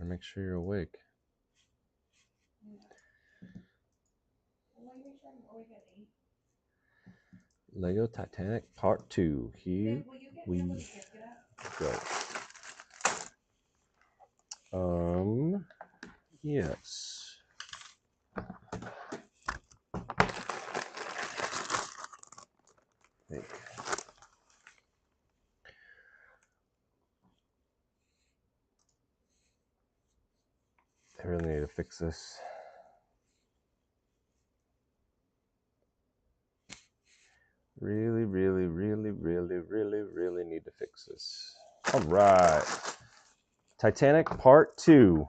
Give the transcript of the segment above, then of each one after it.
make sure you're awake. Lego Titanic Part 2. Here we go. Yes. I really need to fix this. Really need to fix this. All right. Titanic Part 2.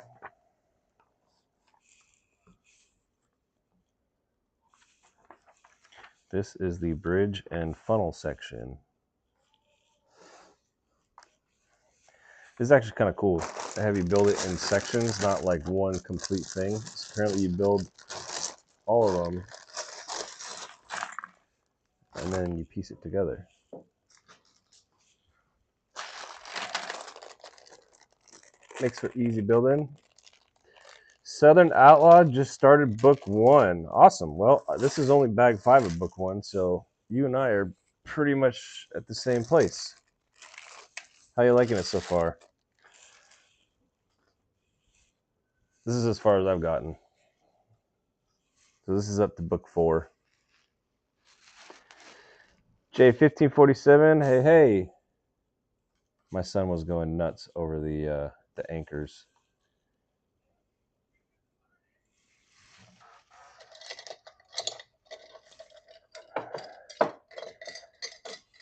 This is the bridge and funnel section. This is actually kind of cool to have you build it in sections, not like one complete thing. So apparently you build all of them and then you piece it together. Makes for easy building. Southern Outlaw just started book 1. Awesome. Well, this is only bag 5 of book 1, so you and I are pretty much at the same place. How you liking it so far? This is as far as I've gotten. So this is up to book 4. J1547, hey. My son was going nuts over the anchors.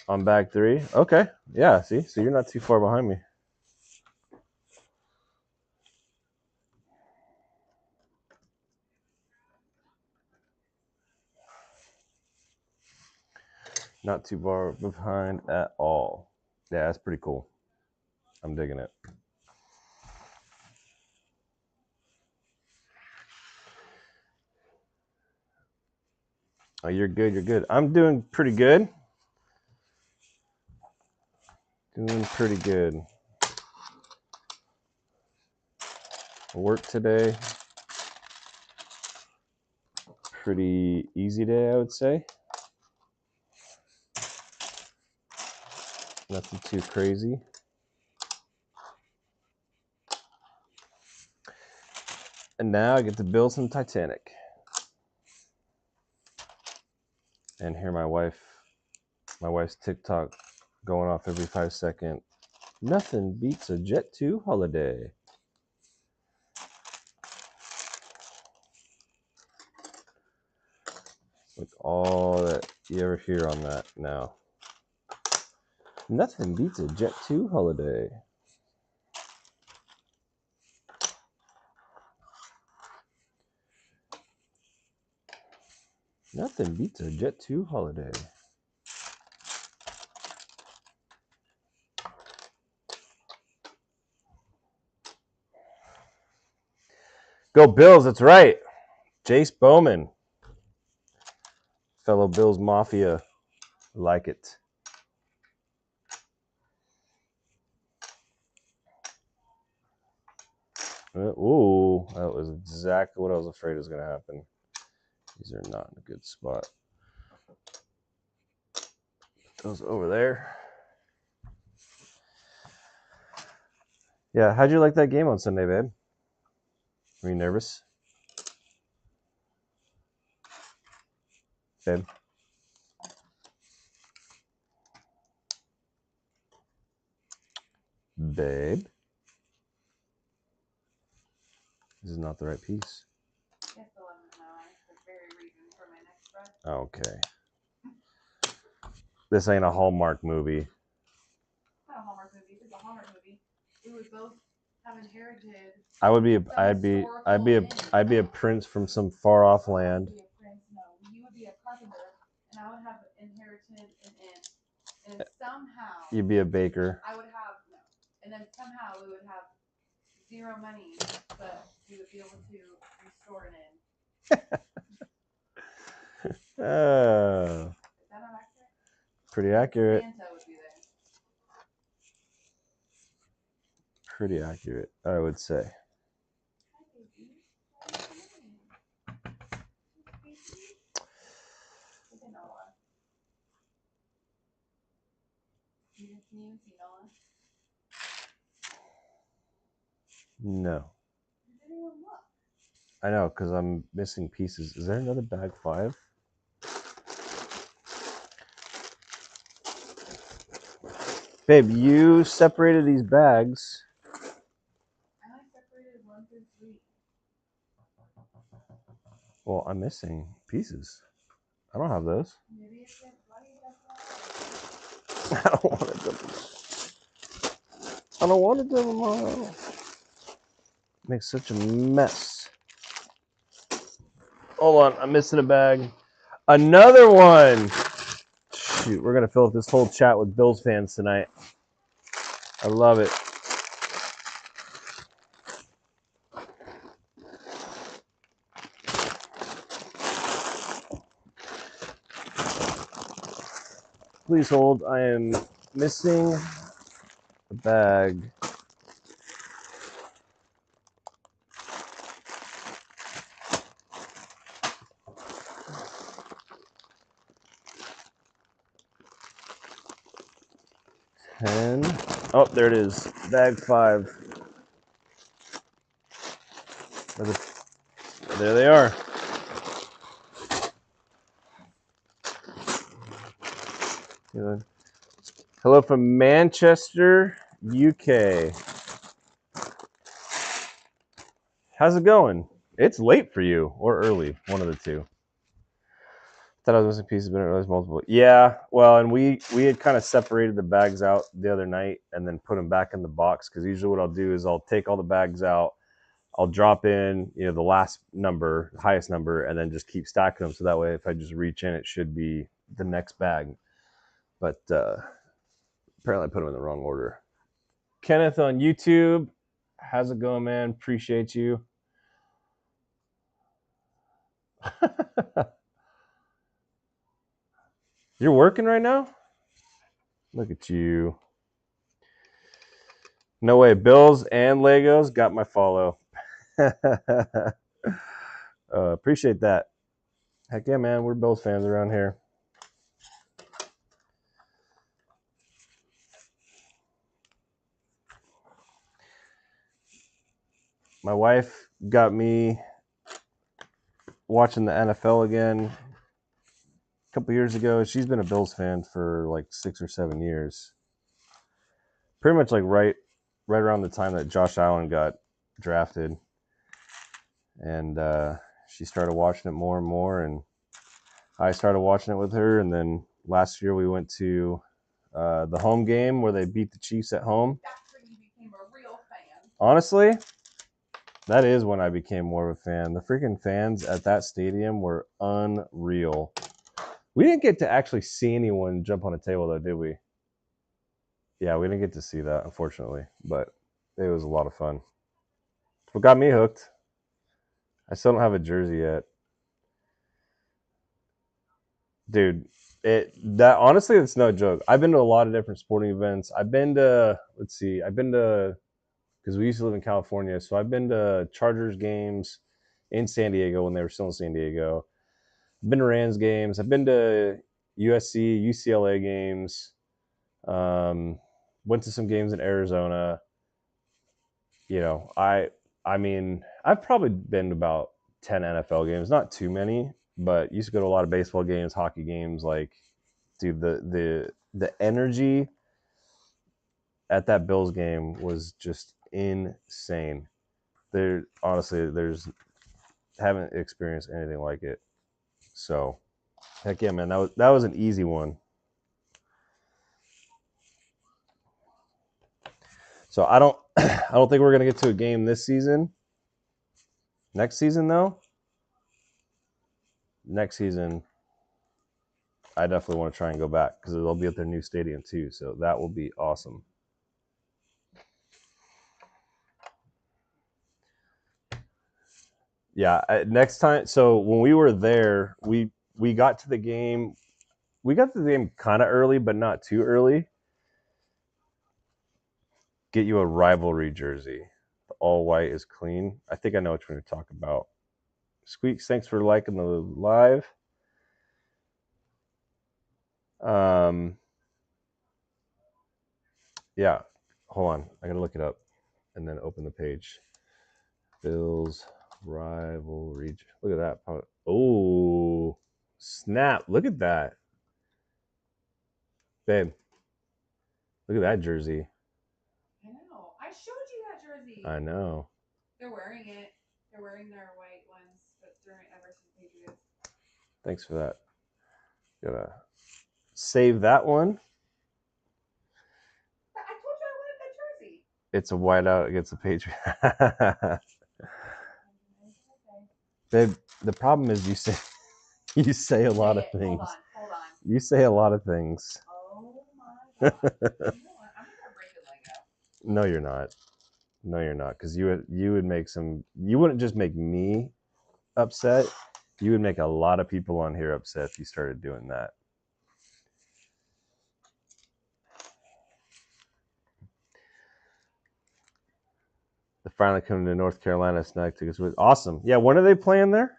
On bag 3? Okay. Yeah, see? So you're not too far behind me. Not too far behind at all. Yeah, that's pretty cool. I'm digging it. Oh, you're good, you're good. I'm doing pretty good. Doing pretty good. Work today. Pretty easy day, I would say. Nothing too crazy. And now I get to build some Titanic. And hear my wife's TikTok going off every 5 seconds. Nothing beats a Jet 2 holiday. Like all that you ever hear on that now. Nothing beats a Jet 2 holiday. Nothing beats a Jet 2 holiday. Go Bills, that's right. Jace Bowman. Fellow Bills Mafia. Like it. Ooh, that was exactly what I was afraid was going to happen. These are not in a good spot. Put those over there. Yeah, how'd you like that game on Sunday, babe? Were you nervous? Babe? Babe? This is not the right piece. Okay. This ain't a Hallmark movie. Not a Hallmark movie. If it's a Hallmark movie, we would both have inherited. I'd be a prince from some far off land. You would be a carpenter, and I would have inherited an inn. And somehow you'd be a baker. I would have no, and then somehow we would have zero money, but we would be able to restore an inn. Is that not accurate? Pretty accurate. Santa would be there. Pretty accurate, I would say. No. I know, because I'm missing pieces. Is there another bag 5? Babe, you separated these bags. I separated 1 through 3. Well, I'm missing pieces. I don't have those. Maybe it's I don't want to dump them. I don't want to dump them all. Makes such a mess. Hold on, I'm missing a bag. Another one. Shoot, we're gonna fill up this whole chat with Bills fans tonight. I love it. Please hold. I am missing a bag. Oh, there it is. Bag 5. There they are. Hello from Manchester, UK. How's it going? It's late for you, or early, one of the two. Thought I was missing pieces, but it was multiple. Yeah, well, and we had kind of separated the bags out the other night and then put them back in the box, because usually what I'll do is I'll take all the bags out, I'll drop in, the last number, the highest number, and then just keep stacking them. So that way, if I just reach in, it should be the next bag. But apparently I put them in the wrong order. Kenneth on YouTube, how's it going, man? Appreciate you. You're working right now? Look at you. No way. Bills and Legos got my follow. Appreciate that. Heck yeah, man. We're Bills fans around here. My wife got me watching the NFL again a couple years ago. She's been a Bills fan for like 6 or 7 years. Pretty much like right around the time that Josh Allen got drafted. And she started watching it more and more, and I started watching it with her. And then last year we went to the home game where they beat the Chiefs at home. That's when you became a real fan. Honestly, that is when I became more of a fan. The freaking fans at that stadium were unreal. We didn't get to actually see anyone jump on a table, though, did we? Yeah, we didn't get to see that, unfortunately, but it was a lot of fun. What got me hooked? I still don't have a jersey yet. Dude, honestly, it's no joke. I've been to a lot of different sporting events. I've been to, because we used to live in California, so I've been to Chargers games in San Diego when they were still in San Diego. I've been to Rams games. I've been to USC, UCLA games. Went to some games in Arizona. I mean, I've probably been to about 10 NFL games, not too many, but used to go to a lot of baseball games, hockey games. Like, dude, the energy at that Bills game was just insane. Haven't experienced anything like it. So, heck yeah, man, that was an easy one. So I don't think we're gonna get to a game this season. Next season, though. Next season, I definitely want to try and go back because they'll be at their new stadium too. So that will be awesome. Yeah, next time. So when we were there, we got to the game. We got to the game kind of early, but not too early. Get you a rivalry jersey. The all white is clean. I think I know which one you're talking about. Squeaks, thanks for liking the live. Yeah. Hold on. I gotta look it up and then open the page. Bills rivalry. Look at that. Oh, snap. Look at that. Babe. Look at that jersey. I know. I showed you that jersey. I know. They're wearing it. They're wearing their white ones, but they're versus Patriots. Thanks for that. Gotta save that one. I told you I wanted that jersey. It's a whiteout against the Patriots. Babe, the problem is you say a lot of things. Hold on. You say a lot of things. Oh my god. You know what? I'm gonna break a Lego. No, you're not. No, you're not. Because you would make some. You wouldn't just make me upset. You would make a lot of people on here upset if you started doing that. They're finally coming to North Carolina. Snack tickets with awesome. Yeah, when are they playing there?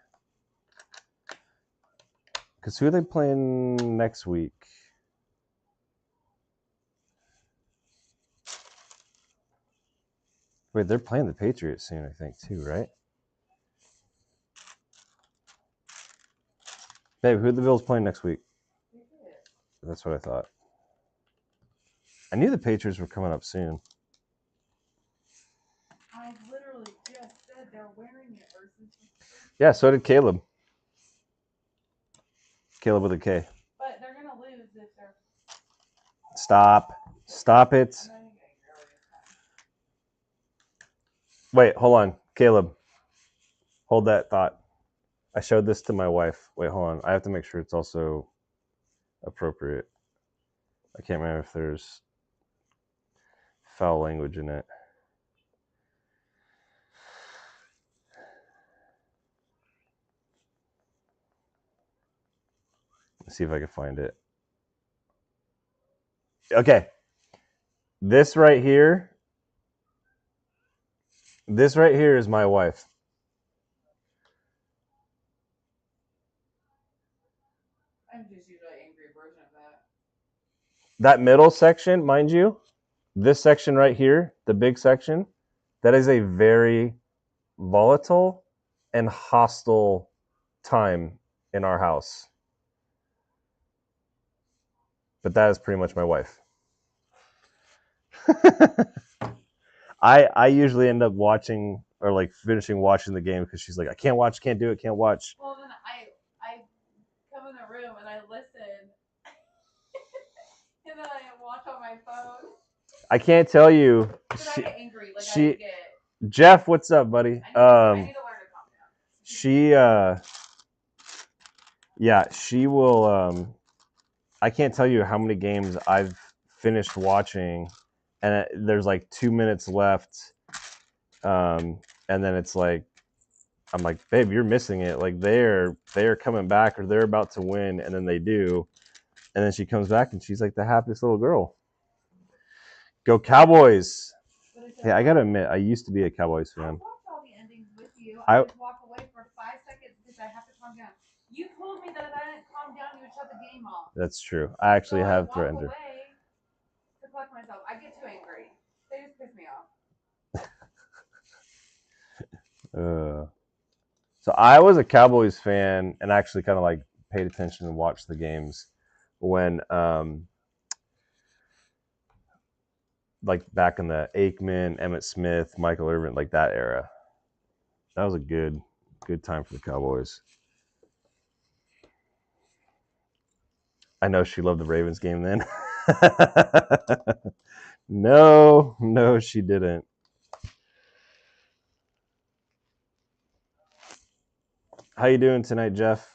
Because who are they playing next week? Wait, they're playing the Patriots soon, I think, too, right? Babe, who are the Bills playing next week? That's what I thought. I knew the Patriots were coming up soon. I literally just said they're wearing it versus. Yeah, so did Caleb. Caleb with a K. But they're gonna lose if they're. Stop. Stop it. Wait, hold on. Caleb. Hold that thought. I showed this to my wife. Wait, hold on. I have to make sure it's also appropriate. I can't remember if there's foul language in it. Let's see if I can find it. Okay. This right here is my wife. I'm just usually an angry version of that. That middle section, mind you, this section right here, the big section, that is a very volatile and hostile time in our house. But that is pretty much my wife. I usually end up watching or like finishing watching the game because she's like, I can't watch, can't do it, can't watch. Well, then I come in the room and I listen, and then I watch on my phone. I can't tell you. I get angry. Like she I get. Jeff, what's up, buddy? I need to learn to calm down. She yeah, she will I can't tell you how many games I've finished watching and there's like 2 minutes left. And then it's like I'm like, babe, you're missing it. Like they're coming back or they're about to win, and then they do, and then she comes back and she's like the happiest little girl. Go Cowboys! Hey, I gotta admit, I used to be a Cowboys fan. I watched all the endings with you. I just walk away for 5 seconds because I have to calm down. You told me that if I didn't calm down, you would shut the game off. That's true. I actually have threatened her. To collect myself. I get too angry. They just piss me off. So I was a Cowboys fan and actually kind of like paid attention and watched the games when like back in the Aikman, Emmitt Smith, Michael Irvin, like that era. That was a good time for the Cowboys. I know she loved the Ravens game then. No, she didn't. How you doing tonight, Jeff?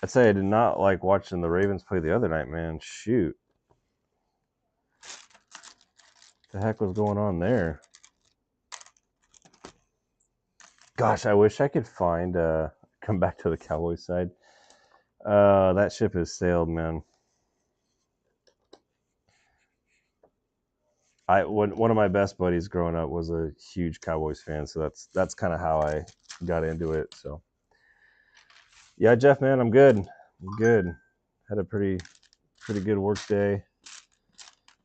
I'd say I did not like watching the Ravens play the other night, man. Shoot. What the heck was going on there? Gosh, I wish I could find come back to the Cowboys side. That ship has sailed, man. One of my best buddies growing up was a huge Cowboys fan, so that's kind of how I got into it. So yeah, Jeff, man, I'm good. I'm good. Had a pretty good work day.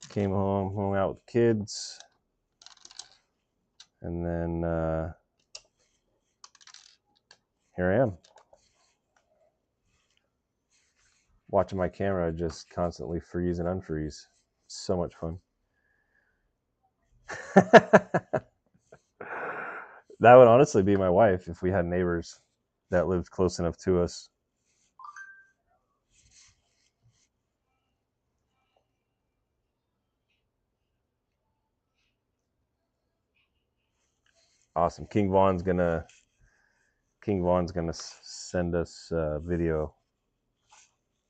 Came hung out with the kids, and then here I am, watching my camera just constantly freeze and unfreeze. So much fun. That would honestly be my wife if we had neighbors that lived close enough to us. Awesome. King Vaughn's gonna send us a video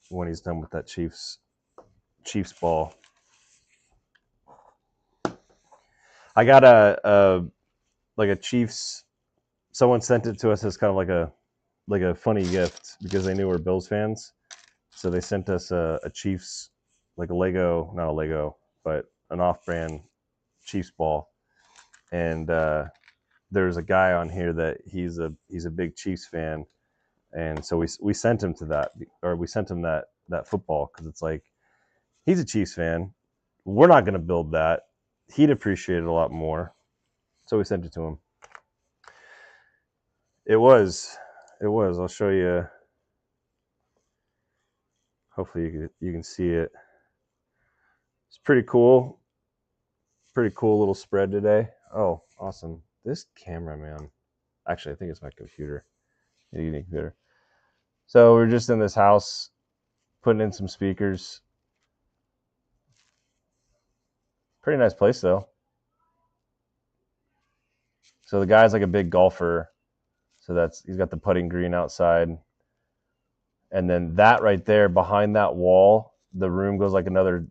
when he's done with that Chiefs ball. I got a like a Chiefs. Someone sent it to us as kind of like a funny gift because they knew we're Bills fans. So they sent us a Chiefs, like a Lego, not a Lego, but an off-brand Chiefs ball. And there's a guy on here that he's a big Chiefs fan, and so we sent him to that, or we sent him that football because it's like he's a Chiefs fan. We're not going to build that. He'd appreciate it a lot more, so we sent it to him. It was. I'll show you. Hopefully you can see it. It's pretty cool. Pretty cool little spread today. Oh, awesome. This camera, man. Actually, I think it's my computer. Unique computer. So we're just in this house putting in some speakers. Pretty nice place though. So the guy's like a big golfer. So he's got the putting green outside. And then that right there behind that wall, the room goes like another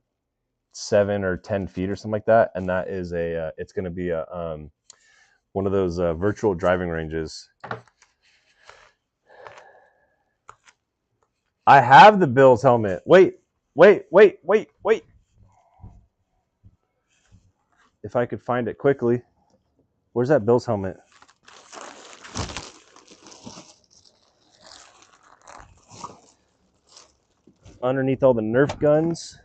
7 or 10 feet or something like that. And that is it's going to be one of those virtual driving ranges. I have the Bills helmet. Wait. If I could find it quickly. Where's that Bills helmet? Underneath all the Nerf guns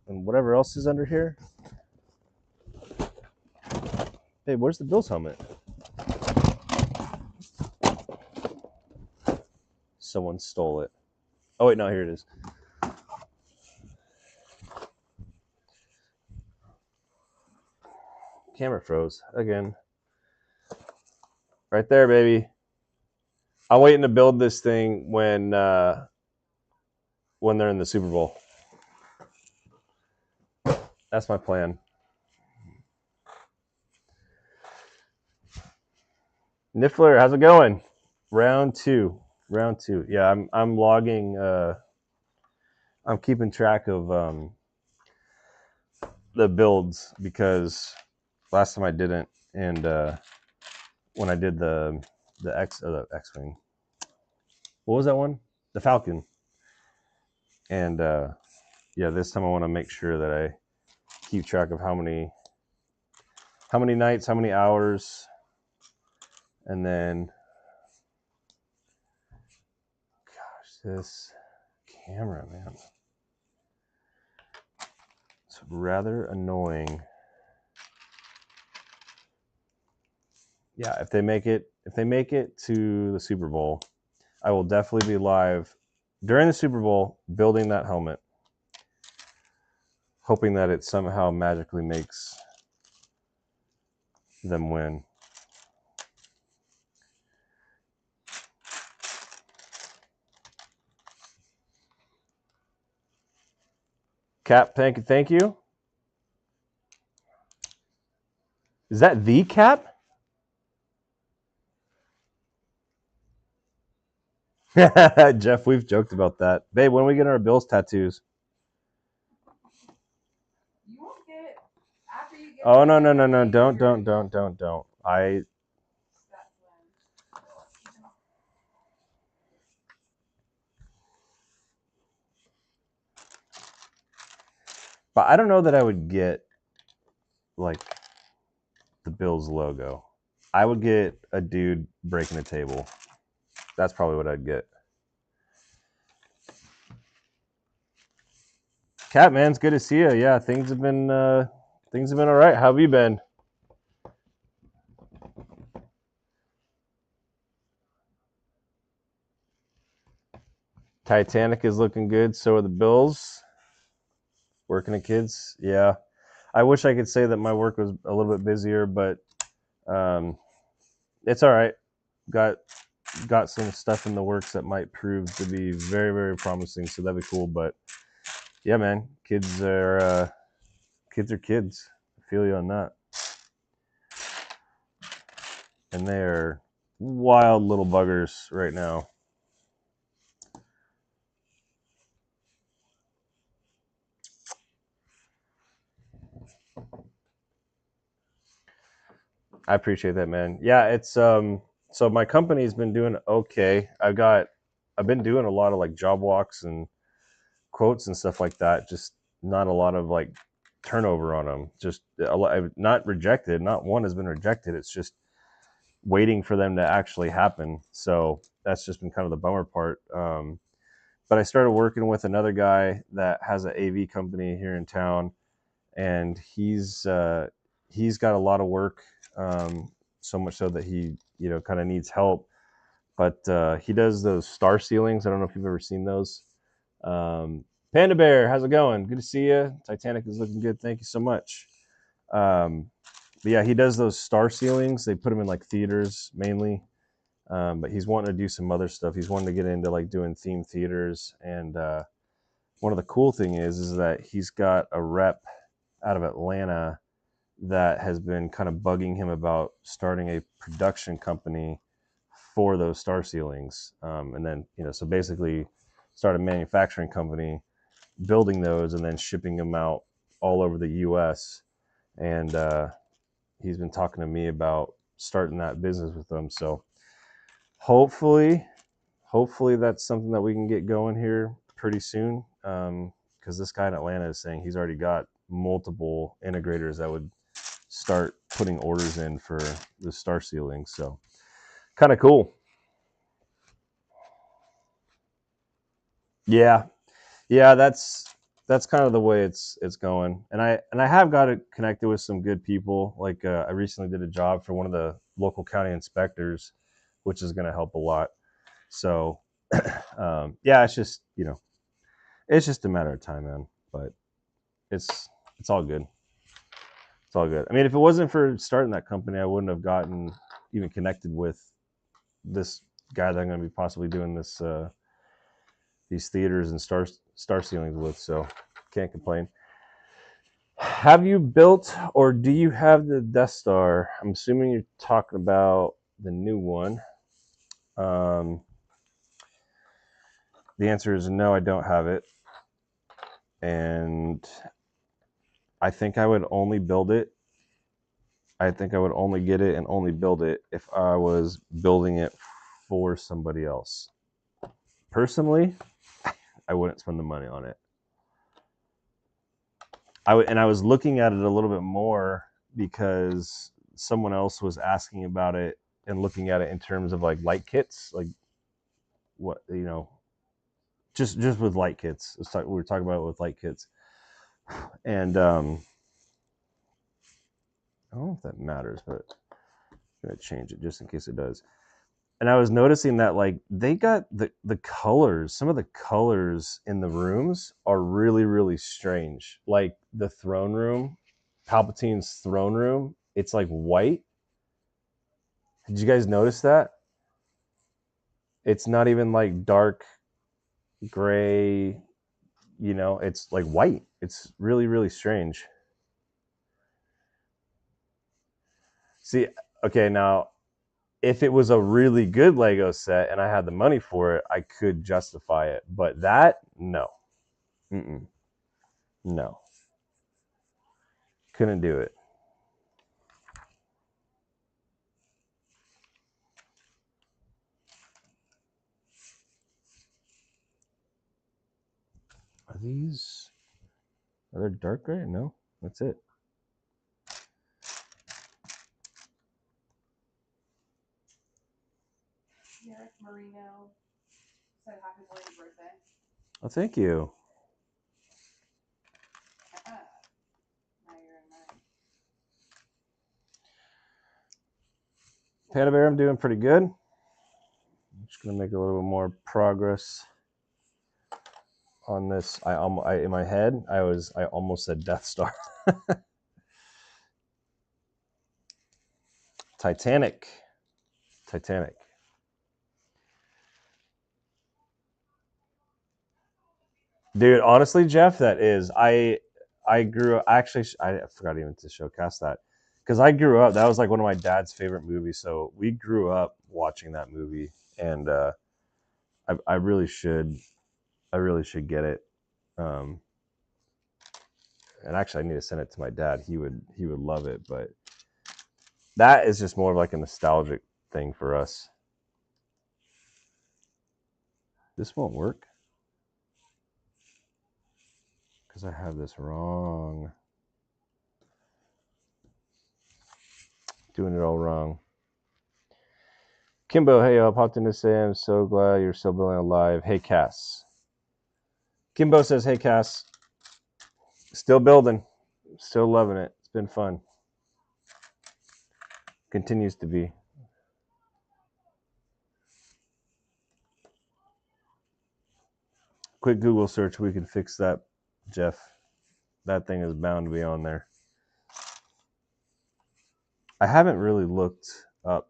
and whatever else is under here. Hey, where's the Bills helmet? Someone stole it. Oh wait, no, here it is. Camera froze again. Right there, baby. I'm waiting to build this thing when they're in the Super Bowl. That's my plan. Niffler, how's it going? Round two. Yeah, I'm logging. I'm keeping track of the builds because last time I didn't, and when I did the X-wing, what was that one? The Falcon. And yeah, this time I want to make sure that I keep track of how many nights, how many hours, and then, gosh, this camera, man, it's rather annoying. Yeah, if they make it to the Super Bowl, I will definitely be live during the Super Bowl building that helmet, hoping that it somehow magically makes them win. Cap, thank you. Is that the Cap? Jeff, we've joked about that. Babe, when we get our Bills tattoos? You won't get after you get. Oh no. Don't. But I don't know that I would get like the Bills logo. I would get a dude breaking a table. That's probably what I'd get. Catman, it's good to see you. Yeah, things have been all right. How have you been? Titanic is looking good. So are the Bills. Working at kids. Yeah, I wish I could say that my work was a little bit busier, but um, it's all right. Got some stuff in the works that might prove to be very, very promising. So that'd be cool. But yeah, man, kids are kids. I feel you on that. And they're wild little buggers right now. I appreciate that, man. Yeah, it's so my company's been doing okay. I've been doing a lot of like job walks and quotes and stuff like that. Just not a lot of like turnover on them. Just a lot, not rejected. Not one has been rejected. It's just waiting for them to actually happen. So that's just been kind of the bummer part. But I started working with another guy that has an AV company here in town, and he's got a lot of work. So much so that he kind of needs help. But he does those star ceilings. I don't know if you've ever seen those. Panda Bear, how's it going? Good to see you. Titanic is looking good. Thank you so much. But yeah, he does those star ceilings. They put them in like theaters mainly. But he's wanting to do some other stuff. He's wanting to get into like doing themed theaters. And one of the cool thing is that he's got a rep out of Atlanta that has been kind of bugging him about starting a production company for those star ceilings. And then, so basically start a manufacturing company, building those and then shipping them out all over the US. And he's been talking to me about starting that business with them. So hopefully that's something that we can get going here pretty soon. Because this guy in Atlanta is saying he's already got multiple integrators that would start putting orders in for the star ceiling. So kind of cool. Yeah, that's kind of the way it's going. And I have got it connected with some good people. Like I recently did a job for one of the local county inspectors, which is going to help a lot. So yeah, it's just it's just a matter of time, man. But it's all good. It's all good. I mean, if it wasn't for starting that company, I wouldn't have gotten even connected with this guy that I'm going to be possibly doing this these theaters and star ceilings with. So can't complain. Have you built or do you have the Death Star? I'm assuming you're talking about the new one. Um, the answer is no, I don't have it. And I think I would only build it. I think I would only get it and only build it if I was building it for somebody else. Personally, I wouldn't spend the money on it. I was looking at it a little bit more because someone else was asking about it and looking at it in terms of like light kits, like what just with light kits. We were talking about it with light kits, and I don't know if that matters, but I'm gonna change it just in case it does. And I was noticing that like they got the colors, some of the colors in the rooms are really, really strange. Like the throne room, Palpatine's throne room, it's like white. Did you guys notice that? It's not even like dark gray, it's like white. It's really, really strange. See, okay, now if it was a really good Lego set and I had the money for it, I could justify it. But that, no. Mm-mm. No. Couldn't do it. Are these? Are there dark gray? No, that's it. Eric Marino said happy belated birthday. Oh, thank you. Now you're in mine. Panda Bear, I'm doing pretty good. I'm just gonna make a little bit more progress on this. In my head, I almost said Death Star. Titanic. Dude, honestly, Jeff, that is I grew up. Actually, I forgot even to showcase that because I grew up. That was like one of my dad's favorite movies. So we grew up watching that movie, and I really should get it. And actually, I need to send it to my dad. He would love it. But that is just more of like a nostalgic thing for us. This won't work because I have this wrong. Doing it all wrong. Kimbo, hey, I popped in to say I'm so glad you're still building alive. Hey, Cass. Kimbo says, hey, Cass. Still building. Still loving it. It's been fun. Continues to be. Quick Google search. We can fix that, Jeff. That thing is bound to be on there. I haven't really looked up.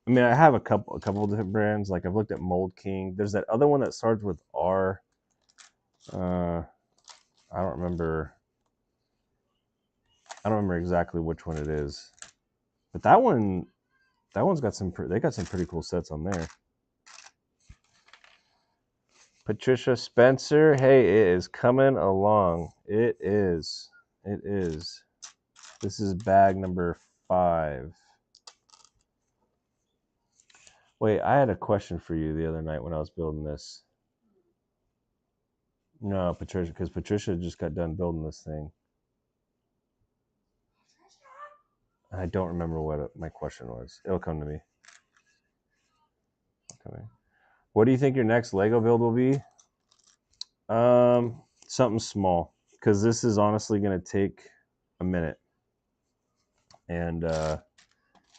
I mean, I have a couple of different brands. Like I've looked at Mold King. There's that other one that starts with R. I don't remember. I don't remember exactly which one it is, but that one's got some. They got some pretty cool sets on there. Patricia Spencer, hey, it is coming along. It is. This is bag number 5. Wait, I had a question for you the other night when I was building this. No, Patricia, because Patricia just got done building this thing. I don't remember what my question was. It'll come to me. Okay. What do you think your next Lego build will be? Something small, because this is honestly going to take a minute, and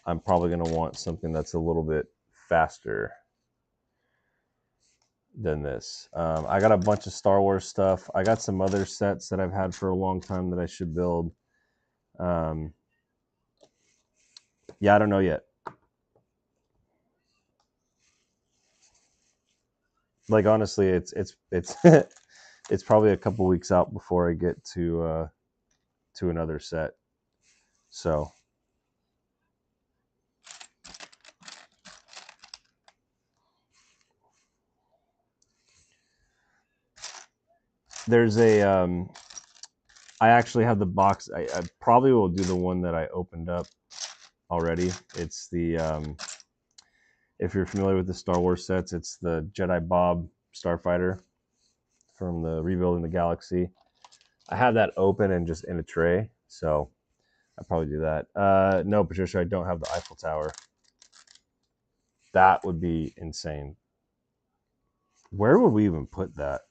I'm probably going to want something that's a little bit faster than this. I got a bunch of Star Wars stuff. I got some other sets that I've had for a long time that I should build. Yeah, I don't know yet. Like honestly, it's it's probably a couple weeks out before I get to another set. So there's a I actually have the box. I probably will do the one that I opened up already. It's the if you're familiar with the Star Wars sets, it's the Jedi Bob Starfighter from the Rebuilding the Galaxy. I have that open and just in a tray, so I'll probably do that. No, Patricia, I don't have the Eiffel Tower. That would be insane. Where would we even put that?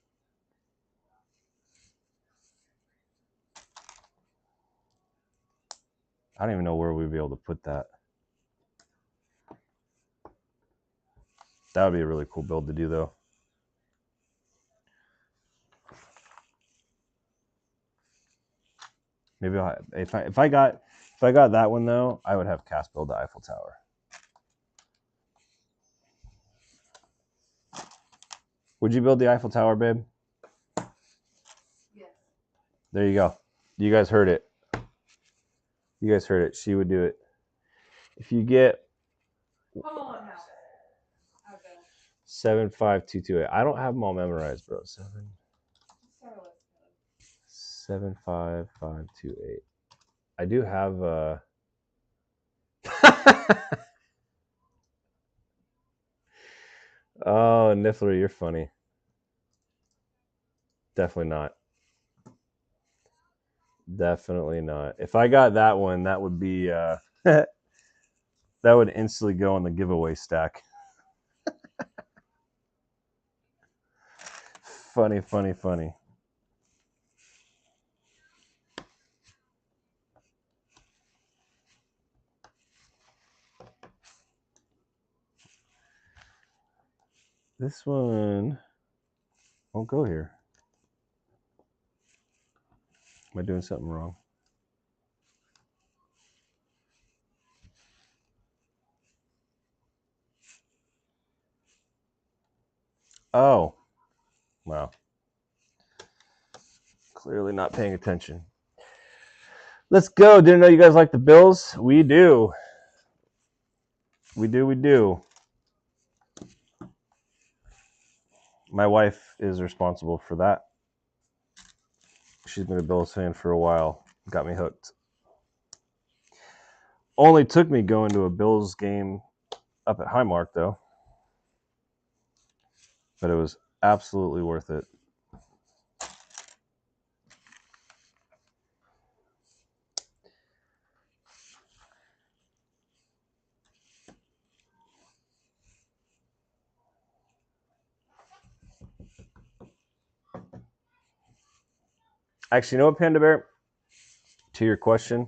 I don't even know where we'd be able to put that. That would be a really cool build to do, though. Maybe if I got that one though, I would have Cass build the Eiffel Tower. Would you build the Eiffel Tower, babe? Yes. There you go. You guys heard it. She would do it. If you get 75228, I don't have them all memorized, bro. 75528. I do have Oh, Niffler, you're funny. Definitely not. Definitely not. If I got that one, that would be that would instantly go on the giveaway stack. Funny, funny, funny. This one won't go here. Am I doing something wrong? Oh, wow. Clearly not paying attention. Let's go. Didn't know you guys like the Bills. We do. We do. We do. My wife is responsible for that. She's been a Bills fan for a while. Got me hooked. Only took me going to a Bills game up at Highmark, though. But it was absolutely worth it. Actually, you know what, Panda Bear? To your question,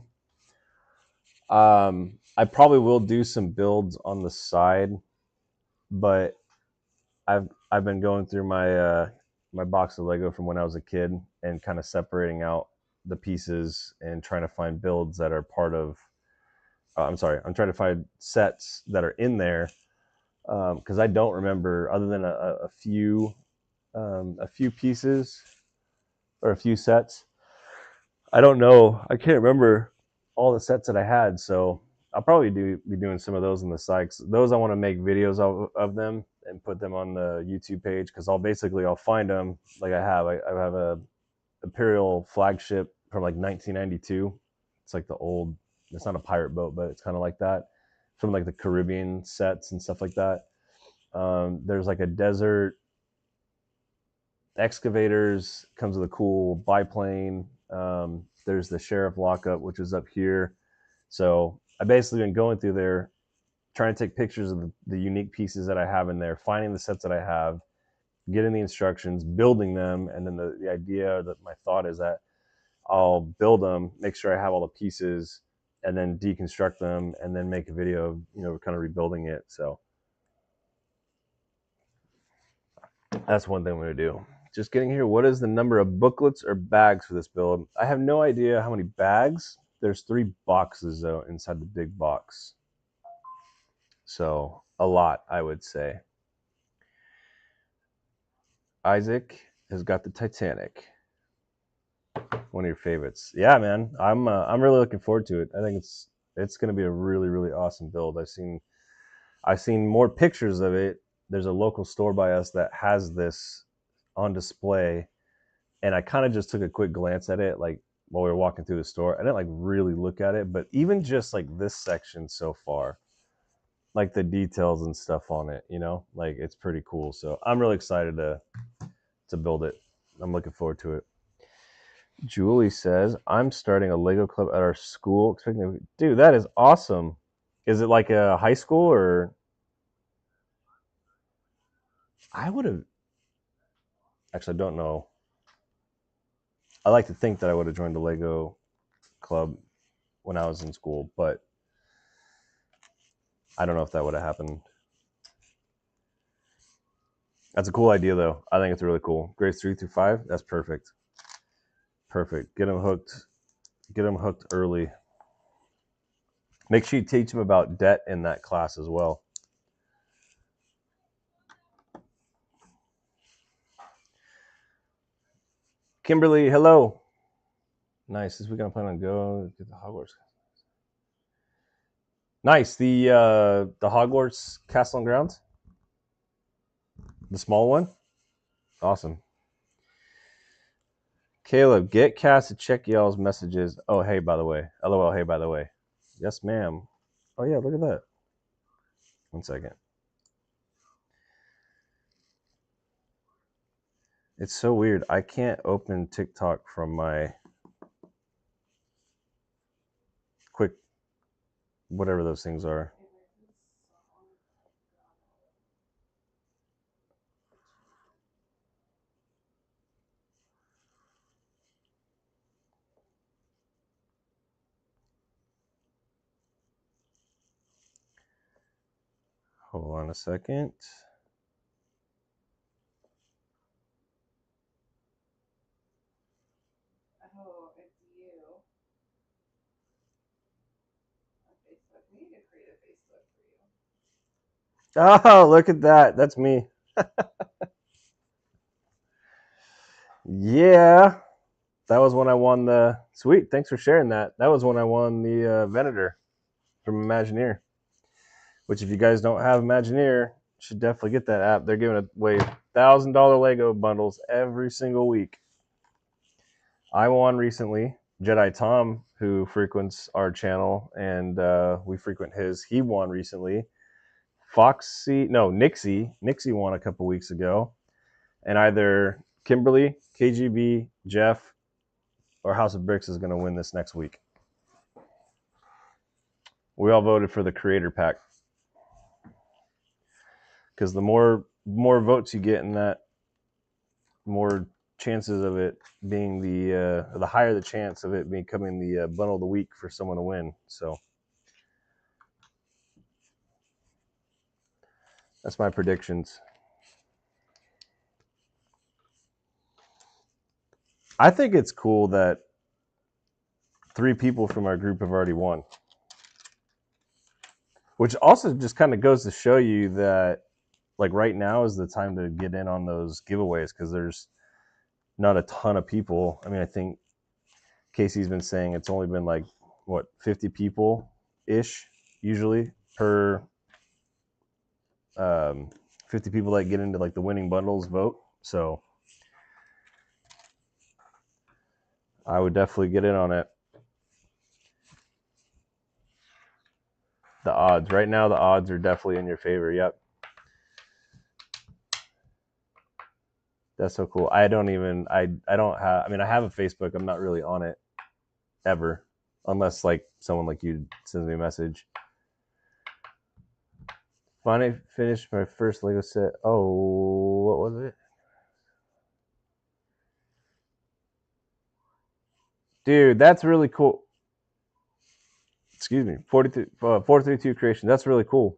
I probably will do some builds on the side, but I've been going through my box of Lego from when I was a kid and kind of separating out the pieces and trying to find builds that are part of. I'm sorry, I'm trying to find sets that are in there because I don't remember other than a few pieces or a few sets. I don't know. I can't remember all the sets that I had, so I'll probably be doing some of those on the side. Those I want to make videos of them and put them on the YouTube page because I'll find them like I have a Imperial flagship from like 1992. It's like the old. It's not a pirate boat, but it's kind of like that from like the Caribbean sets and stuff like that. There's like a desert excavators, comes with a cool biplane. There's the sheriff lockup, which is up here. So I basically been going through there, trying to take pictures of the unique pieces that I have in there, finding the sets that I have, getting the instructions, building them, and then the idea that my thought is that I'll build them, make sure I have all the pieces, and then deconstruct them, and then make a video of kind of rebuilding it. So that's one thing I'm going to do. Just getting here. What is the number of booklets or bags for this build? I have no idea how many bags. There's 3 boxes though inside the big box. So a lot, I would say. Isaac has got the Titanic. One of your favorites. Yeah, man. I'm really looking forward to it. I think it's going to be a really, really awesome build. I've seen more pictures of it. There's a local store by us that has this on display, and I kind of just took a quick glance at it, like while we were walking through the store. I didn't like really look at it, but even just like this section so far, like the details and stuff on it, like it's pretty cool. So I'm really excited to build it. I'm looking forward to it. Julie says, I'm starting a Lego club at our school. Dude, that is awesome. Is it like a high school or? I would have, actually, I don't know. I like to think that I would have joined the Lego club when I was in school, but I don't know if that would have happened. That's a cool idea, though. I think it's really cool. Grades 3 through 5, that's perfect. Perfect. Get them hooked. Get them hooked early. Make sure you teach them about debt in that class as well. Kimberly, hello. Nice. This weekend I'm planning on go get the Hogwarts. Nice. The Hogwarts Castle and Grounds. The small one. Awesome. Caleb, get Cass to check y'all's messages. Oh, hey, by the way. LOL, hey, by the way. Yes, ma'am. Oh, yeah, look at that. 1 second. It's so weird. I can't open TikTok from my quick, whatever those things are. Hold on a second. Oh, it's you. On Facebook. We need to create a Facebook for you. Oh, look at that. That's me. Yeah. That was when I won the... Sweet. Thanks for sharing that. That was when I won the Venator from Imagineer. Which, if you guys don't have Imagineer, you should definitely get that app. They're giving away $1,000 Lego bundles every single week. I won recently. Jedi Tom, who frequents our channel, and we frequent his, he won recently. Nixie won a couple weeks ago. And either Kimberly, KGB, Jeff, or House of Bricks is going to win this next week. We all voted for the creator pack. Because the more votes you get in that, more chances of it being the higher the chance of it becoming the bundle of the week for someone to win. So that's my predictions. I think it's cool that 3 people from our group have already won, which also just kind of goes to show you that, like, right now is the time to get in on those giveaways, because there's not a ton of people. I mean, I think Casey's been saying it's only been like, what, 50 people ish usually per 50 people that get into like the winning bundles vote. So I would definitely get in on it. The odds right now, the odds are definitely in your favor. Yep. That's so cool. I don't have, I mean, I have a Facebook. I'm not really on it ever, unless like someone like you sends me a message. Finally finished my first Lego set. Oh, what was it? Dude, that's really cool. Excuse me, 432 creation. That's really cool.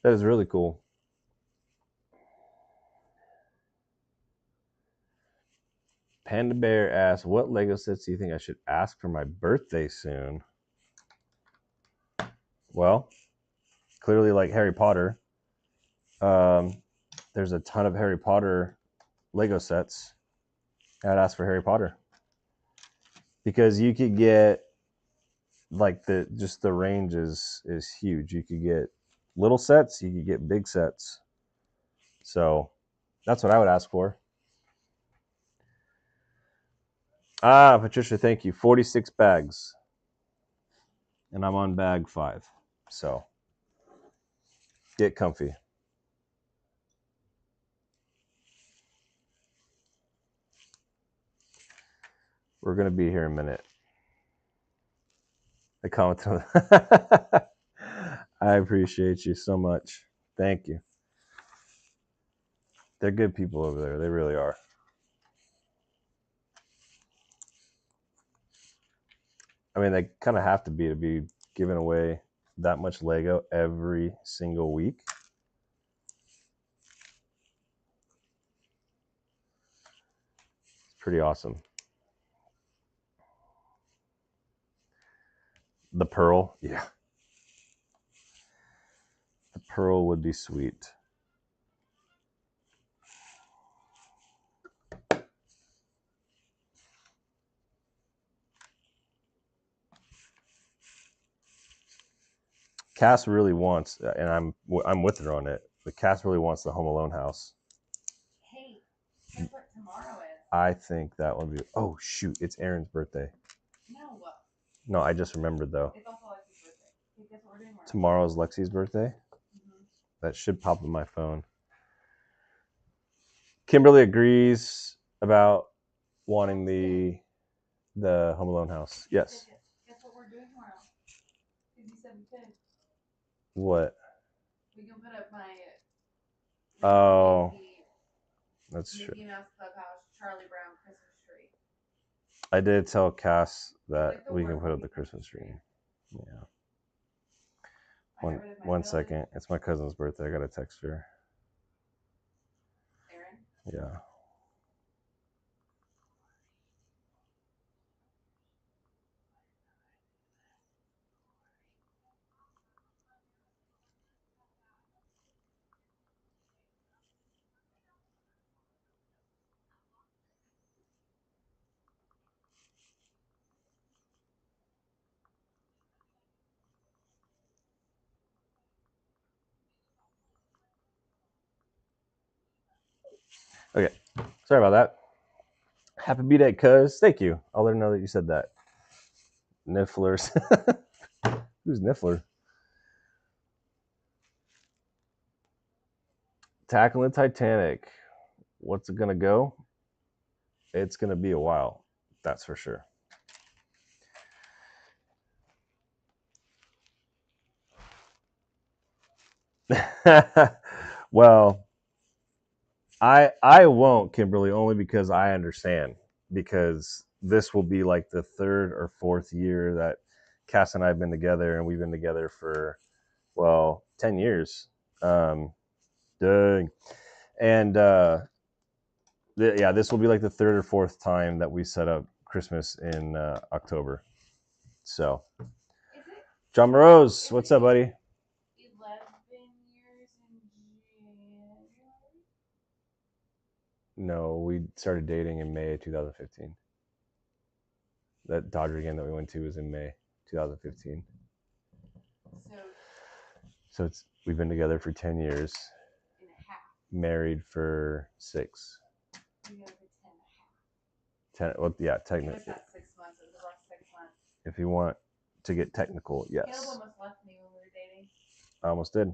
That is really cool. Panda Bear asks, what Lego sets do you think I should ask for my birthday soon? Well, clearly like Harry Potter. There's a ton of Harry Potter Lego sets. I'd ask for Harry Potter. Because you could get like the range is huge. You could get little sets, you could get big sets. So that's what I would ask for. Patricia, thank you. 46 bags. And I'm on bag 5. So get comfy. We're going to be here in a minute. I commented. I appreciate you so much. Thank you. They're good people over there. They really are. I mean, they kind of have to be giving away that much Lego every single week. It's pretty awesome. The pearl, yeah. The pearl would be sweet. Cass really wants, and I'm with her on it, but Cass really wants the Home Alone house. Hey, guess what tomorrow is? I think that would be... Oh, shoot. It's Aaron's birthday. No, I just remembered, though. It's also Lexi's birthday. Hey, guess what we're doing tomorrow? Tomorrow's Lexi's birthday? Mm-hmm. That should pop in my phone. Kimberly agrees about wanting the Home Alone house. Yes. Because you said we could. What? We can put up my. Oh, that's true. Mickey Mouse Clubhouse, Charlie Brown Christmas tree. I did tell Cass that Like the we can work put up we the put Christmas tree. tree. Yeah. I got rid of my One village. second. It's my cousin's birthday. I got to text her. Aaron? Yeah. Okay. Sorry about that. Happy B-Day, cuz. Thank you. I'll let her know that you said that. Nifflers. Who's Niffler? Tackling Titanic. What's it going to go? It's going to be a while. That's for sure. Well, I won't, Kimberly, only because I understand. Because this will be like the third or fourth year that Cass and I have been together, and we've been together for 10 years. Dang. And this will be like the third or fourth time that we set up Christmas in October. So, John Morose, what's up, buddy? 11 years in January? No, we started dating in May 2015. That Dodger game that we went to was in May 2015. So we've been together for 10 years. And a half. Married for 6. Together for 10 and a half. 10. Well, yeah, technically. It was about 6 months. It was the last 6 months. If you want to get technical, yes. Caleb almost left me when we were dating. I almost did.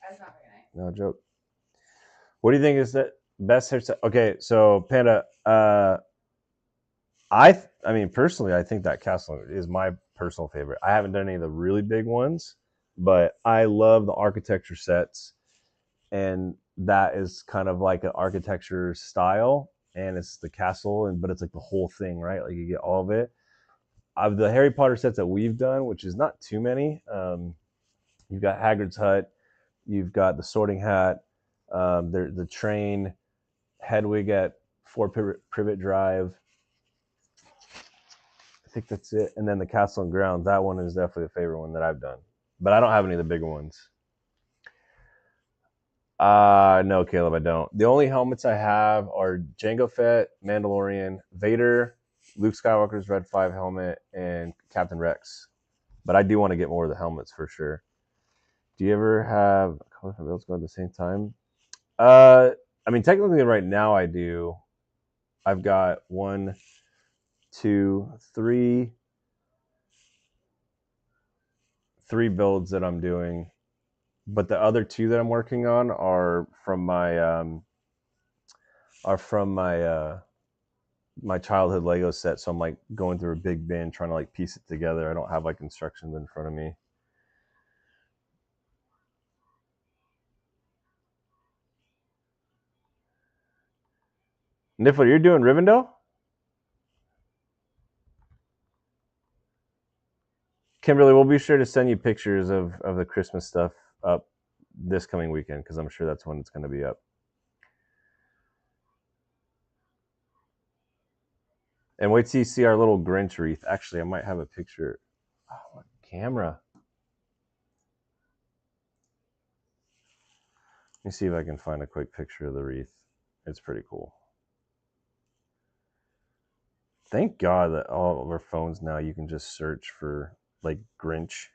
That's not very nice. No joke. What do you think is the best hairstyle? Okay, so Panda, I mean personally, I think that castle is my personal favorite. I haven't done any of the really big ones, but I love the architecture sets, and that is kind of like an architecture style, and it's the castle, but it's like the whole thing, right? Like you get all of it. Of the Harry Potter sets that we've done, which is not too many, you've got Hagrid's hut, you've got the Sorting Hat, the train, Hedwig at Fort Privet Drive. I think that's it. And then the Castle and Grounds. That one is definitely the favorite one that I've done. But I don't have any of the bigger ones. No, Caleb, I don't. The only helmets I have are Jango Fett, Mandalorian, Vader, Luke Skywalker's Red 5 helmet, and Captain Rex. But I do want to get more of the helmets for sure. Do you ever have a couple of builds going at the same time? I mean, technically right now I do. I've got 1, 2, 3 builds that I'm doing, but the other 2 that I'm working on are from my childhood Lego set. So I'm like going through a big bin trying to like piece it together. I don't have like instructions in front of me. Niffler, you're doing Rivendell? Kimberly, we'll be sure to send you pictures of the Christmas stuff up this coming weekend, because I'm sure that's when it's going to be up. And wait till you see our little Grinch wreath. Actually, I might have a picture. Oh, my camera. Let me see if I can find a quick picture of the wreath. It's pretty cool. Thank God that all of our phones now you can just search for like Grinch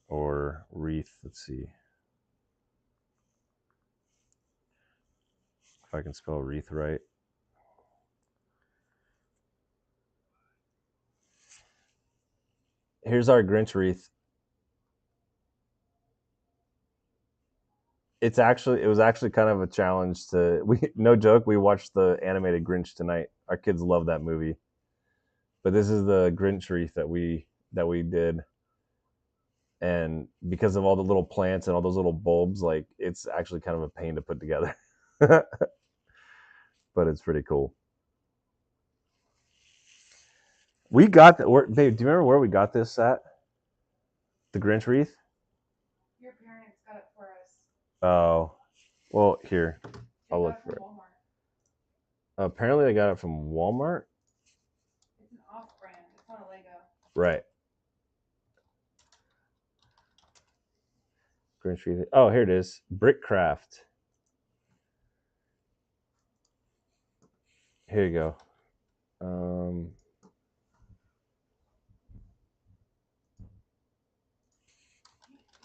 or wreath. Let's see if I can spell wreath right. Here's our Grinch wreath. It was actually kind of a challenge to no joke, we watched the animated Grinch tonight. Our kids love that movie. But this is the Grinch wreath that we did. and because of all the little plants and all those little bulbs, like it's actually kind of a pain to put together. But it's pretty cool. We got that. Babe, do you remember where we got this at? The Grinch wreath? Your parents got it for us. Oh, well, here. They I'll got look it for from it. Walmart. Apparently, I got it from Walmart. It's an off-brand. It's not a Lego. Right. Grinch wreath. Oh, here it is. Brickcraft. Here you go. You know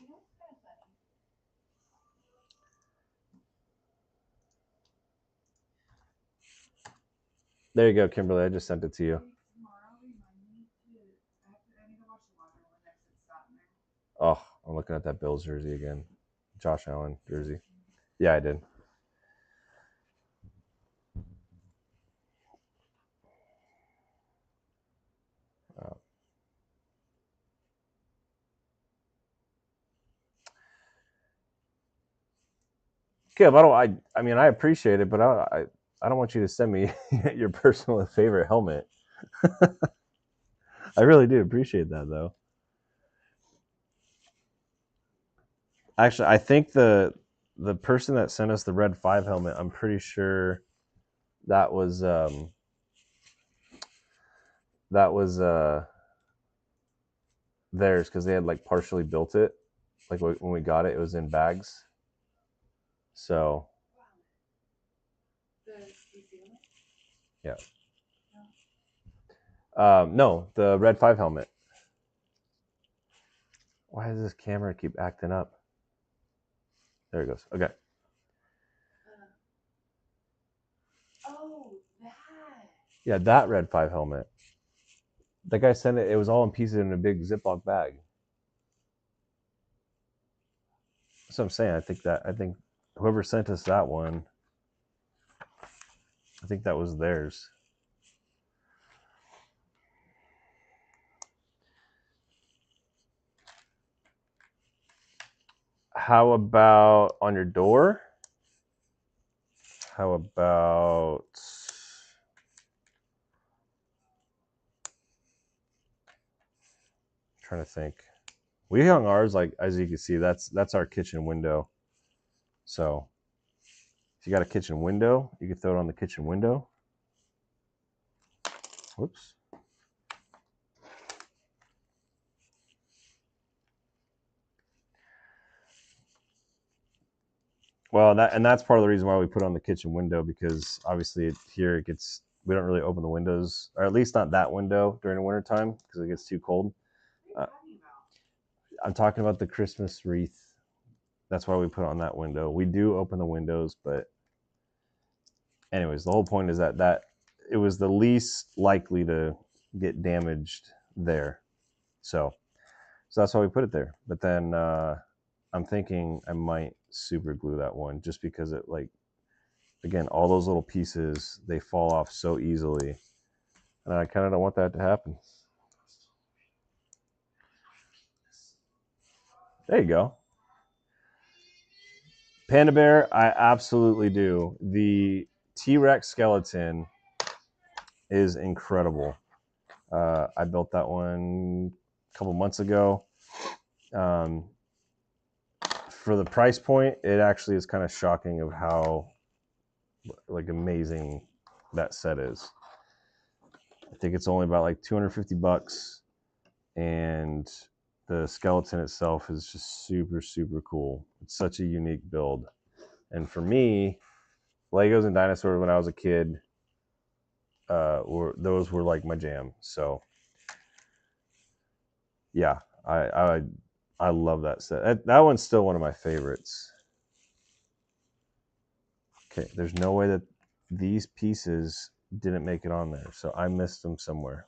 what's kind of funny? There you go, Kimberly. I just sent it to you. Tomorrow, remind me to. I need to watch the locker room next to Scott in there. Oh, I'm looking at that Bills jersey again. Josh Allen jersey. Yeah, I did. Kib, I mean, I appreciate it, but I don't want you to send me your personal favorite helmet. I really do appreciate that, though. Actually, I think the person that sent us the Red 5 helmet, I'm pretty sure that was theirs, because they had like partially built it. Like when we got it, it was in bags. So yeah. No, the Red 5 helmet. Why does this camera keep acting up? There it goes. Okay. Oh, that. Yeah, that Red 5 helmet. That guy sent it. It was all in pieces in a big Ziploc bag. That's what I'm saying. I think whoever sent us that one, I think that was theirs. How about on your door? How about I'm trying to think. We hung ours, like, as you can see, that's our kitchen window. So if you got a kitchen window, you can throw it on the kitchen window. Whoops. Well, that's part of the reason why we put it on the kitchen window, because obviously here it gets, we don't really open the windows, or at least not that window during the wintertime because it gets too cold. I'm talking about the Christmas wreath. That's why we put it on that window. We do open the windows, but anyways, the whole point is that it was the least likely to get damaged there. So that's why we put it there. But then I'm thinking I might super glue that one, just because it, like, again, all those little pieces, they fall off so easily, and I kind of don't want that to happen. There you go. Panda Bear, I absolutely do. The T-Rex skeleton is incredible. I built that one a couple months ago. For the price point, it actually is kind of shocking of how, like, amazing that set is. I think it's only about like $250, and the skeleton itself is just super, super cool. It's such a unique build. And for me, Legos and dinosaurs when I was a kid, those were like my jam. So yeah, I love that set. That one's still one of my favorites. Okay, there's no way that these pieces didn't make it on there, so I missed them somewhere.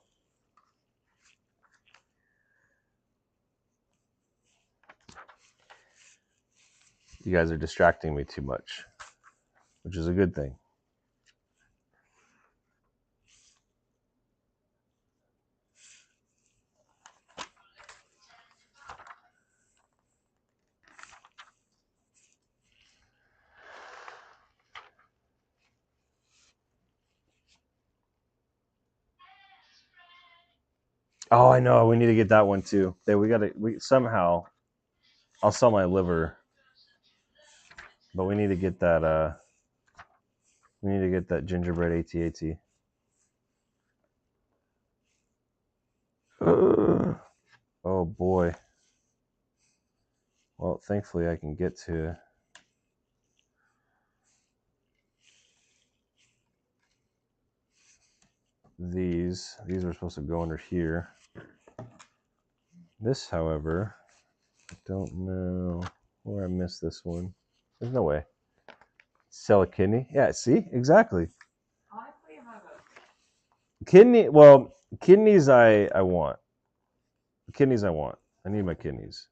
You guys are distracting me too much, which is a good thing. Oh, I know. We need to get that one too. We somehow. I'll sell my liver, but we need to get that. We need to get that gingerbread AT-AT. Oh boy. Well, thankfully I can get to these. These are supposed to go under here. This, however, I don't know where I missed this one. There's no way. Sell a kidney? Yeah, see? Exactly. Honestly, I'm not a Kidney, well, kidneys I want. Kidneys I want. I need my kidneys.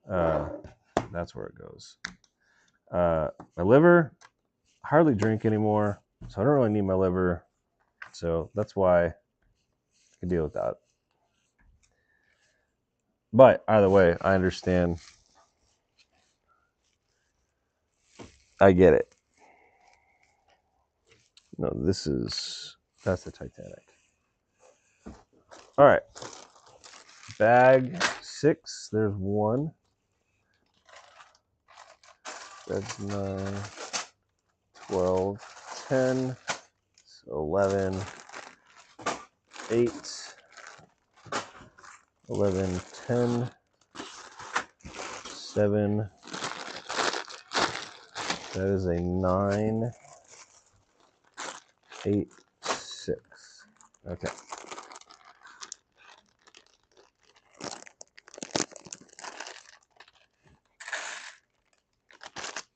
That's where it goes. My liver, hardly drink anymore, so I don't really need my liver. So that's why I can deal with that. But either way, I understand. I get it. No, that's the Titanic. All right. Bag 6, there's 1. That's 9, 12, 10, 11, 8, 11, 10, 7. That is a 9, 8, 6. Okay.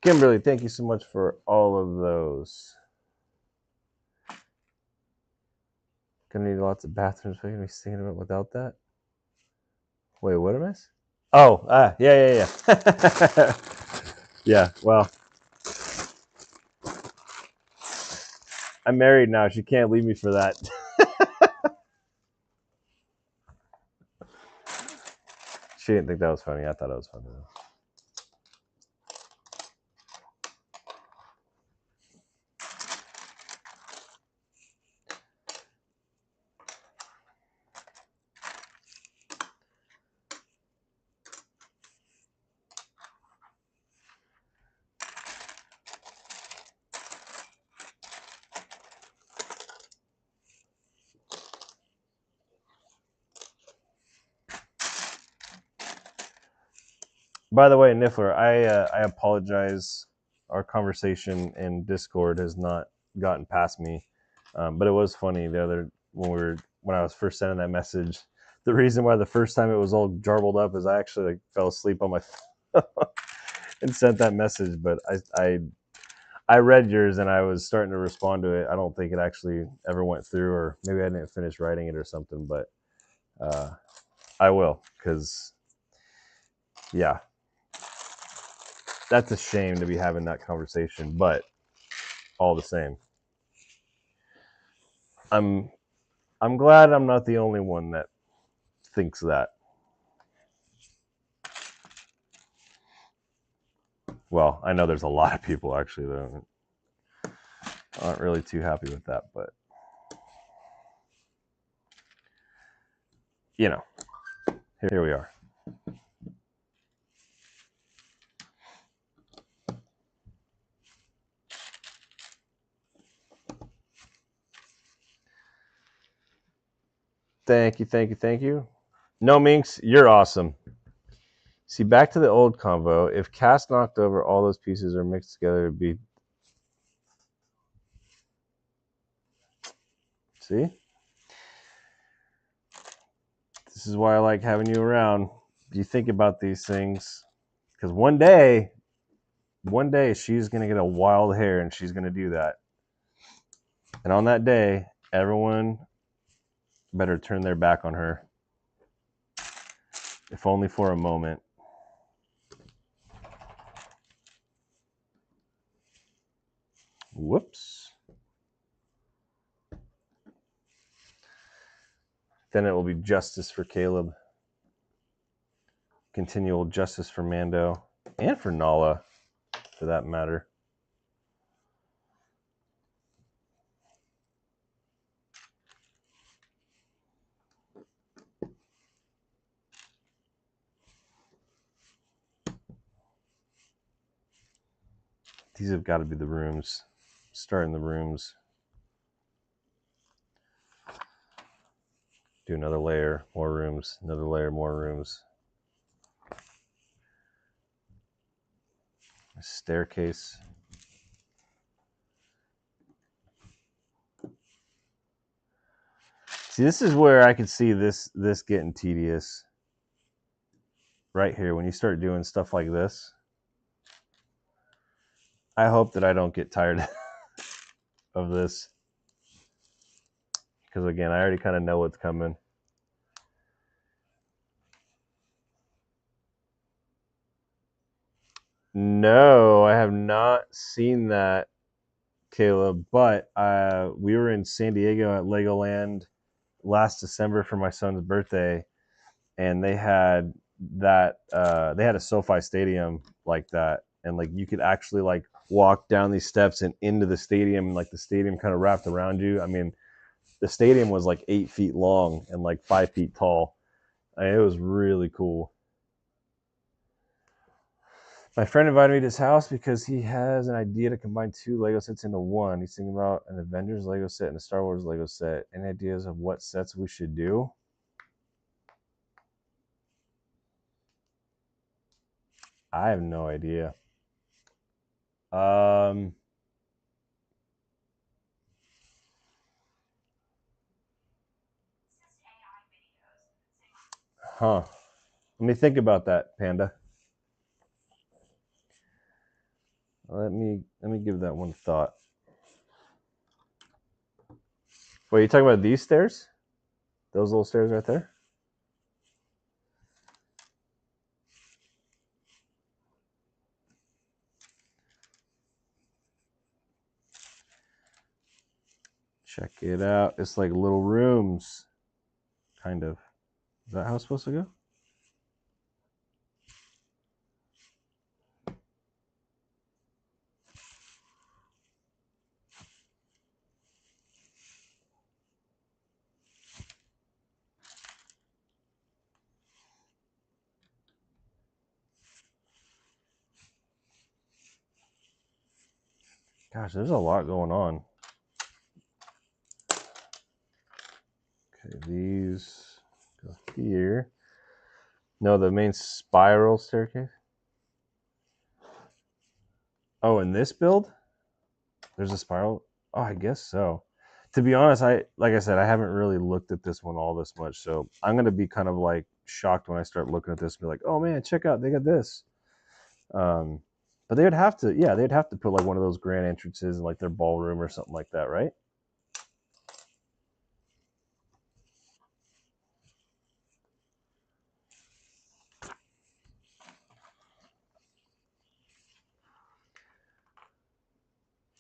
Kimberly, thank you so much for all of those. Gonna need lots of bathrooms. What are you thinking about without that? Wait, what am I? Oh, yeah. Yeah, well, I'm married now. She can't leave me for that. She didn't think that was funny. I thought it was funny though. By the way, Niffler, I apologize. Our conversation in Discord has not gotten past me, but it was funny the other when I was first sending that message. The reason why the first time it was all jarbled up is I actually fell asleep on my phone and sent that message. But I read yours and I was starting to respond to it. I don't think it actually ever went through, or maybe I didn't finish writing it or something. But I will, because yeah, that's a shame to be having that conversation. But all the same, I'm glad I'm not the only one that thinks that. Well, I know there's a lot of people actually that aren't really too happy with that, but you know, here we are. Thank you. No Minx, you're awesome. See, back to the old convo. If Cass knocked over, all those pieces are mixed together, it'd be. See? This is why I like having you around. You think about these things. Because one day she's going to get a wild hair and she's going to do that. And on that day, everyone better turn their back on her. If only for a moment. Whoops. Then it will be justice for Caleb. Continual justice for Mando. And for Nala, for that matter. These have got to be the rooms. Starting the rooms. Do another layer, more rooms, another layer, more rooms. A staircase. See, this is where I could see this getting tedious. Right here, when you start doing stuff like this. I hope that I don't get tired of this. Because again, I already kind of know what's coming. No, I have not seen that, Caleb. But we were in San Diego at Legoland last December for my son's birthday, and they had that. They had a SoFi Stadium like that, and like you could actually like walk down these steps and into the stadium, and like the stadium kind of wrapped around you. I mean, the stadium was like 8 feet long and like 5 feet tall. I mean, it was really cool. My friend invited me to his house because he has an idea to combine 2 Lego sets into one. He's thinking about an Avengers Lego set and a Star Wars Lego set. Any ideas of what sets we should do? I have no idea. Huh. Let me think about that, Panda. Let me give that one thought. Wait, you talking about these stairs? Those little stairs right there? Check it out. It's like little rooms, kind of. Is that how it's supposed to go? Gosh, there's a lot going on. Okay, these go here. No, the main spiral staircase. Oh, in this build, there's a spiral. Oh, I guess so. To be honest, like I said, I haven't really looked at this one all this much, so I'm gonna be kind of like shocked when I start looking at this and be like, oh man, check out, they got this. But they would have to, yeah, they'd have to put like one of those grand entrances in like their ballroom or something like that, right?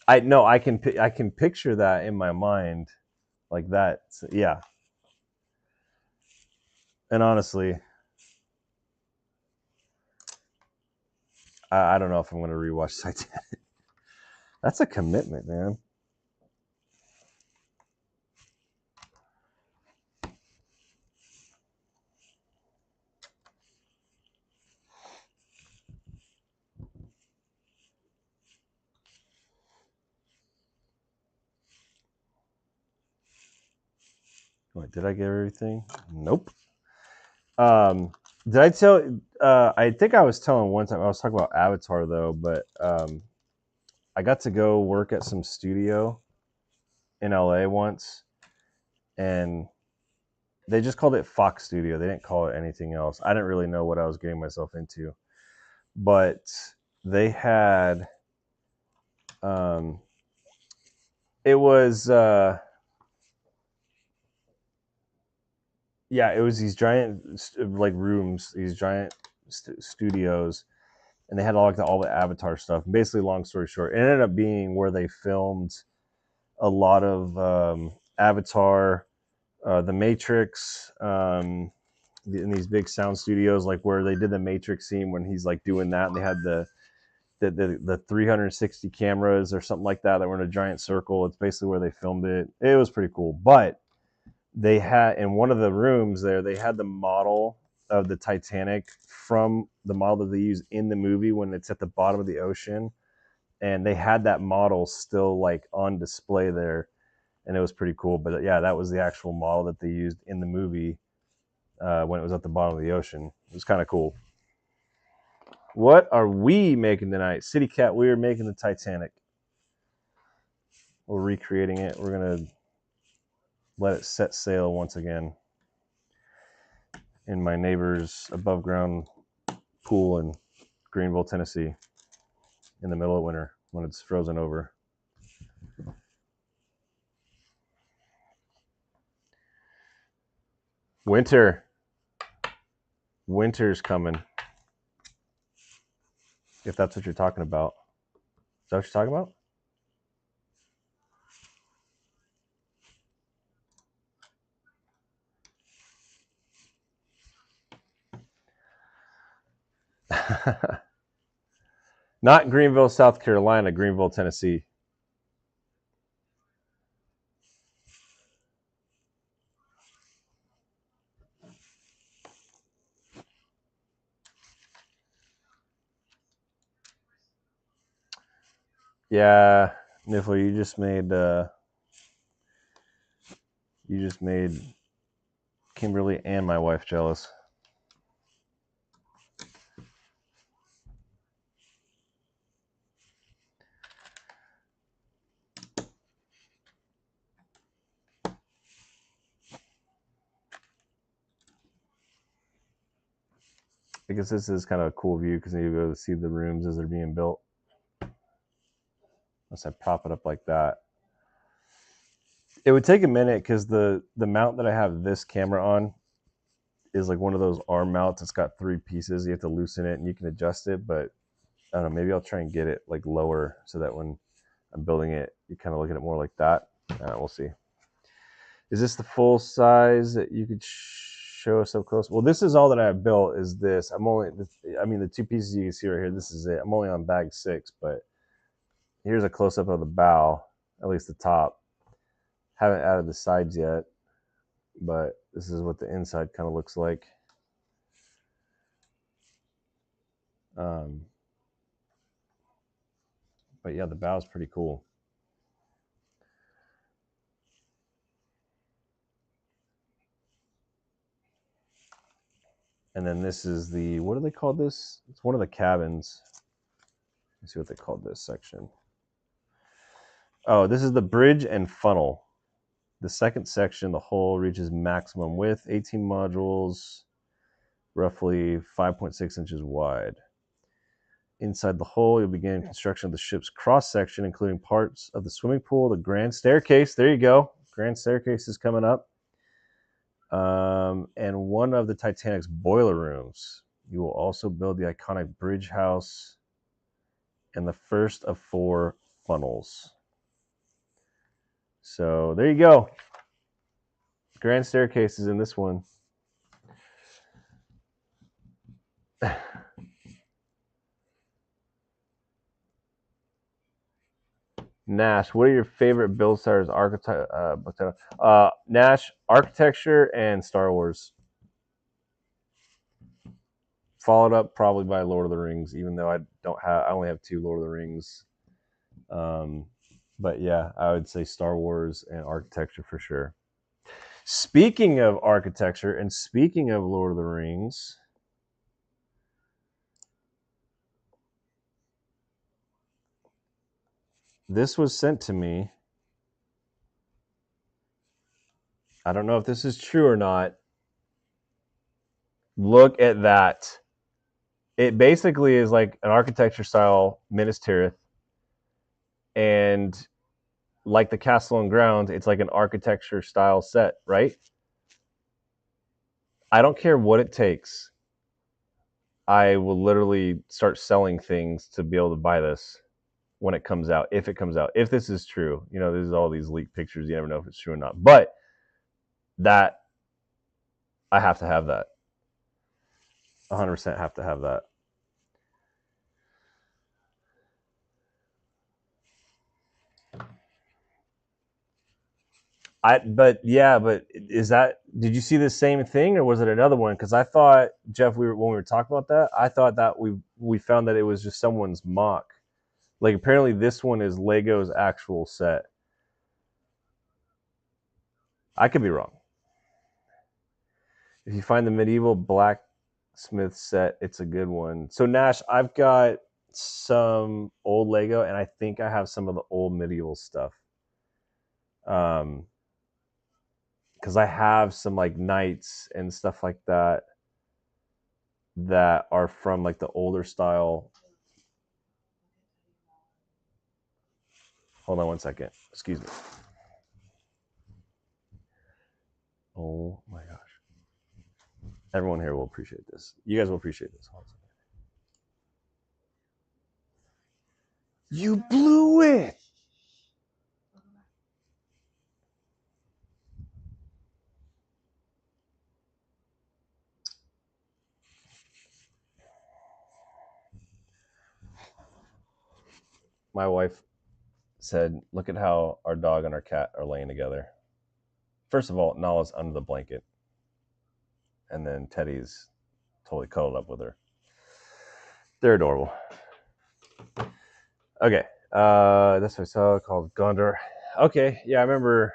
I know I can picture that in my mind, like that. So, yeah. And honestly, I don't know if I'm gonna rewatch Titanic. That's a commitment, man. Wait, did I get everything? Nope. Did I tell? I think I was telling one time. I was talking about Avatar though, but I got to go work at some studio in LA once, and they just called it Fox Studio. They didn't call it anything else. I didn't really know what I was getting myself into, but they had. It was. Yeah, it was these giant like rooms, these giant studios, and they had all the Avatar stuff. Basically, long story short, it ended up being where they filmed a lot of Avatar, The Matrix, in these big sound studios, like where they did the Matrix scene when he's like doing that, and they had the 360 cameras or something like that that were in a giant circle. It's basically where they filmed it. It was pretty cool, but they had in one of the rooms there, they had the model of the Titanic from the model that they use in the movie when it's at the bottom of the ocean, and they had that model still like on display there, and it was pretty cool. But yeah, that was the actual model that they used in the movie when it was at the bottom of the ocean. It was kind of cool. What are we making tonight? City Cat, we are making the Titanic. We're recreating it. We're going to let it set sail once again in my neighbor's above ground pool in Greenville, Tennessee in the middle of winter when it's frozen over. Winter's coming. If that's what you're talking about. Is that what you're talking about? Not Greenville, South Carolina, Greenville, Tennessee. Yeah, Niffle, you just made Kimberly and my wife jealous. I guess this is kind of a cool view because you go to see the rooms as they're being built. Unless I prop it up like that. It would take a minute because the mount that I have this camera on is like one of those arm mounts. It's got 3 pieces. You have to loosen it and you can adjust it, but I don't know, maybe I'll try and get it like lower so that when I'm building it, you kind of look at it more like that. We'll see. Is this the full size that you could show us up close? Well, this is all that I have built is this. The 2 pieces you can see right here, this is it. I'm only on bag 6, but here's a close-up of the bow, at least the top. Haven't added the sides yet, but this is what the inside kind of looks like. But yeah, the bow is pretty cool. And then this is the, what do they call this? It's one of the cabins. Let's see what they called this section. Oh, this is the bridge and funnel. The second section, the hull reaches maximum width, 18 modules, roughly 5.6 inches wide. Inside the hull, you'll begin construction of the ship's cross section, including parts of the swimming pool, the grand staircase. There you go. Grand staircase is coming up. And one of the Titanic's boiler rooms. You will also build the iconic bridge house and the first of 4 funnels. So there you go. Grand staircase is in this one. Nash, what are your favorite build styles? Nash, architecture and Star Wars. Followed up probably by Lord of the Rings, even though I only have 2 Lord of the Rings. But yeah, I would say Star Wars and architecture for sure. Speaking of architecture and speaking of Lord of the Rings, this was sent to me. I don't know if this is true or not. Look at that. It basically is like an architecture style Minas Tirith. And like the Castle and Grounds, it's like an architecture style set, right? I don't care what it takes. I will literally start selling things to be able to buy this when it comes out, if it comes out, if this is true. You know, there's all these leaked pictures. You never know if it's true or not. But that, I have to have that. 100% have to have that. But is that, did you see the same thing or was it another one? Because I thought, Jeff, when we were talking about that, I thought that we found that it was just someone's mock Like apparently this one is Lego's actual set. I could be wrong. If you find the medieval blacksmith set, it's a good one. So Nash, I've got some old Lego, and I think I have some of the old medieval stuff. Because I have some like knights and stuff like that that are from like the older style. Hold on one second. Excuse me. Oh my gosh. Everyone here will appreciate this. You guys will appreciate this. You blew it. My wife said, look at how our dog and our cat are laying together. First of all, Nala's under the blanket. And then Teddy's totally cuddled up with her. They're adorable. Okay. That's what I saw called Gondor. Okay. Yeah, I remember.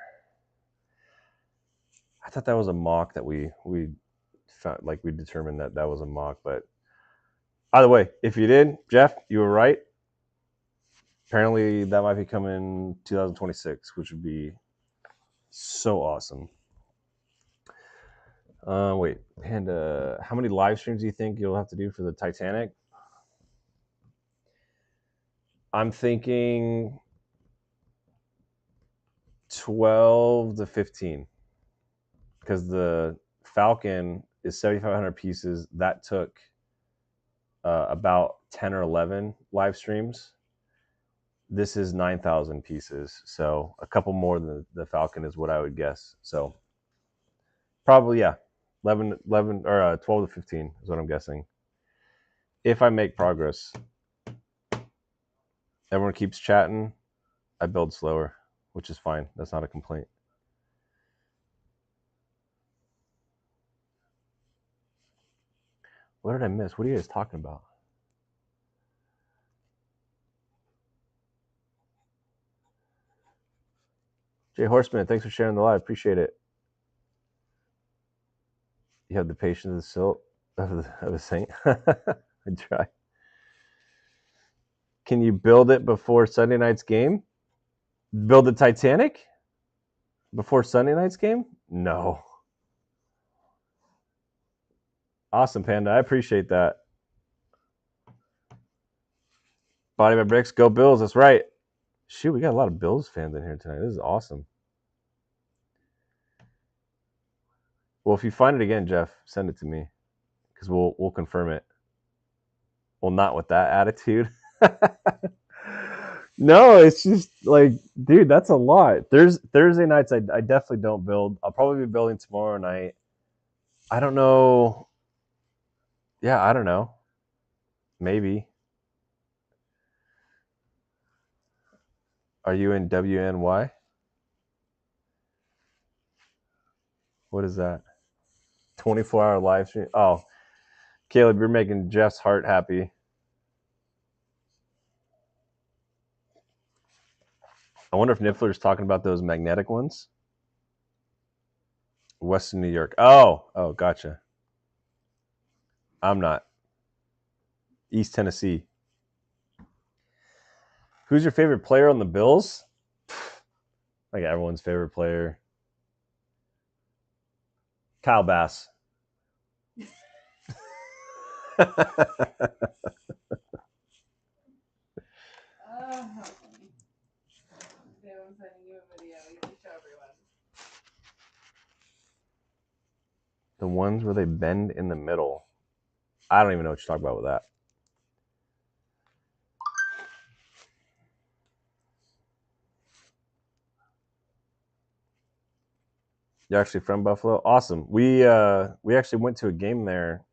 I thought that was a mock that we found, like we determined that that was a mock. But either way, if you did, Jeff, you were right. Apparently, that might be coming 2026, which would be so awesome. Wait, and how many live streams do you think you'll have to do for the Titanic? I'm thinking 12 to 15, because the Falcon is 7,500 pieces. That took about 10 or 11 live streams. This is 9,000 pieces, so a couple more than the Falcon is what I would guess. So probably, yeah, 11 or 12 to 15 is what I'm guessing. If I make progress. Everyone keeps chatting. I build slower, which is fine. That's not a complaint. What did I miss? What are you guys talking about? Jay Horseman, thanks for sharing the live. Appreciate it. You have the patience of a saint. I try. Can you build it before Sunday night's game? Build the Titanic before Sunday night's game? No. Awesome, Panda. I appreciate that. Body by Bricks, go Bills. That's right. Shoot, we got a lot of Bills fans in here tonight. This is awesome. Well, if you find it again, Jeff, send it to me, because we'll confirm it. Well, not with that attitude. No, it's just like, dude, that's a lot. There's Thursday nights I definitely don't build. I'll probably be building tomorrow night. I don't know. Yeah, I don't know. Maybe. Are you in WNY? What is that? 24-hour live stream. Oh, Caleb, you're making Jeff's heart happy. I wonder if Niffler's talking about those magnetic ones. Western New York. Oh, gotcha. I'm not. East Tennessee. Who's your favorite player on the Bills? Like everyone's favorite player. Kyle Bass. Oh, how funny. I'm sending you a video. You can show everyone. The ones where they bend in the middle. I don't even know what you're talking about with that. You're actually from Buffalo? Awesome. We actually went to a game there.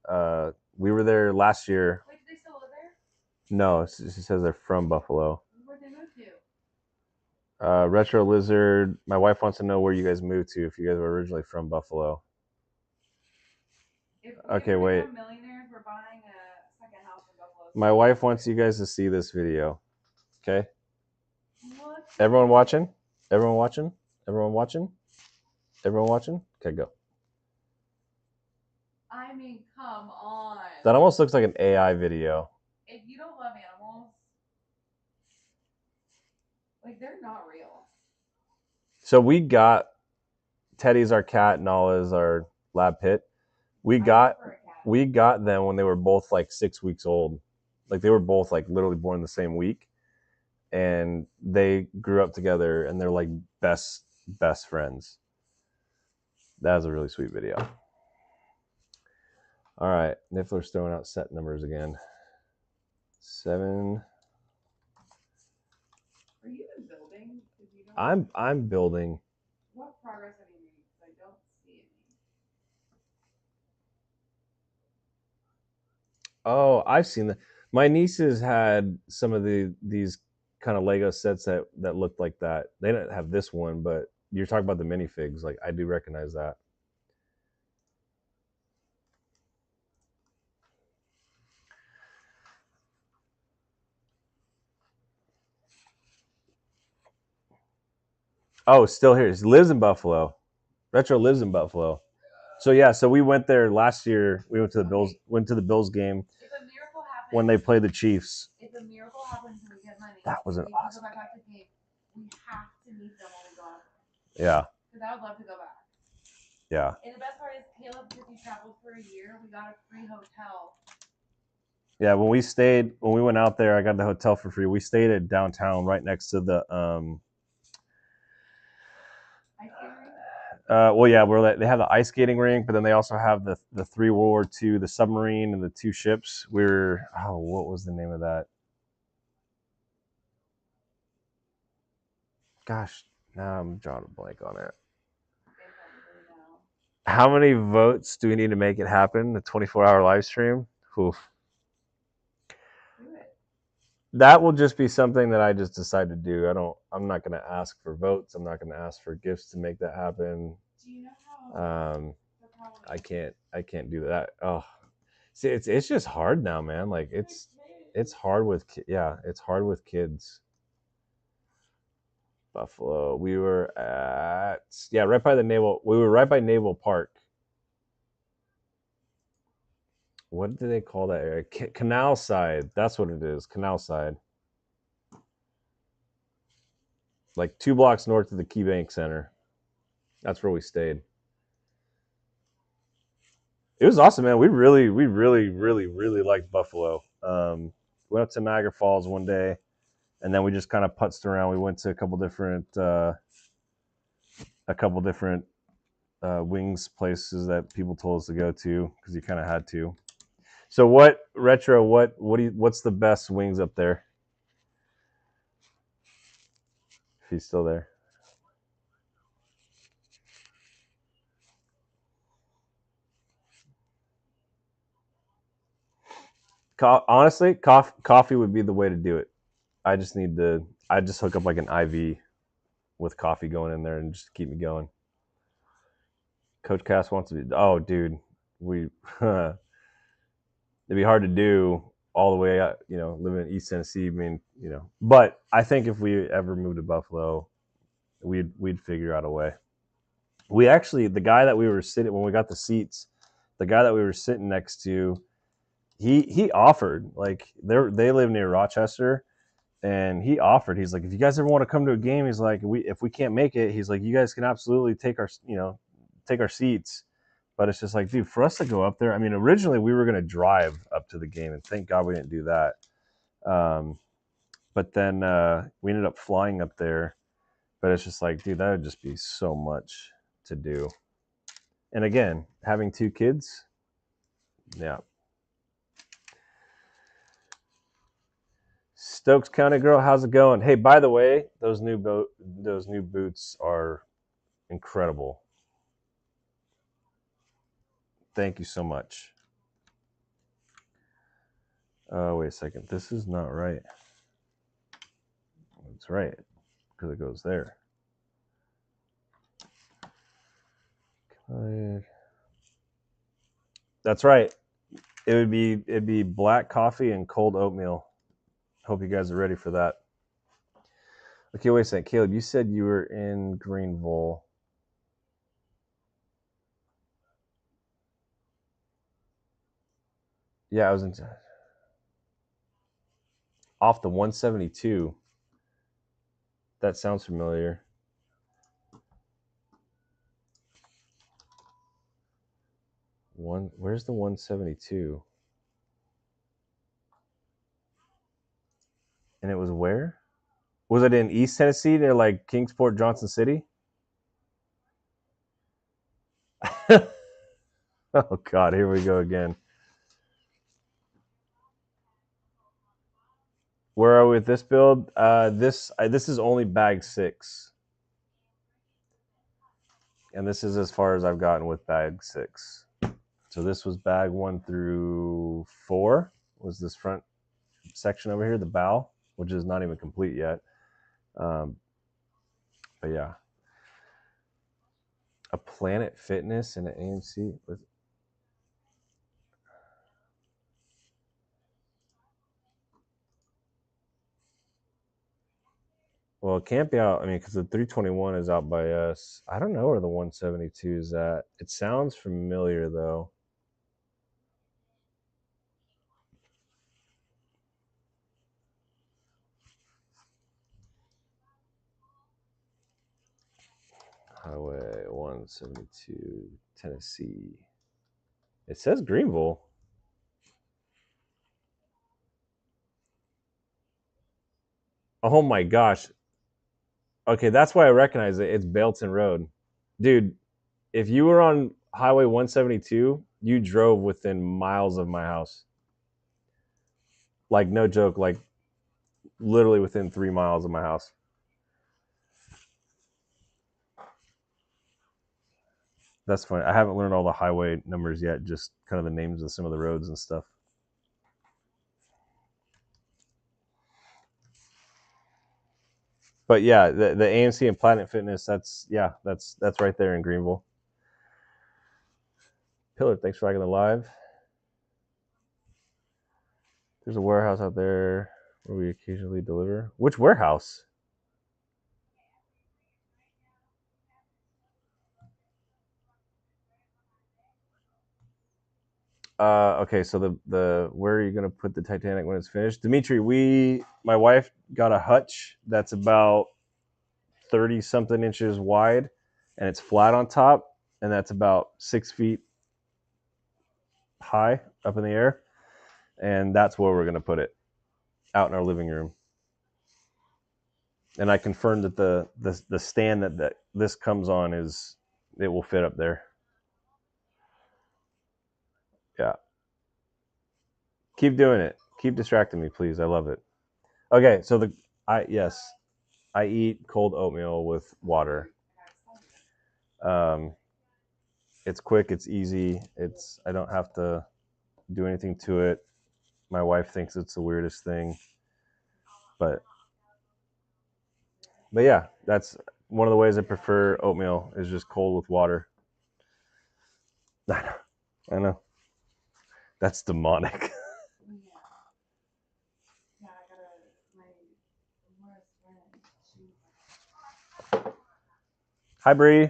We were there last year. Wait, do they still live there? No, it just says they're from Buffalo. Where'd they move to? Retro Lizard. My wife wants to know where you guys moved to. If you guys were originally from Buffalo. Okay, wait. Millionaires, we're buying a second house in Buffalo. My wife wants you guys to see this video. Okay. What? Everyone watching? Everyone watching? Everyone watching? Everyone watching? Okay, go. I mean, come on. That almost looks like an AI video. If you don't love animals, like they're not real. So we got Teddy's our cat and Nala's our lab pit. We got them when they were both like 6 weeks old. Like they were both like literally born the same week, and they grew up together and they're like best friends. That was a really sweet video. All right, Niffler's throwing out set numbers again. 7. Are you even building? I'm building. What progress have you made? Because I don't see any. Oh, I've seen that. My nieces had some of these kind of Lego sets that looked like that. They didn't have this one, but you're talking about the minifigs. Like I do recognize that. Oh, still here. He lives in Buffalo. Retro lives in Buffalo. So yeah, so we went there last year. We went to the Bills. Went to the Bills game If a miracle happens, when they played the Chiefs. If a miracle happens and we get money, That was an we awesome can go back out to the game. We have to meet them when we go out there. Yeah. Because I would love to go back. Yeah. And the best part is Caleb, because he traveled for a year, we got a free hotel. Yeah, when we went out there, I got the hotel for free. We stayed at downtown, right next to the Ice skating rink? well, yeah, they have the ice skating rink, but then they also have the 3 World War II, the submarine, and the 2 ships. What was the name of that? Gosh, now I'm drawing a blank on it. How many votes do we need to make it happen? The 24-hour live stream? Oof. Do it. That will just be something that I just decide to do. I'm not going to ask for votes. I'm not going to ask for gifts to make that happen. Do you know how? I can't do that. Oh, see, it's just hard now, man. Like it's hard with it's hard with kids. Buffalo. We were at right by the naval. We were right by Naval Park. What do they call that area? Canal Side. That's what it is. Canal Side. Like 2 blocks north of the Key Bank Center. That's where we stayed. It was awesome, man. We really liked Buffalo. Went up to Niagara Falls one day, and then we just kind of putzed around. We went to a couple different wings places that people told us to go to because you kind of had to. So what retro? What's the best wings up there? If he's still there. Honestly, coffee would be the way to do it. I just hook up like an IV with coffee going in there and just keep me going. Coach Cass wants to be. Oh, dude, it'd be hard to do all the way out. Living in East Tennessee. I mean, but I think if we ever moved to Buffalo, we'd figure out a way. We actually, the guy that we were sitting when we got the seats, the guy that we were sitting next to, he offered, like they live near Rochester, and he offered. He's like, if you guys ever want to come to a game, he's like, if we can't make it, he's like, you guys can absolutely take our seats. But it's just like, dude, for us to go up there, I mean, originally we were gonna drive up to the game, and thank God we didn't do that. But then we ended up flying up there. But it's just like, dude, that would just be so much to do. And again, having 2 kids, yeah. Stokes County girl, how's it going? Hey, by the way, those new boots are incredible. Thank you so much. Oh, wait a second. This is not right. That's right, because it goes there. That's right. It'd be black coffee and cold oatmeal. Hope you guys are ready for that. Okay, wait a second. Caleb, you said you were in Greenville. Yeah, I was in off the 172. That sounds familiar. Where's the 172? And it was where? Was it in East Tennessee near like Kingsport, Johnson City? Oh God, here we go again. Where are we with this build? This is only bag 6, and this is as far as I've gotten with bag 6. So this was bag 1 through 4. Was this front section over here, the bow, which is not even complete yet. But yeah, a Planet Fitness and an AMC with. Well, it can't be out. I mean, because the 321 is out by us. I don't know where the 172 is at. It sounds familiar though. Highway 172, Tennessee. It says Greenville. Oh my gosh. Okay, that's why I recognize it. It's Belton Road. Dude, if you were on Highway 172, you drove within miles of my house. Like, no joke, like literally within 3 miles of my house. That's funny. I haven't learned all the highway numbers yet, just kind of the names of some of the roads and stuff. But yeah, the AMC and Planet Fitness, that's right there in Greenville. Pillar, thanks for liking the live. There's a warehouse out there where we occasionally deliver. Which warehouse? Okay, so the where are you gonna put the Titanic when it's finished, Dimitri? My wife got a hutch that's about 30 something inches wide, and it's flat on top, and that's about 6 feet high up in the air, and that's where we're gonna put it, out in our living room. And I confirmed that the stand that this comes on it will fit up there. Yeah, keep doing it. Keep distracting me, please. I love it. Okay, so I eat cold oatmeal with water. Um, it's quick. It's easy. I don't have to do anything to it. My wife thinks it's the weirdest thing, but yeah, that's one of the ways I prefer oatmeal is just cold with water. I know. That's demonic. Hi, Bree.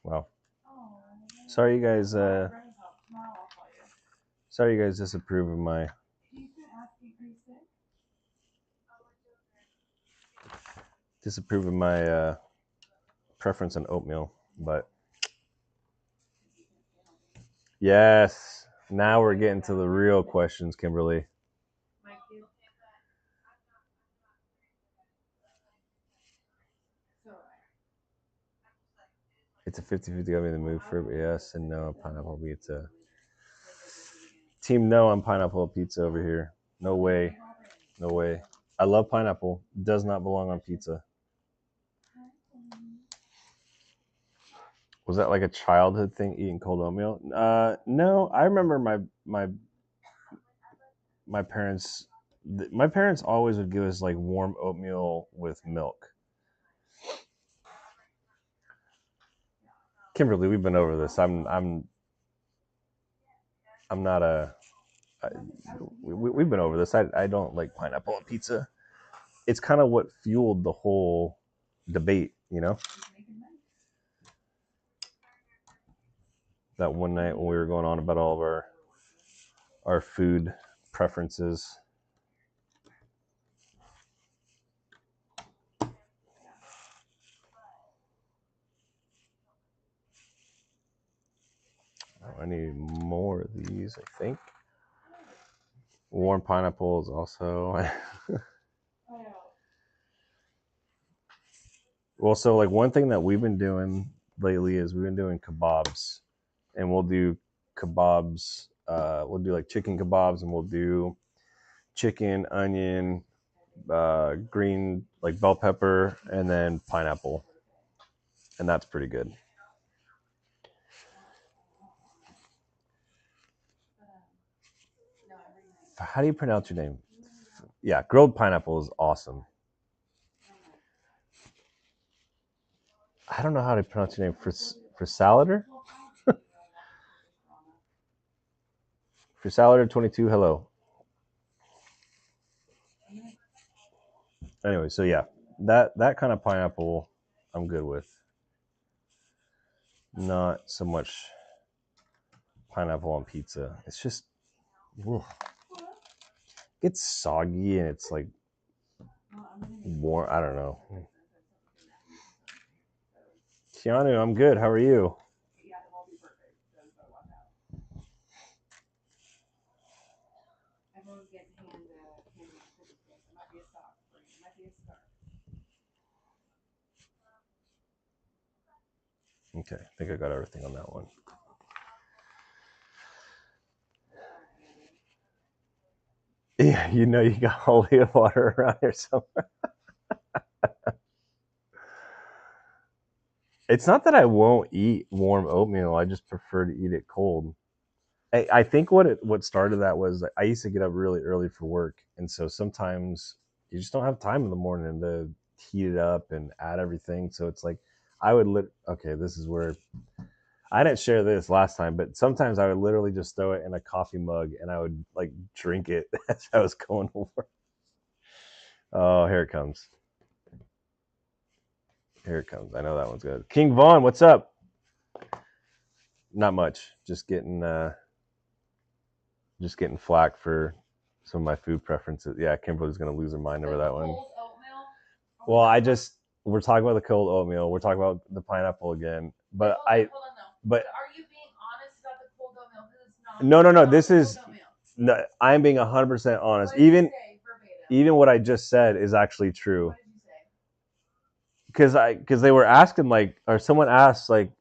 Wow. Sorry, you guys. Sorry, you guys disapprove of my preference on oatmeal, but yes. Now we're getting to the real questions, Kimberly. It's a 50-50. I'm in the mood for yes and no pineapple pizza. Team no on pineapple pizza over here. No way. No way. I love pineapple. Does not belong on pizza. Was that like a childhood thing, eating cold oatmeal? No, I remember my parents. My parents always would give us like warm oatmeal with milk. Kimberly, we've been over this. I'm not a we've been over this. I don't like pineapple on pizza. It's kind of what fueled the whole debate, you know? That one night when we were going on about all of our food preferences. Oh, I need more of these, I think. Warm pineapples also. Well, so like one thing that we've been doing lately is we've been doing kebabs, and we'll do kebabs. We'll do like chicken kebabs, and we'll do chicken, onion, green like bell pepper, and then pineapple, and that's pretty good. How do you pronounce your name? Yeah, grilled pineapple is awesome. I don't know how to pronounce your name for Salader. For Salader 22, hello. Anyway, so yeah, that kind of pineapple I'm good with. Not so much pineapple on pizza. It's just ugh. It gets soggy and it's like warm. I don't know. Keanu, I'm good. How are you? Okay, I think I got everything on that one. Yeah, you know you got holy water around here somewhere. It's not that I won't eat warm oatmeal. I just prefer to eat it cold. I think what started that was I used to get up really early for work, and so sometimes you just don't have time in the morning to heat it up and add everything. So it's like I would okay, this is where I didn't share this last time, but sometimes I would literally just throw it in a coffee mug and I would like drink it as I was going to work. Oh, here it comes. Here it comes. I know that one's good. King Vaughn, what's up? Not much. Just getting flack for some of my food preferences. Yeah, Kimberly's gonna lose her mind over that one. Well, we're talking about the cold oatmeal. We're talking about the pineapple again. But But are you being honest about the cold oatmeal? Because it's not. No. This is no. I'm being 100% honest. Even what I just said is actually true. What did you say? Because they were asking like, or someone asked like,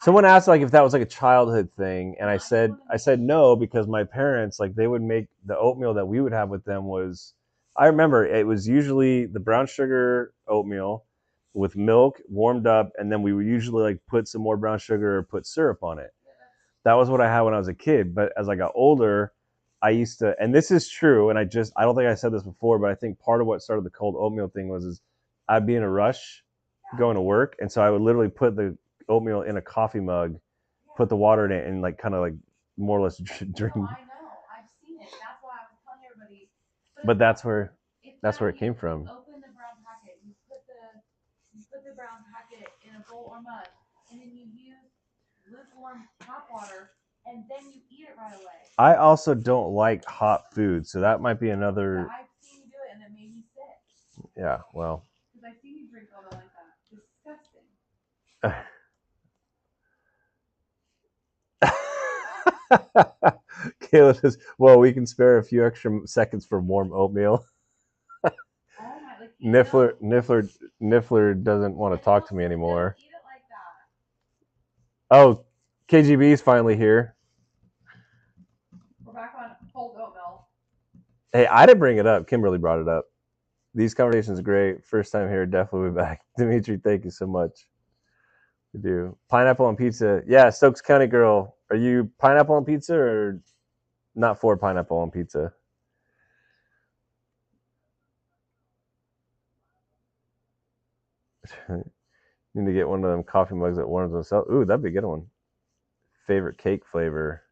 someone asked like if that was like a childhood thing, and I said no, because my parents like they would make the oatmeal that we would have with them was, I remember it was usually the brown sugar oatmeal with milk warmed up, and then we would usually like put some more brown sugar or put syrup on it. That was what I had when I was a kid. But as I got older, I used to, and this is true, and I don't think I said this before, but I think part of what started the cold oatmeal thing is I'd be in a rush going to work, and so I would literally put the oatmeal in a coffee mug, put the water in it, and like kind of like more or less drink. No, I know. I've seen it. That's why I was telling everybody. But that's where it came from. Open the brown packet. You put the brown packet in a bowl or mug, and then you use lukewarm hot water, and then you eat it right away. I also don't like hot food, so that might be another. Yeah, I've seen you do it, and it made me sick. Yeah, well. Because I've seen you drink all that like that. Disgusting. Kayla says, well, we can spare a few extra seconds for warm oatmeal. Niffler doesn't want to talk to me anymore. Eat it like that. Oh, KGB is finally here. We're back on cold oatmeal. Hey, I didn't bring it up. Kimberly brought it up. These conversations are great. First time here, definitely be back. Dimitri, thank you so much. We do. Pineapple on pizza. Yeah, Stokes County girl. Are you pineapple on pizza or not for pineapple on pizza? Need to get one of them coffee mugs that warms themselves. Ooh, that'd be a good one. Favorite cake flavor?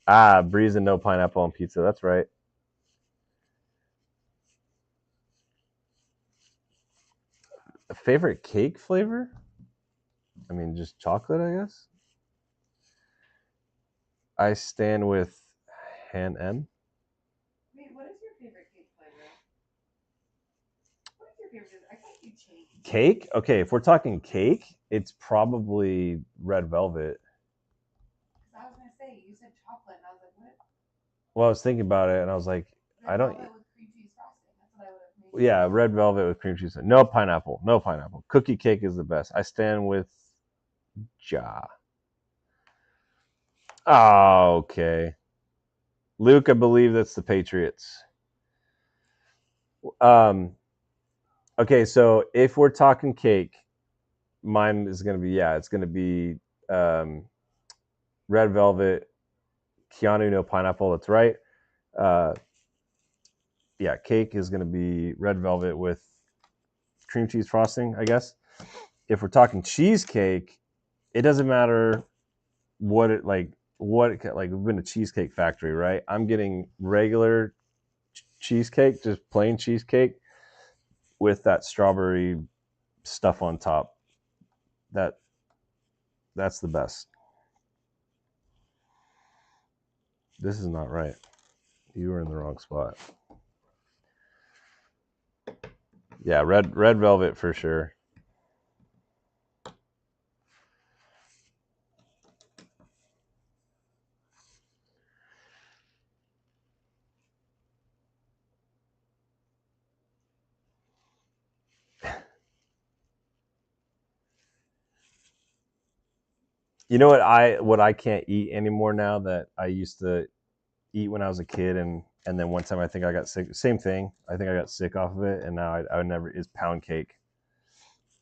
Ah, Breeze and no pineapple on pizza. That's right. A favorite cake flavor? I mean, just chocolate, I guess. I stand with Han M. Wait, what is your favorite cake flavor? What is your favorite? I thought you changed. Cake? Okay, if we're talking cake, it's probably red velvet. Because I was gonna say you said chocolate, and I was like, what? Well, I was thinking about it, and I was like, Red I don't. velvet with cream cheese frosting. That's what I would have made. Yeah, red velvet with cream cheese. No pineapple. No pineapple. Cookie cake is the best. I stand with Ja. Oh, okay. Luke, I believe that's the Patriots. Okay, so if we're talking cake, mine is gonna be it's gonna be red velvet, Keanu no pineapple. That's right. Cake is gonna be red velvet with cream cheese frosting, I guess. If we're talking cheesecake, it doesn't matter what it like. We've been to Cheesecake Factory, right? I'm getting regular cheesecake, just plain cheesecake with that strawberry stuff on top. That's the best. This is not right. You were in the wrong spot. Yeah, red velvet for sure. You know what I can't eat anymore now that I used to eat when I was a kid, and then one time I think I got sick. Same thing. I think I got sick off of it, and now I would never is pound cake.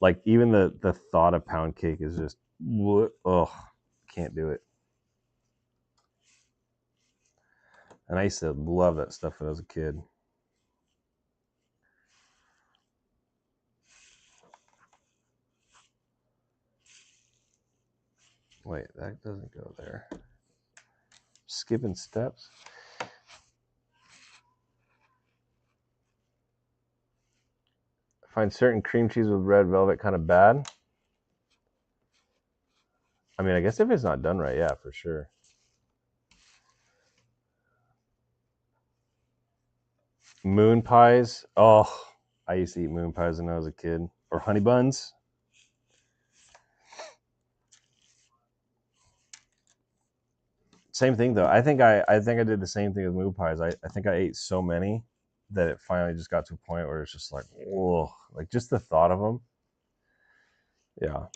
Like even the thought of pound cake is just ugh, can't do it. And I used to love that stuff when I was a kid. Wait, that doesn't go there. Skipping steps. I find certain cream cheese with red velvet kind of bad. I mean, I guess if it's not done right, yeah, for sure. Moon pies. Oh, I used to eat moon pies when I was a kid. Or honey buns. Same thing though. I think I did the same thing with moon pies. I think I ate so many that it finally just got to a point where it's just like, whoa, like just the thought of them. Yeah.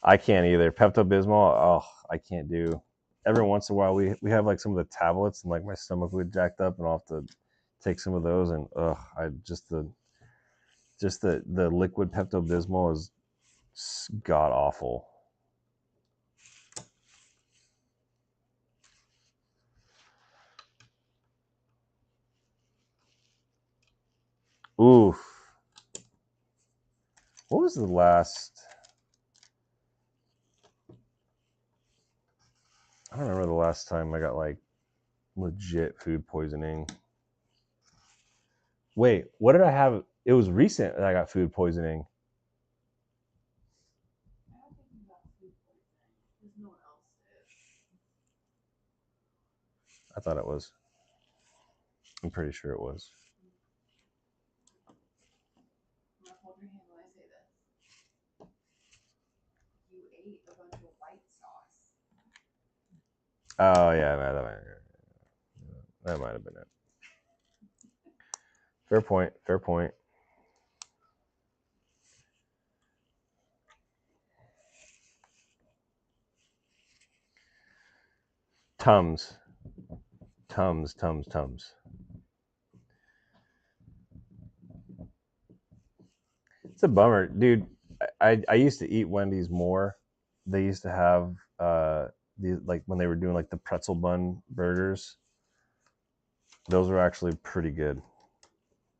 I can't either. Pepto Bismol, oh, I can't do. Every once in a while, we have like some of the tablets, and like my stomach would jacked up, and I'll have to take some of those, and I just the liquid Pepto Bismol is god awful. Oof. What was the last? I don't remember the last time I got like legit food poisoning. Wait, what did I have? It was recent that I got food poisoning. I don't think you got food poisoning because no one else did. I thought it was. I'm pretty sure it was. I'm gonna hold your hand when I say this. You ate a bunch of white sauce. Oh yeah, that might have been it. Fair point. Fair point. Tums. Tums. It's a bummer, dude. I used to eat Wendy's more. They used to have the like when they were doing like the pretzel bun burgers. Those were actually pretty good.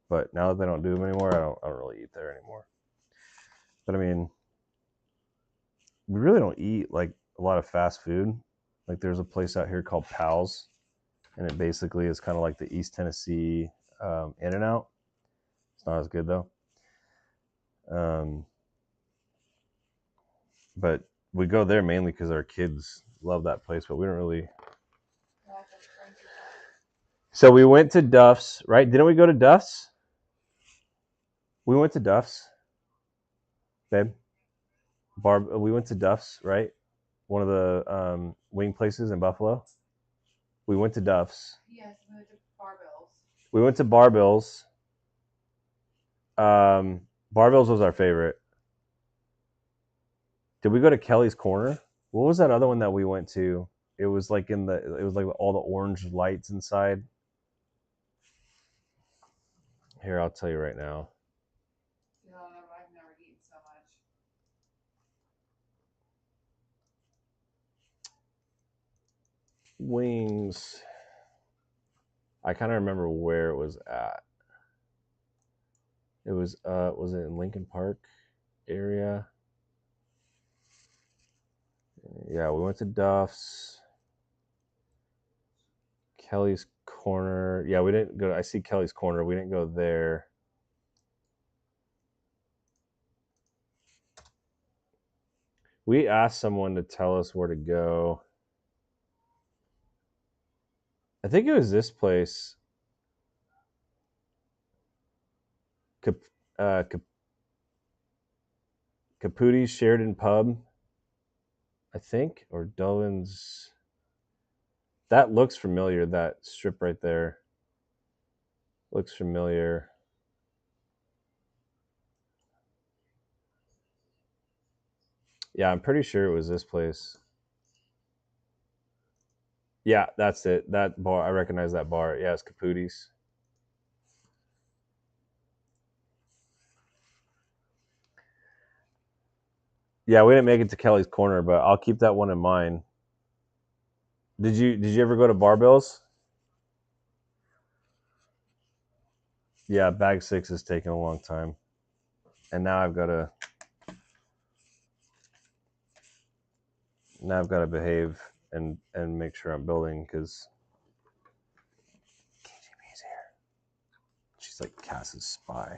But now that they don't do them anymore, I don't really eat there anymore. But I mean, we really don't eat like a lot of fast food. Like there's a place out here called Pal's, and it basically is kind of like the East Tennessee In-N-Out. It's not as good though. But we go there mainly because our kids love that place, but we don't really. So we went to Duff's, right? Didn't we go to Duff's? We went to Duff's, babe. We went to Duff's, right? One of the wing places in Buffalo. We went to Duff's. Yes, we went to Barbells. We went to Barbells. Barbells was our favorite. Did we go to Kelly's Corner? What was that other one that we went to? It was like it was like all the orange lights inside. Here, I'll tell you right now. No, I've never eaten so much. Wings. I kind of remember where it was at. It was it in Lincoln Park area? Yeah, we went to Duff's. Kelly's Corner. Yeah, we didn't go. I see Kelly's Corner. We didn't go there. We asked someone to tell us where to go. I think it was this place. Caputi's Sheridan Pub, I think, or Dolan's. That looks familiar. That strip right there looks familiar. Yeah, I'm pretty sure it was this place. Yeah, that's it. That bar, I recognize that bar. Yeah, it's Caputi's. Yeah, we didn't make it to Kelly's Corner, but I'll keep that one in mind. Did you ever go to Barbells? Yeah, bag 6 is taking a long time, and now I've got to behave and make sure I'm building because KGB's here. She's like Cass's spy.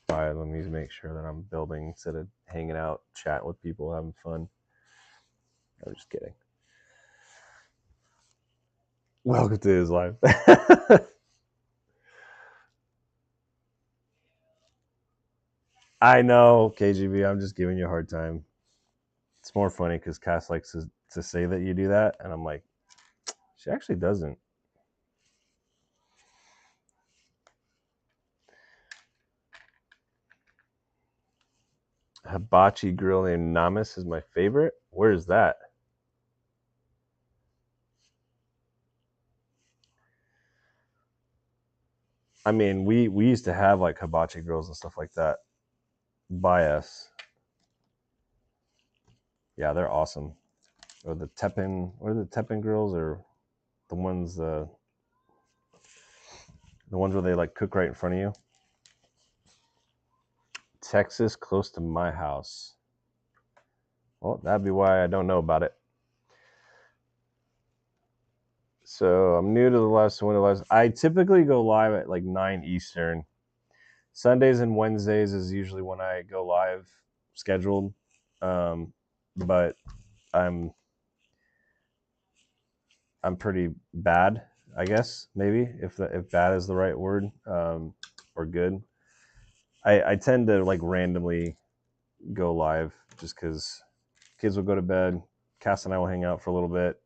Let me make sure that I'm building instead of hanging out, chatting with people, having fun. I'm just kidding. Welcome to his life. I know, KGB. I'm just giving you a hard time. It's more funny because Cass likes to say that you do that, and I'm like, she actually doesn't. Hibachi grill named Namas is my favorite. Where is that? I mean, we used to have like hibachi grills and stuff like that by us. Yeah, they're awesome. Or the Teppan, what are the Teppan grills, or the ones where they like cook right in front of you? Texas, close to my house. Well, that'd be why I don't know about it. So I'm new to the last one. I typically go live at like 9 Eastern. Sundays and Wednesdays is usually when I go live scheduled. But I'm pretty bad, I guess, maybe, if bad is the right word, or good. I tend to like randomly go live just because kids will go to bed. Cass and I will hang out for a little bit,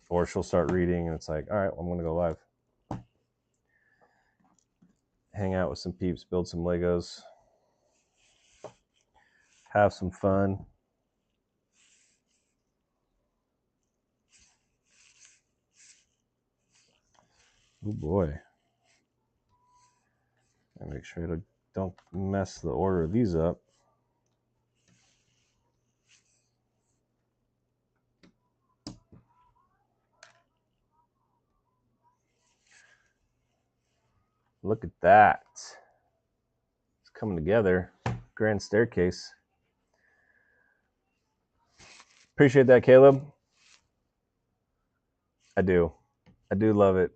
or she'll start reading, and it's like, all right, well, I'm gonna go live, hang out with some peeps, build some Legos, have some fun. Oh boy, I make sure I don't mess the order of these up. Look at that. It's coming together. Grand staircase. Appreciate that, Caleb. I do love it.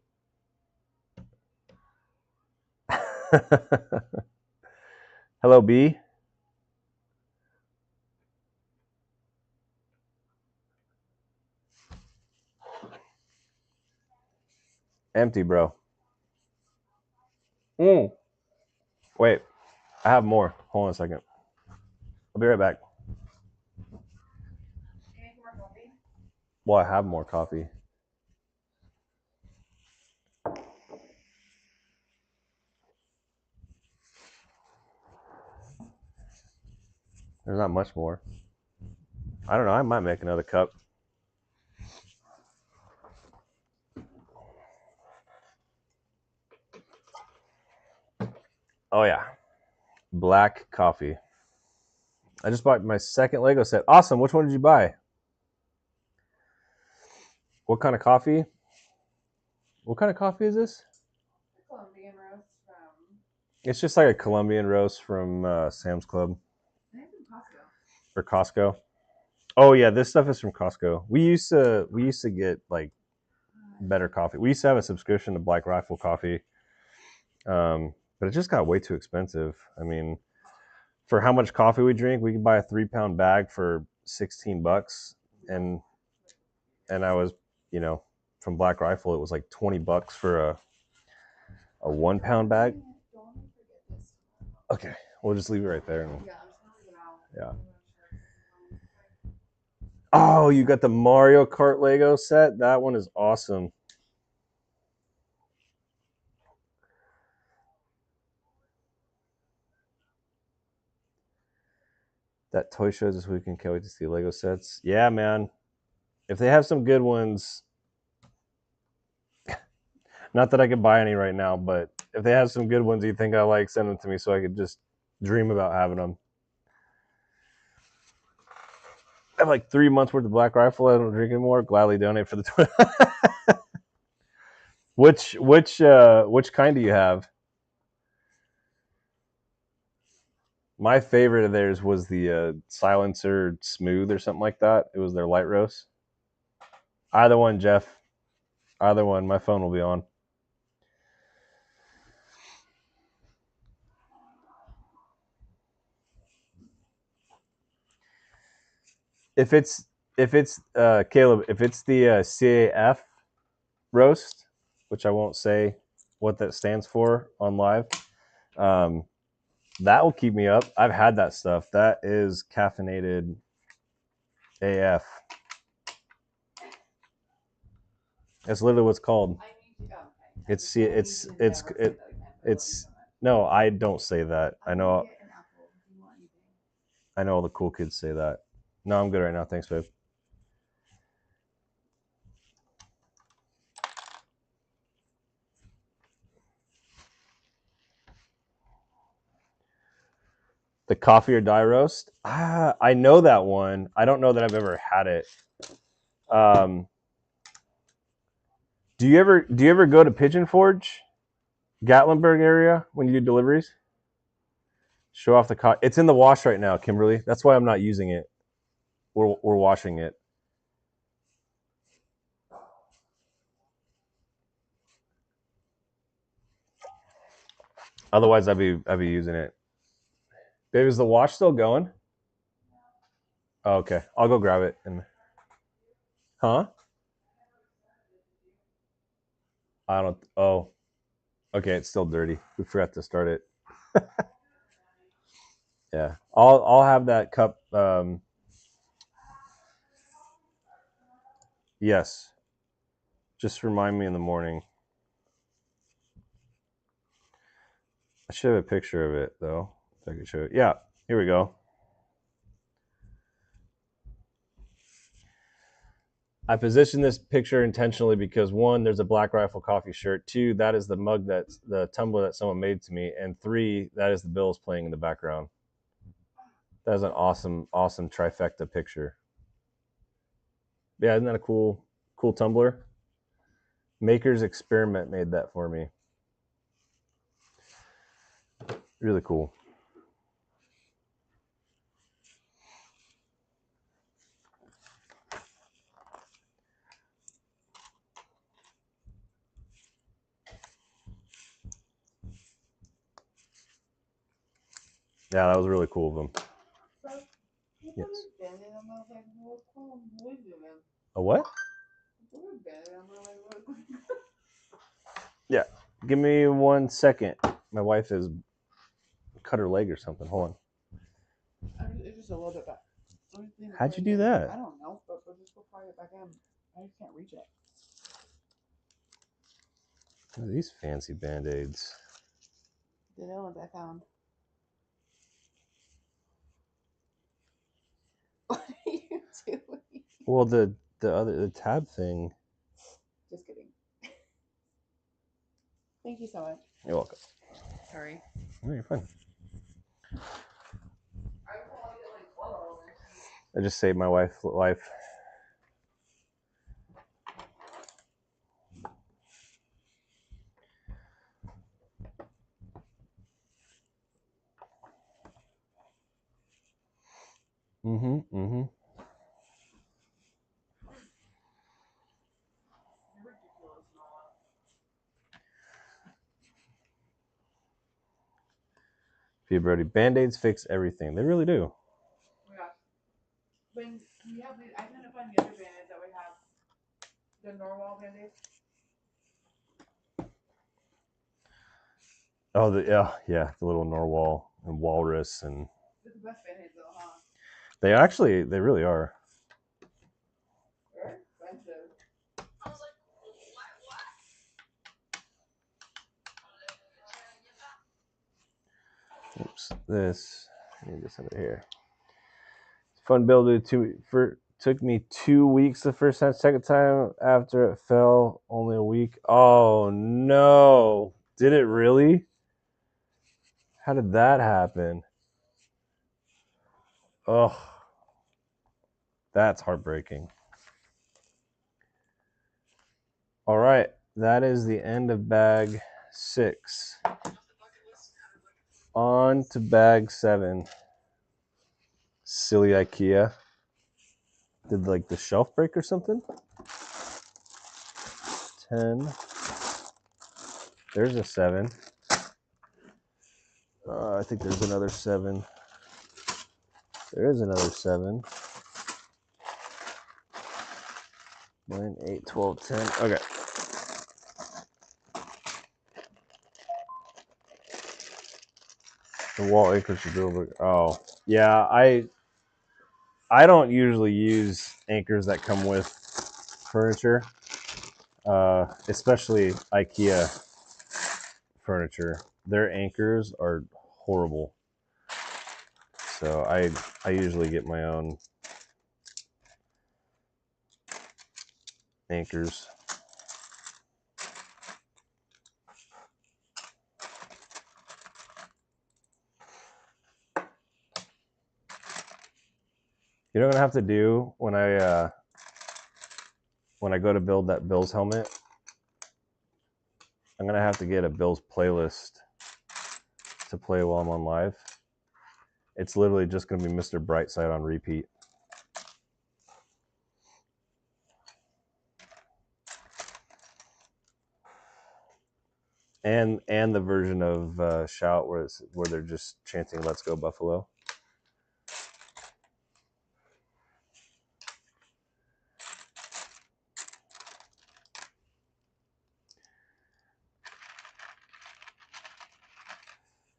Hello, B. Empty, bro. Wait, I have more. Hold on a second. I'll be right back. Well, I have more coffee. There's not much more. I don't know. I might make another cup. Oh, yeah. Black coffee. I just bought my second Lego set. Awesome. Which one did you buy? What kind of coffee? What kind of coffee is this? Colombian roast from. It's just like a Colombian roast from Sam's Club. I think from Costco. Or Costco. Oh yeah, this stuff is from Costco. We used to get like better coffee. We used to have a subscription to Black Rifle Coffee, but it just got way too expensive. I mean, for how much coffee we drink, we could buy a 3-pound bag for $16, and I was, from Black Rifle, it was like $20 for a 1-pound bag. Okay, we'll just leave it right there. Yeah. Oh, you got the Mario Kart Lego set? That one is awesome. That toy show this weekend. Can't wait to see Lego sets. Yeah, man. If they have some good ones, not that I could buy any right now, but if they have some good ones you think I like, send them to me so I could just dream about having them. I have like 3 months worth of Black Rifle. I don't drink anymore. Gladly donate for the. Which kind do you have? My favorite of theirs was the Silencer Smooth or something like that. It was their light roast. Either one, Jeff. Either one. My phone will be on. If it's Caleb, if it's the CAF roast, which I won't say what that stands for on live, that will keep me up. I've had that stuff. That is caffeinated AF. That's literally what's called. It's no, I don't say that. I know all the cool kids say that. No, I'm good right now. Thanks, babe. The coffee or die roast. I know that one. I don't know that I've ever had it. Do you ever go to Pigeon Forge, Gatlinburg area when you do deliveries? Show off the coffee. It's in the wash right now, Kimberly. That's why I'm not using it. We're washing it. Otherwise, I'd be using it. Babe, is the wash still going? Oh, okay, I'll go grab it. Huh? I don't. Oh, okay. It's still dirty. We forgot to start it. Yeah, I'll have that cup. Yes. Just remind me in the morning. I should have a picture of it though. If I could show it. Yeah. Here we go. I positioned this picture intentionally because 1, there's a Black Rifle Coffee shirt. 2, that is the mug that's the tumbler that someone made to me, and 3, that is the Bills playing in the background. That is an awesome trifecta picture. Yeah, isn't that a cool tumbler? Maker's Experiment made that for me. Really cool. Yeah, that was really cool of them. Yes. A what? Yeah. Give me 1 second. My wife has cut her leg or something. Hold on. It's just a little bit back. How'd you do that? I don't know, but just go fire it back in. I just can't reach it. What are these fancy band-aids? The new ones I found. What are you doing? Well, the tab thing. Just kidding. Thank you so much. You're welcome. Sorry. No, you're fine. I just saved my wife's life. Mm-hmm. P. Brody, Band-Aids fix everything. They really do. Yeah. When we have, I couldn't find the other Band-Aids that we have. The Norwal Band-Aids. Oh, yeah, the little Norwal and Walrus and. They're the best Band-Aids though, huh? They really are. They're expensive. I was like, what? Oops, this. I need this under here. Fun build. Took me 2 weeks the first time. Second time after it fell, only a week. Oh no! Did it really? How did that happen? Oh, that's heartbreaking. All right, that is the end of bag 6. On to bag 7. Silly IKEA. Did like the shelf break or something? 10. There's a 7. I think there's another 7. There is another 7. 9, 8, 12, 10. Okay. The wall anchors should do. Oh, yeah. I don't usually use anchors that come with furniture, especially IKEA furniture. Their anchors are horrible. So I usually get my own anchors. You know what I have to do when I go to build that Bills helmet? I'm gonna have to get a Bills playlist to play while I'm on live. It's literally just gonna be Mr. Brightside on repeat. And the version of Shout where they're just chanting "Let's Go Buffalo."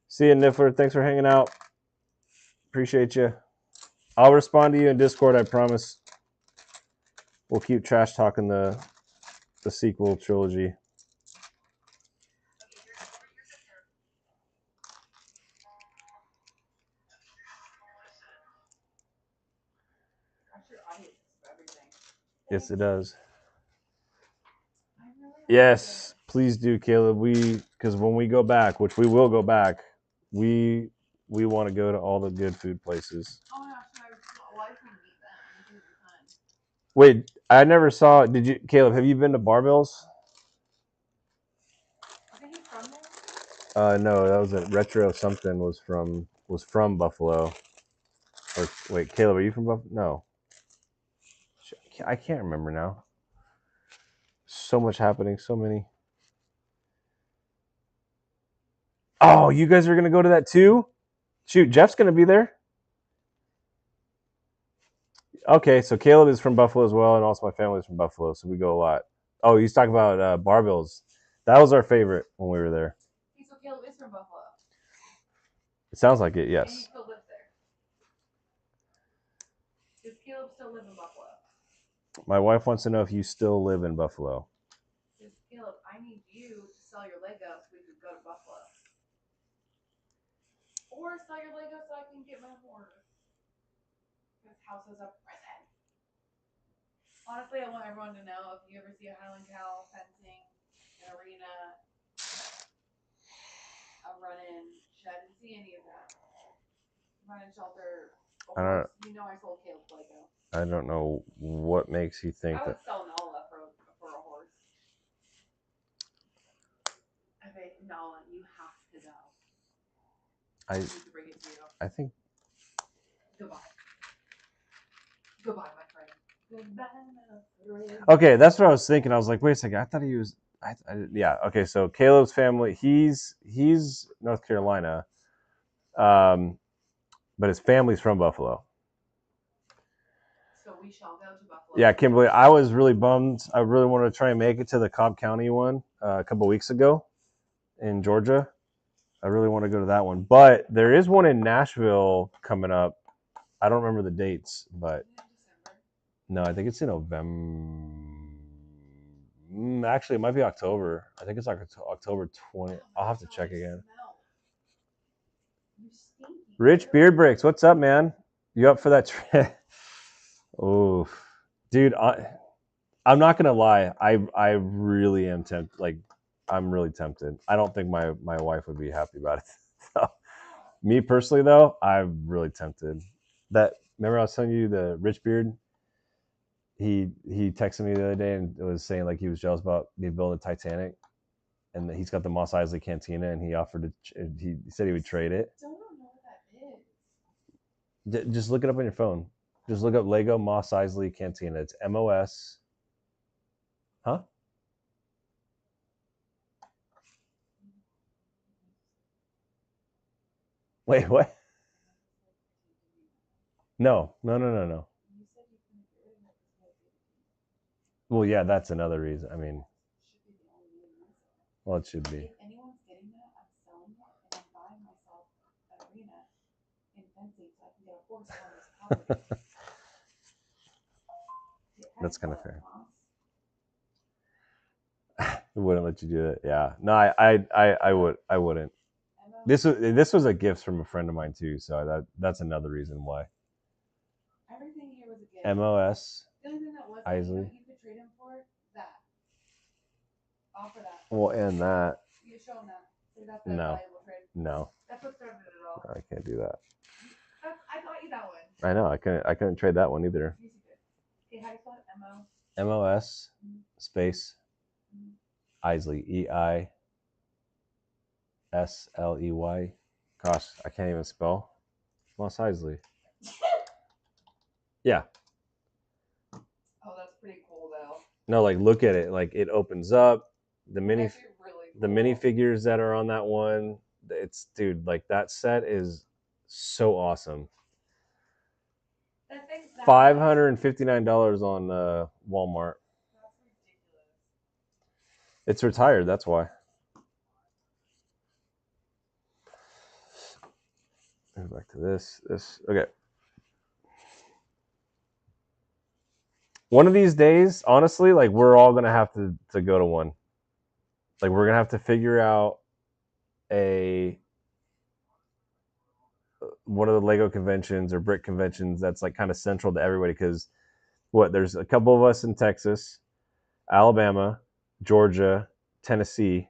See you, Niffler. Thanks for hanging out. Appreciate you. I'll respond to you in Discord, I promise. We'll keep trash talking the sequel trilogy. Yes, it does. Yes, please do, Caleb. Because when we go back, which we will go back, we want to go to all the good food places. Oh my gosh, wait, I never saw. Did you, Caleb? Have you been to Barbells? Isn't he from there? No, that was a retro something. Was from Buffalo. Or wait, Caleb, are you from Buffalo? No, I can't remember now. So much happening, so many. Oh, you guys are gonna go to that too? Shoot, Jeff's gonna be there. Okay, so Caleb is from Buffalo as well, and also my family's from Buffalo, so we go a lot. Oh, he's talking about Barbells. That was our favorite when we were there. So Caleb is from Buffalo. It sounds like it, And he yes. still lives there. Does Caleb still live in Buffalo? My wife wants to know if you still live in Buffalo. Says Caleb, I need you to sell your Lego so we could go to Buffalo. Or sell your Lego so I can get my horse. This house is a prison. Honestly, I want everyone to know if you ever see a Highland Cow fencing, an arena, a run-in shed, and see any of that. Run-in shelter, a horse. You know I sold Caleb's Lego. I don't know what makes you think I would that. sell Nala for a horse. I say, Nala, you have to go. I need to bring it to you. I think. Goodbye. Goodbye, my friend. Goodbye, my friend. Okay, that's what I was thinking. I was like, wait a second. I thought he was. Yeah. Okay. So Caleb's family. He's North Carolina, but his family's from Buffalo. So we shall go to Buffalo. Yeah, Kimberly. I was really bummed. I really wanted to try and make it to the Cobb County one a couple weeks ago in Georgia. I really want to go to that one, but there is one in Nashville coming up. I don't remember the dates, but no, I think it's in November. Actually, it might be October. I think it's like October 20th. I'll have to check again. Rich Beard Bricks, what's up, man? You up for that trip? Oh, dude, I'm not gonna lie. I really am tempted. Like, I'm really tempted. I don't think my wife would be happy about it. So, me personally, though, I'm really tempted. That remember I was telling you the Rich Beard. He texted me the other day and was saying like he was jealous about me building Titanic, and he's got the Mos Eisley Cantina, and he offered to. He said he would trade it. I don't know what that is. Just look it up on your phone. Just look up Lego Mos Eisley Cantina. It's MOS. Huh? Wait, what? No. Well, yeah, that's another reason. I mean, well, it should be. If anyone's getting that, I'm selling it and I'm buying myself an arena in fencing so I can get a horse on this property. That's kind of fair. It wouldn't let you do it. Yeah. No, I wouldn't. This was a gift from a friend of mine too, so that's another reason why. Everything here was a gift. MOS. The only thing that was Eisley. you could trade him for that. Offer that. Well, and that. You show him that. So that's a No. valuable trade. No. That's what started it all. I can't do that. I got you that one. I know. I couldn't trade that one either. Yes, you could. Okay, how do you spell it? MOS space Eisley. EISLEY. Gosh, I can't even spell. Mos Eisley. Yeah. Oh, that's pretty cool though. No, like look at it. Like it opens up. The really the minifigures that are on that one. It's dude, like that set is so awesome. $559 on Walmart. That's ridiculous. It's retired. That's why. Go back to this. Okay. One of these days, honestly, like we're all gonna have to go to one. Like we're gonna have to figure out one of the Lego conventions or brick conventions that's like kind of central to everybody, because there's a couple of us in Texas, Alabama, Georgia, Tennessee.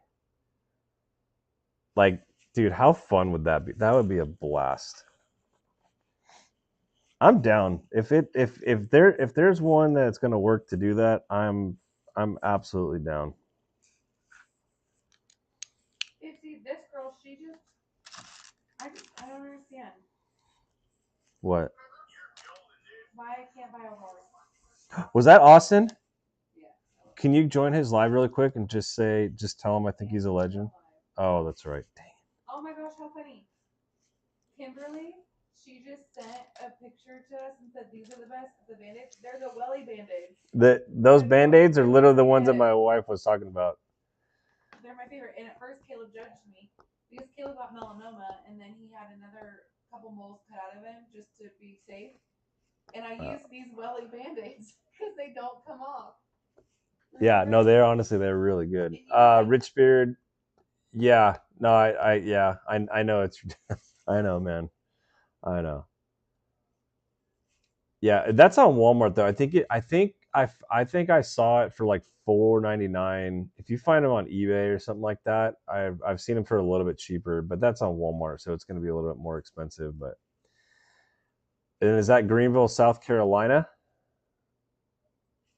Like, dude, how fun would that be? That would be a blast. I'm down. If there's one that's gonna work to do that, I'm absolutely down. See, this girl, she just I don't understand. What? Why I can't buy a horse? Was that Austin? Yeah. Can you join his live really quick and just tell him I think he's a legend? Oh, that's right. Dang. Oh my gosh, how funny. Kimberly, she just sent a picture to us and said these are the best. The Band-Aids. They're the welly Band-Aids. Those Band-Aids are literally the ones that my wife was talking about. They're my favorite. And at first, Caleb judged me because Caleb got melanoma, and then he had another couple moles cut out of him just to be safe. And I use these welly Band-Aids because they don't come off. Yeah, no, they're really good. Rich Beard, yeah, no, I know it's, I know, man, I know. Yeah, that's on Walmart though. I think I saw it for like $4.99. If you find them on eBay or something like that, I've seen them for a little bit cheaper, but that's on Walmart, so it's going to be a little bit more expensive. But and is that Greenville, South Carolina?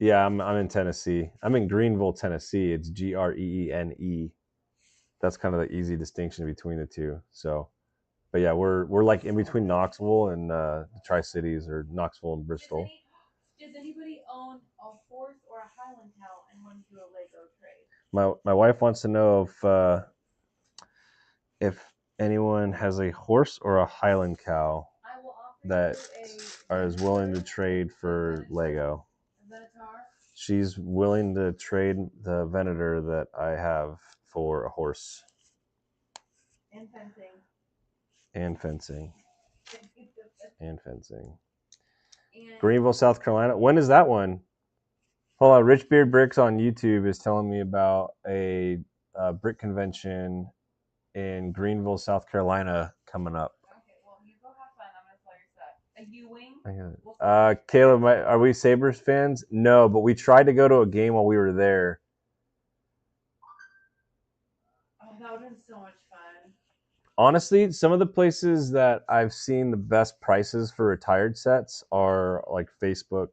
Yeah, I'm in Tennessee. I'm in Greenville, Tennessee. It's Greene. That's kind of the easy distinction between the two. So, but yeah, we're like in between Knoxville and the Tri Cities, or Knoxville and Bristol. Does anybody own a horse or a Highland cow and want to do a Lego trade? My wife wants to know if anyone has a horse or a Highland cow that is willing to trade for Lego. She's willing to trade the Venator that I have for a horse. And fencing. And fencing. And fencing. Greenville, South Carolina. When is that one? Hold on. Rich Beard Bricks on YouTube is telling me about a brick convention in Greenville, South Carolina coming up. Okay, well, you go have fun. I'm going to sell your stuff. A Ewing? Caleb, are we Sabres fans? No, but we tried to go to a game while we were there. Oh, that would have been so much fun. Honestly, some of the places that I've seen the best prices for retired sets are like Facebook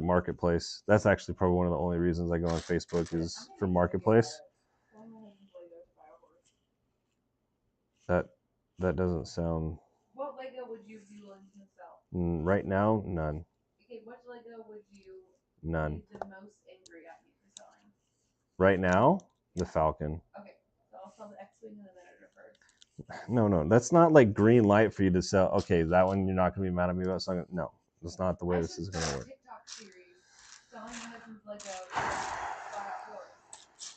Marketplace. That's actually probably one of the only reasons I go on Facebook is for Marketplace. That doesn't sound. What Lego would you be willing to sell? Right now, none. Okay, what Lego would you None. be the most angry at me for selling? Right now, the Falcon. Okay, so I'll sell the X-Wing and the Venator first. No, that's not like green light for you to sell. Okay, that one you're not gonna be mad at me about selling. No, that's not the way this is gonna work. TikTok series selling my husband's Lego flat out horse.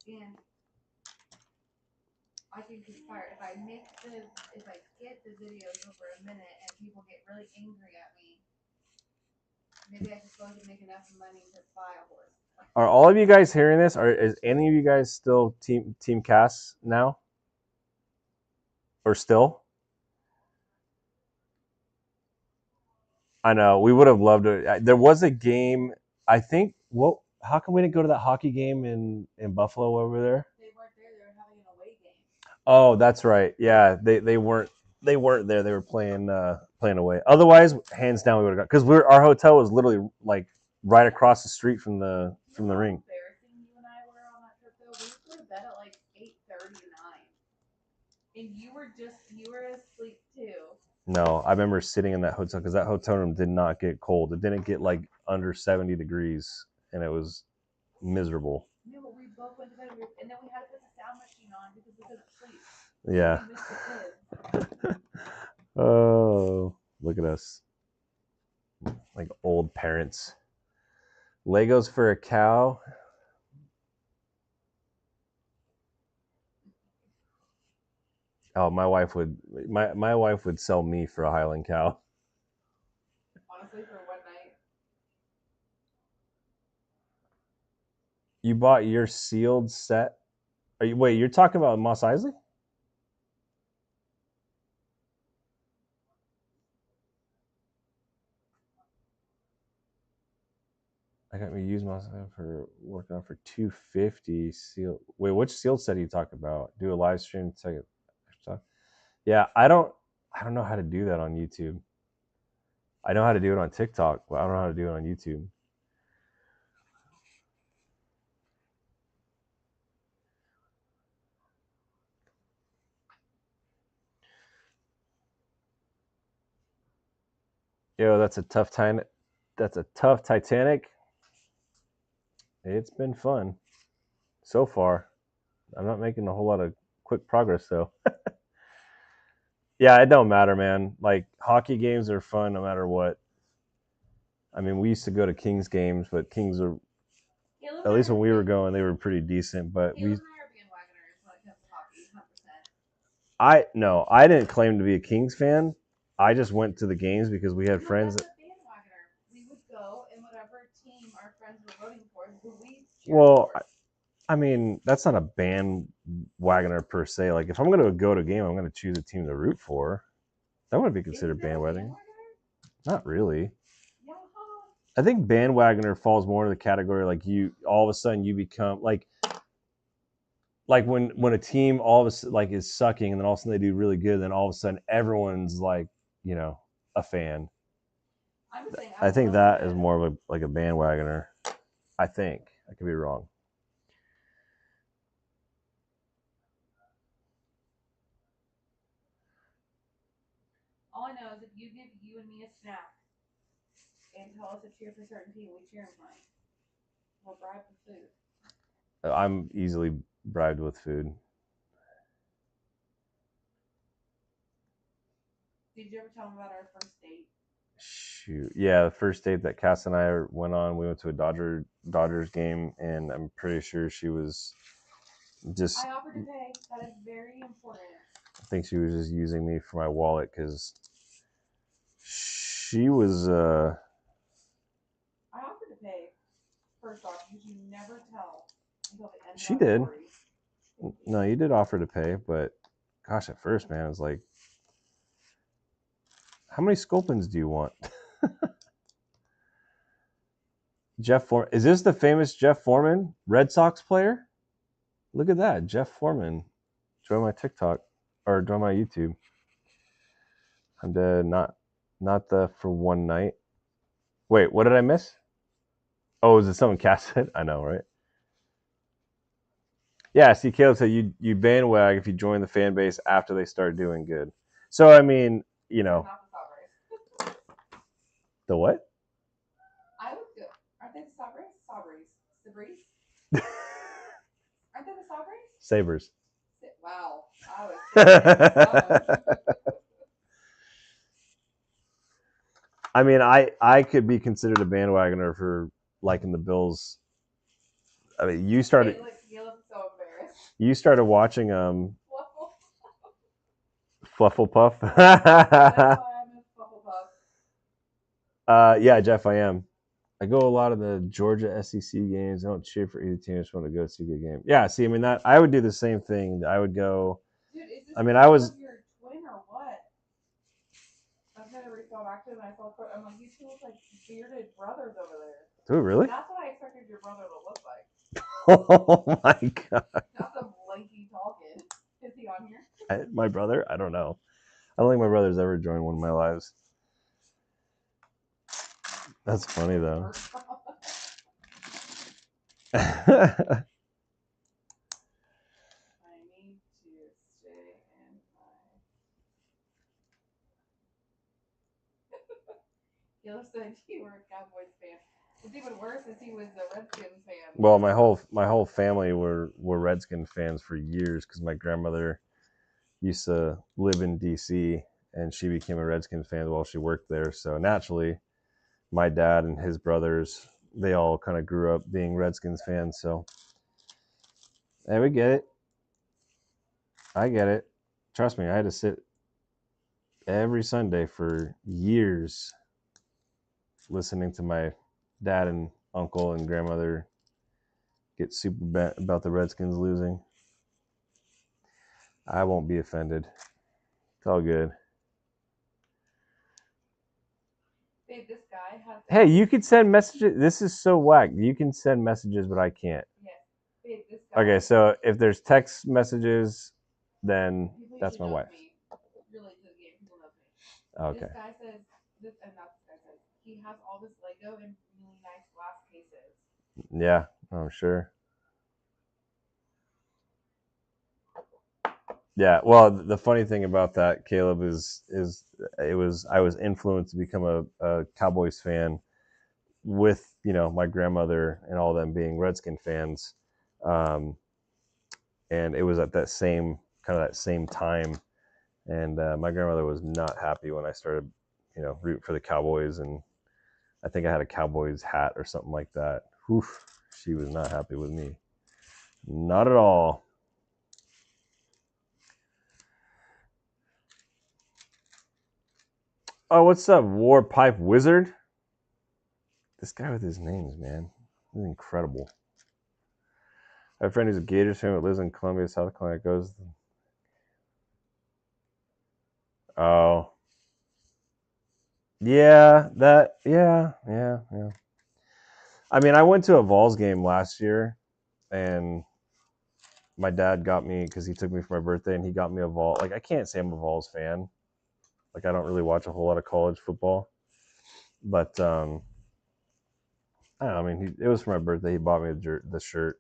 And I think it's fire. If I get the videos over a minute and people get really angry at me, maybe I can supposed to make enough money to buy a horse. Are all of you guys hearing this? Is any of you guys still Team Cass now? Or still? I know we would have loved it. There was a game. I think. Well, how come we didn't go to that hockey game in Buffalo over there? They weren't there. They were having an away game. Oh, that's right. Yeah, they weren't there. They were playing away. Otherwise, hands down, we would have got, because our hotel was literally like right across the street from the ring. Embarrassing you and I were on that trip though. We would go to bed at like 8:39, and you were asleep too. No, I remember sitting in that hotel because that hotel room did not get cold. It didn't get like under 70 degrees, and it was miserable. No, but we both went to bed, and then we had to put the sound machine on because we couldn't sleep. Yeah. We missed the kids. Oh, look at us. Like old parents. Legos for a cow. Oh, my wife would sell me for a Highland cow. Honestly, for one night. You bought your sealed set? You're talking about Mos Eisley? I got me used Mos Eisley for working on for $250 sealed. Wait, which sealed set are you talking about? Do a live stream, take it. Yeah, I don't know how to do that on YouTube. I know how to do it on TikTok, but I don't know how to do it on YouTube. Yo, that's a tough time. That's a tough Titanic. It's been fun so far. I'm not making a whole lot of quick progress though. Yeah, it don't matter, man. Like hockey games are fun no matter what. I mean, we used to go to Kings games, but Kings are at least when we were going, they were pretty decent. But we, I didn't claim to be a Kings fan. I just went to the games because we had friends that. We would go, and whatever team our friends were voting for, who we Well, I mean, that's not a bandwagoner per se. Like, if I'm going to go to a game, I'm going to choose a team to root for. That wouldn't be considered bandwagoning. Not really. I think bandwagoner falls more in the category like you all of a sudden you become like when a team all of a sudden like is sucking and then all of a sudden they do really good, then all of a sudden everyone's like, you know, a fan. I think that is more of a like a bandwagoner. I think I could be wrong. All I know is if you give you and me a snack and tell us to cheer for a certain team, we cheer them right. We'll bribe with food. I'm easily bribed with food. Did you ever tell them about our first date? Shoot, yeah, the first date that Cass and I went on, we went to a Dodgers game, and I'm pretty sure she was just. I offered to pay. That is very important. I think she was just using me for my wallet because she was. I offered to pay. First off, you should never tell until the end. She did. No, you did offer to pay, but gosh, at first, man, it was like, how many Sculpins do you want? Jeff Foreman. Is this the famous Jeff Foreman, Red Sox player? Look at that, Jeff Foreman. Join my TikTok or join my YouTube. I'm dead. Not the for one night. Wait, what did I miss? Oh, is it something Cass said? I know, right? Yeah, see, Caleb said you bandwag if you join the fan base after they start doing good. So I mean, you know, the what? I would go. Aren't they the Sabres? Sabres? Aren't they the Sabres? Sabres. Wow, I was. I mean, I could be considered a bandwagoner for liking the Bills. I mean, you started. Caleb's so embarrassed. You started watching Flufflepuff. Yeah, Jeff, I am. I go a lot of the Georgia SEC games. I don't cheer for either team. I just want to go see a good game. Yeah, see, I mean that I would do the same thing. I would go. Dude, is this I mean, I was. Your twin or what? I'm gonna go back to it and I saw. I'm like, you two look like bearded brothers over there. Dude, really? That's what I expected your brother to look like. Oh my god. Not some lanky tall kid. Is he on here? My brother? I don't know. I don't think my brother's ever joined one of my lives. That's funny though. I need to stay in my. Gil said you were a Cowboys fan. What's even worse is he was a Redskins fan. Well, my whole family were Redskins fans for years because my grandmother used to live in D.C. and she became a Redskins fan while she worked there. So naturally, my dad and his brothers, they all kind of grew up being Redskins fans. So, hey, we get it. I get it. Trust me, I had to sit every Sunday for years listening to my dad and uncle and grandmother get super bent about the Redskins losing. I won't be offended. It's all good. Babe, this guy has. Hey, you can send messages. This is so whack. You can send messages, but I can't. Yeah. Babe, this guy. Okay, so if there's text messages, then that's my wife. Really to the game, people know me. Okay. This guy says, not this guy says, he has all this Lego in really nice glass cases. Yeah, I'm sure. Yeah, well, the funny thing about that, Caleb, is I was influenced to become a Cowboys fan with my grandmother and all them being Redskin fans, and it was at that same kind of that same time. And my grandmother was not happy when I started, rooting for the Cowboys. And I think I had a Cowboys hat or something like that. Oof, she was not happy with me. Not at all. Oh, what's up, War Pipe Wizard? This guy with his names, man. This is incredible. I have a friend who's a Gators fan that lives in Columbia, South Carolina. Goes. Oh. Yeah, yeah. I mean, I went to a Vols game last year, and my dad got me, because he took me for my birthday, and he got me a Vol. Like, I can't say I'm a Vols fan. Like, I don't really watch a whole lot of college football. But, I don't know. I mean, it was for my birthday. He bought me the shirt.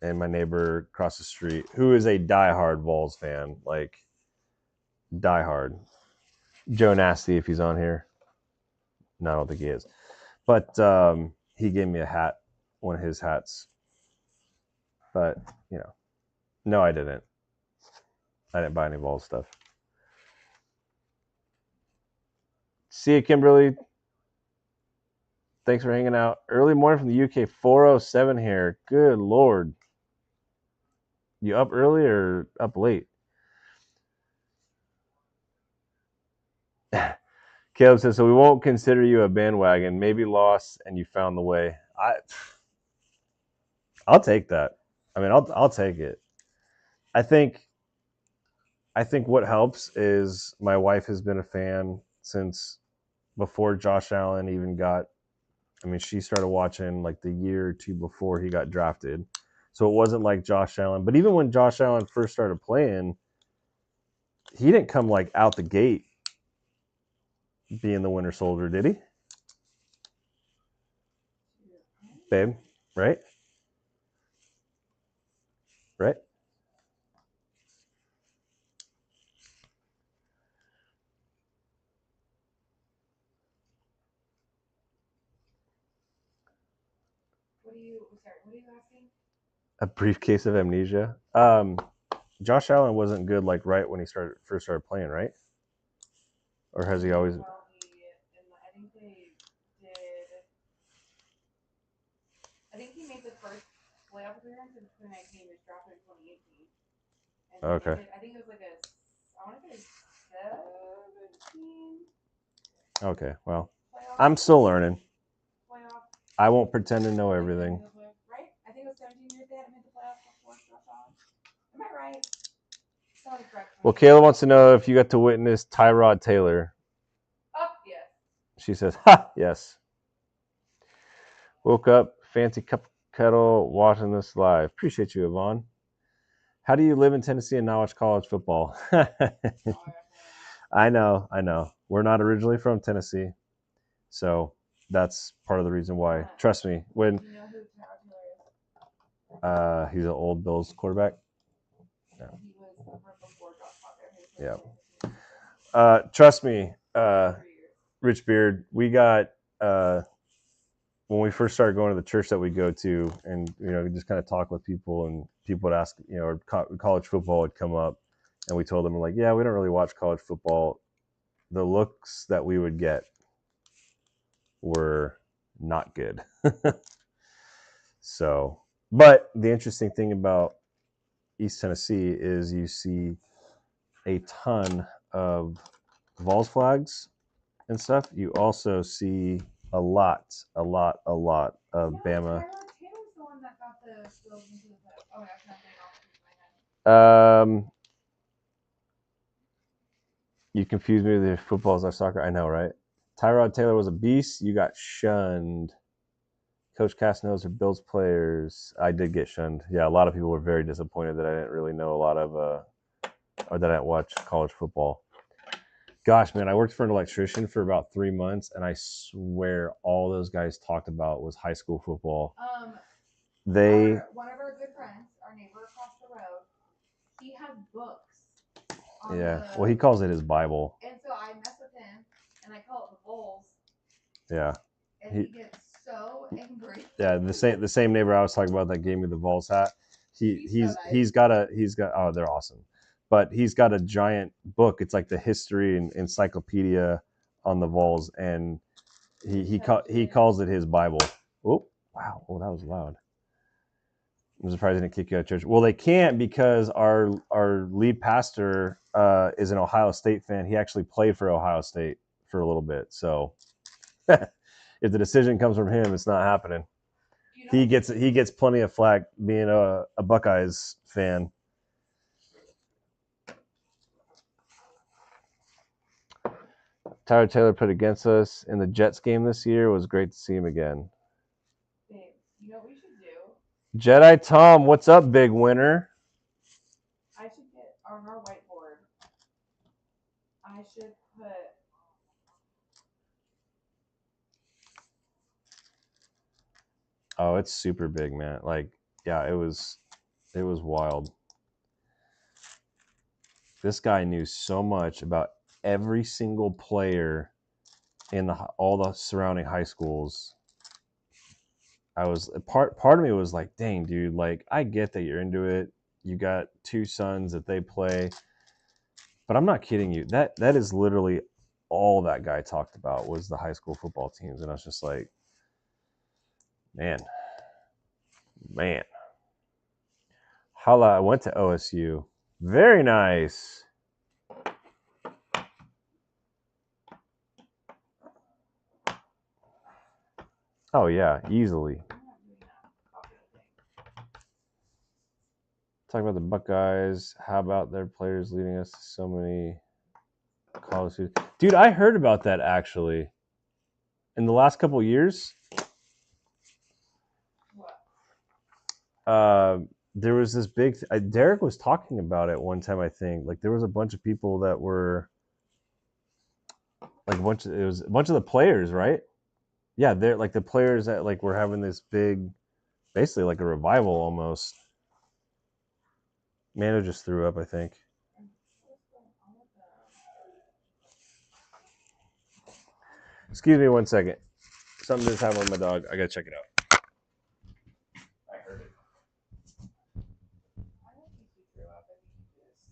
And my neighbor across the street, who is a diehard Vols fan, like, diehard. Joe Nasty, if he's on here. No, I don't think he is. But he gave me a hat, one of his hats. But, no, I didn't. I didn't buy any Vols stuff. See you, Kimberly. Thanks for hanging out. Early morning from the UK, 4:07 here. Good Lord. You up early or up late? Caleb says, so we won't consider you a bandwagon. Maybe lost and you found the way. I'll take that. I mean, I'll take it. I think what helps is my wife has been a fan since before Josh Allen even got. I mean, she started watching like the year or two before he got drafted. So it wasn't like Josh Allen. But even when Josh Allen first started playing, he didn't come like out the gate being the Winter Soldier, did he? Babe, right? Right? What are you asking? A briefcase of amnesia. Josh Allen wasn't good like right when he first started playing, right? Or has he always? Well, I think they did. I think he made the first playoff appearance in 2019. He was drafted in 2018. And Okay. I think it was like I want to say 17. Okay, well, Playoff. I'm still learning. Playoff. I won't pretend to know everything. Right? I think it was 17 years they hadn't made the playoffs before Josh Allen. Am I right? Somebody correct me. Well, Kayla wants to know if you got to witness Tyrod Taylor. Oh, yes. She says, ha, yes. Woke up, fancy cup of kettle, watching this live. Appreciate you, Yvonne. How do you live in Tennessee and not watch college football? I know. We're not originally from Tennessee. So that's part of the reason why. Trust me, when You know who Tyrod Taylor is? he's an old Bills quarterback. Yeah. He was before Josh Potter. Yeah. Trust me, Rich Beard, we got when we first started going to the church that we go to, and just kind of talk with people, and people would ask, or college football would come up, and we told them, like, yeah, we don't really watch college football. The looks that we would get were not good. So, but the interesting thing about East Tennessee is you see a ton of Vols flags and stuff. You also see a lot of Bama. Taylor's the one that got the Bills into the playoffs. Oh my gosh, I'm getting off the top of my head. You confuse me with the football as our soccer. I know, right? Tyrod Taylor was a beast. You got shunned. Coach Cass knows her Bills players. I did get shunned. Yeah, a lot of people were very disappointed that I didn't really know a lot of, or that I didn't watch college football. Gosh, man, I worked for an electrician for about 3 months, and I swear all those guys talked about was high school football. One of our good friends, our neighbor across the road, he has books. Well, he calls it his Bible. And so I mess with him, and I call it the Vols. Yeah. And he gets so angry. Yeah, the same neighbor I was talking about that gave me the Vols hat. he's got oh, they're awesome, but he's got a giant book. It's like the history and encyclopedia on the Vols, and he calls it his Bible. Oh wow! Oh, that was loud. I'm surprised they didn't kick you out of church. Well, they can't because our lead pastor is an Ohio State fan. He actually played for Ohio State for a little bit. So if the decision comes from him, it's not happening. He gets plenty of flack being a Buckeyes fan. Tyler Taylor put against us in the Jets game this year. It was great to see him again. Babe, you know what we should do? Jedi Tom, what's up, big winner? I should get on our whiteboard. I should put. Oh, it's super big, man. Like, yeah, it was wild. This guy knew so much about every single player in all the surrounding high schools. I was part of me was like, dang, dude, like I get that you're into it. You got two sons that they play, but I'm not kidding you. That is literally all that guy talked about was the high school football teams, and I was just like, man. Hala, I went to OSU. Very nice. Oh yeah, easily. Talk about the Buckeyes. How about their players leading us to so many college students? Dude, I heard about that actually. In the last couple of years, there was this big. Derek was talking about it one time. I think like there was a bunch of people that were like it was a bunch of the players, right? Yeah, they're like the players that like were having this big, basically like a revival almost. Mano just threw up, I think. Excuse me 1 second. Something just happened with my dog. I gotta check it out. I heard it. I don't think he threw up. I think he just.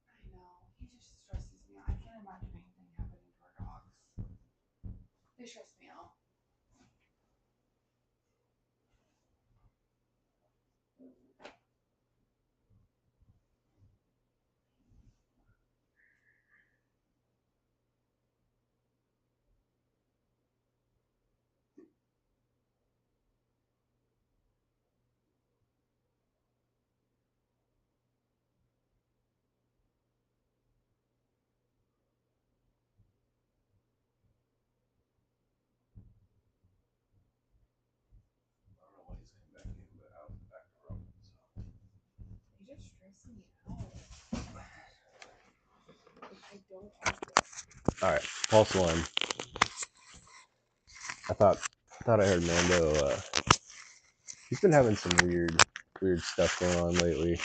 I know. He just stresses me out. I can't imagine anything happening to our dogs. They stress me out. All right, false one. I thought I heard Mando. He's been having some weird stuff going on lately.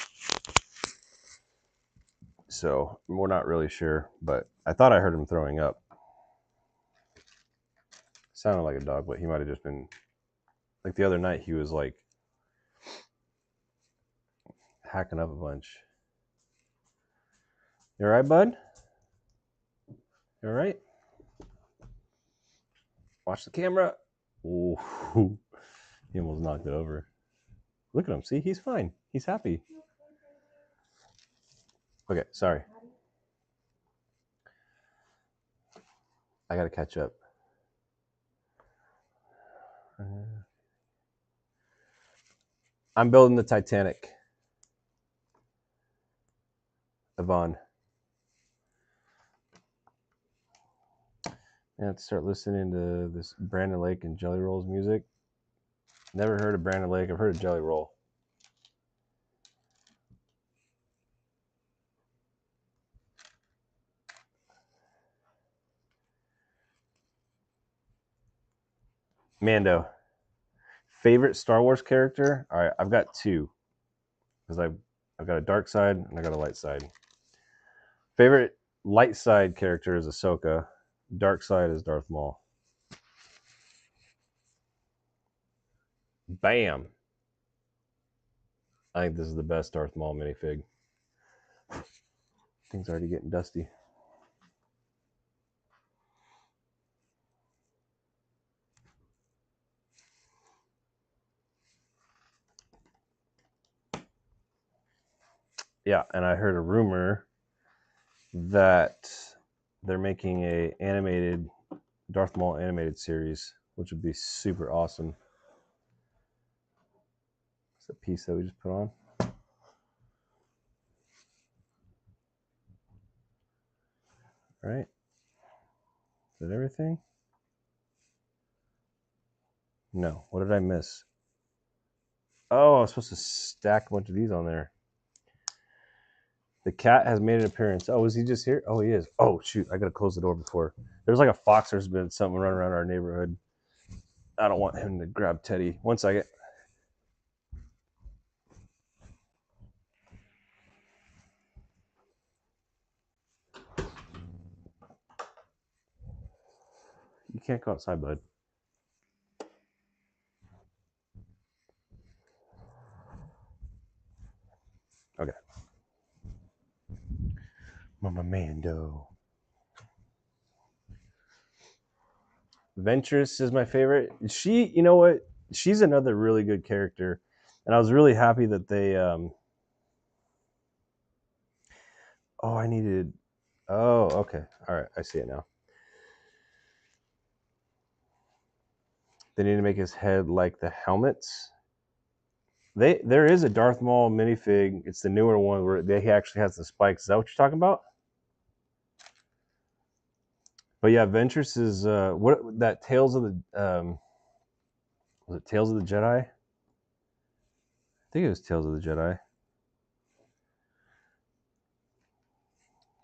So we're not really sure, but I thought I heard him throwing up. Sounded like a dog, but he might have just been like the other night. He was like hacking up a bunch. You all right, bud? You all right? Watch the camera. Ooh, he almost knocked it over. Look at him. See, he's fine. He's happy. Okay, sorry. I gotta catch up. I'm building the Titanic. Yvonne. I have to start listening to this Brandon Lake and Jelly Roll's music. Never heard of Brandon Lake. I've heard of Jelly Roll. Mando. Favorite Star Wars character? All right, I've got two. Because I've got a dark side and I got a light side. Favorite light side character is Ahsoka. Dark side is Darth Maul. Bam. I think this is the best Darth Maul minifig. Thing's already getting dusty. Yeah, and I heard a rumor that they're making a animated Darth Maul animated series, which would be super awesome. It's a piece that we just put on. All right. Is that everything? No. What did I miss? Oh, I was supposed to stack a bunch of these on there. The cat has made an appearance. Oh, is he just here? Oh, he is. Oh, shoot. I got to close the door before. There's like a fox. There's been something running around our neighborhood. I don't want him to grab Teddy. 1 second. You can't go outside, bud. Okay. Mama Mando. Ventress is my favorite. She, you know what? She's another really good character. And I was really happy that they oh, I needed oh, okay. All right, I see it now. They need to make his head like the helmets. There is a Darth Maul minifig. It's the newer one where he actually has the spikes. Is that what you're talking about? But yeah, Ventress is what that Tales of the was it Tales of the Jedi? I think it was Tales of the Jedi.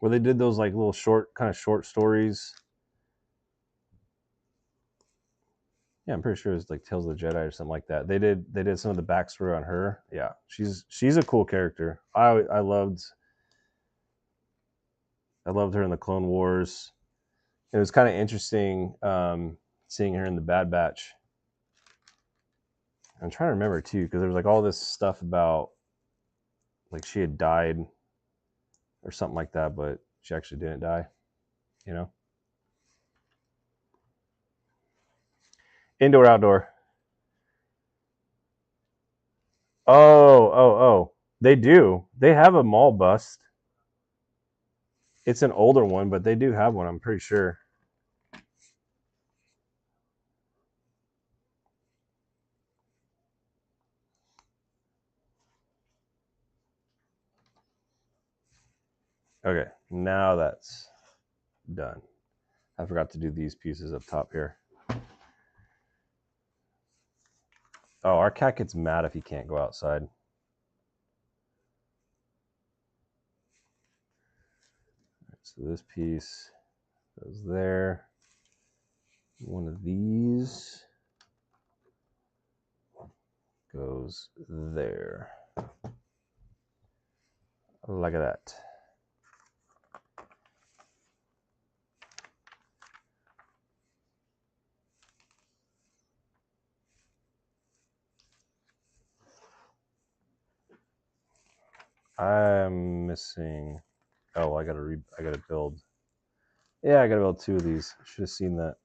Where they did those like little short stories. Yeah, I'm pretty sure it was like Tales of the Jedi or something like that. They did some of the backstory on her. Yeah, she's a cool character. I loved her in the Clone Wars. It was kind of interesting seeing her in the Bad Batch. I'm trying to remember too, because there was like all this stuff about like she had died or something like that, but she actually didn't die, you know? Indoor, outdoor. Oh. They do. They have a Maul bust. It's an older one, but they do have one, I'm pretty sure. Okay, now that's done. I forgot to do these pieces up top here. Oh, our cat gets mad if he can't go outside. So So this piece goes there. One of these goes there. Like that. I'm missing. Oh, I gotta build. Yeah, I gotta build 2 of these. Should have seen that.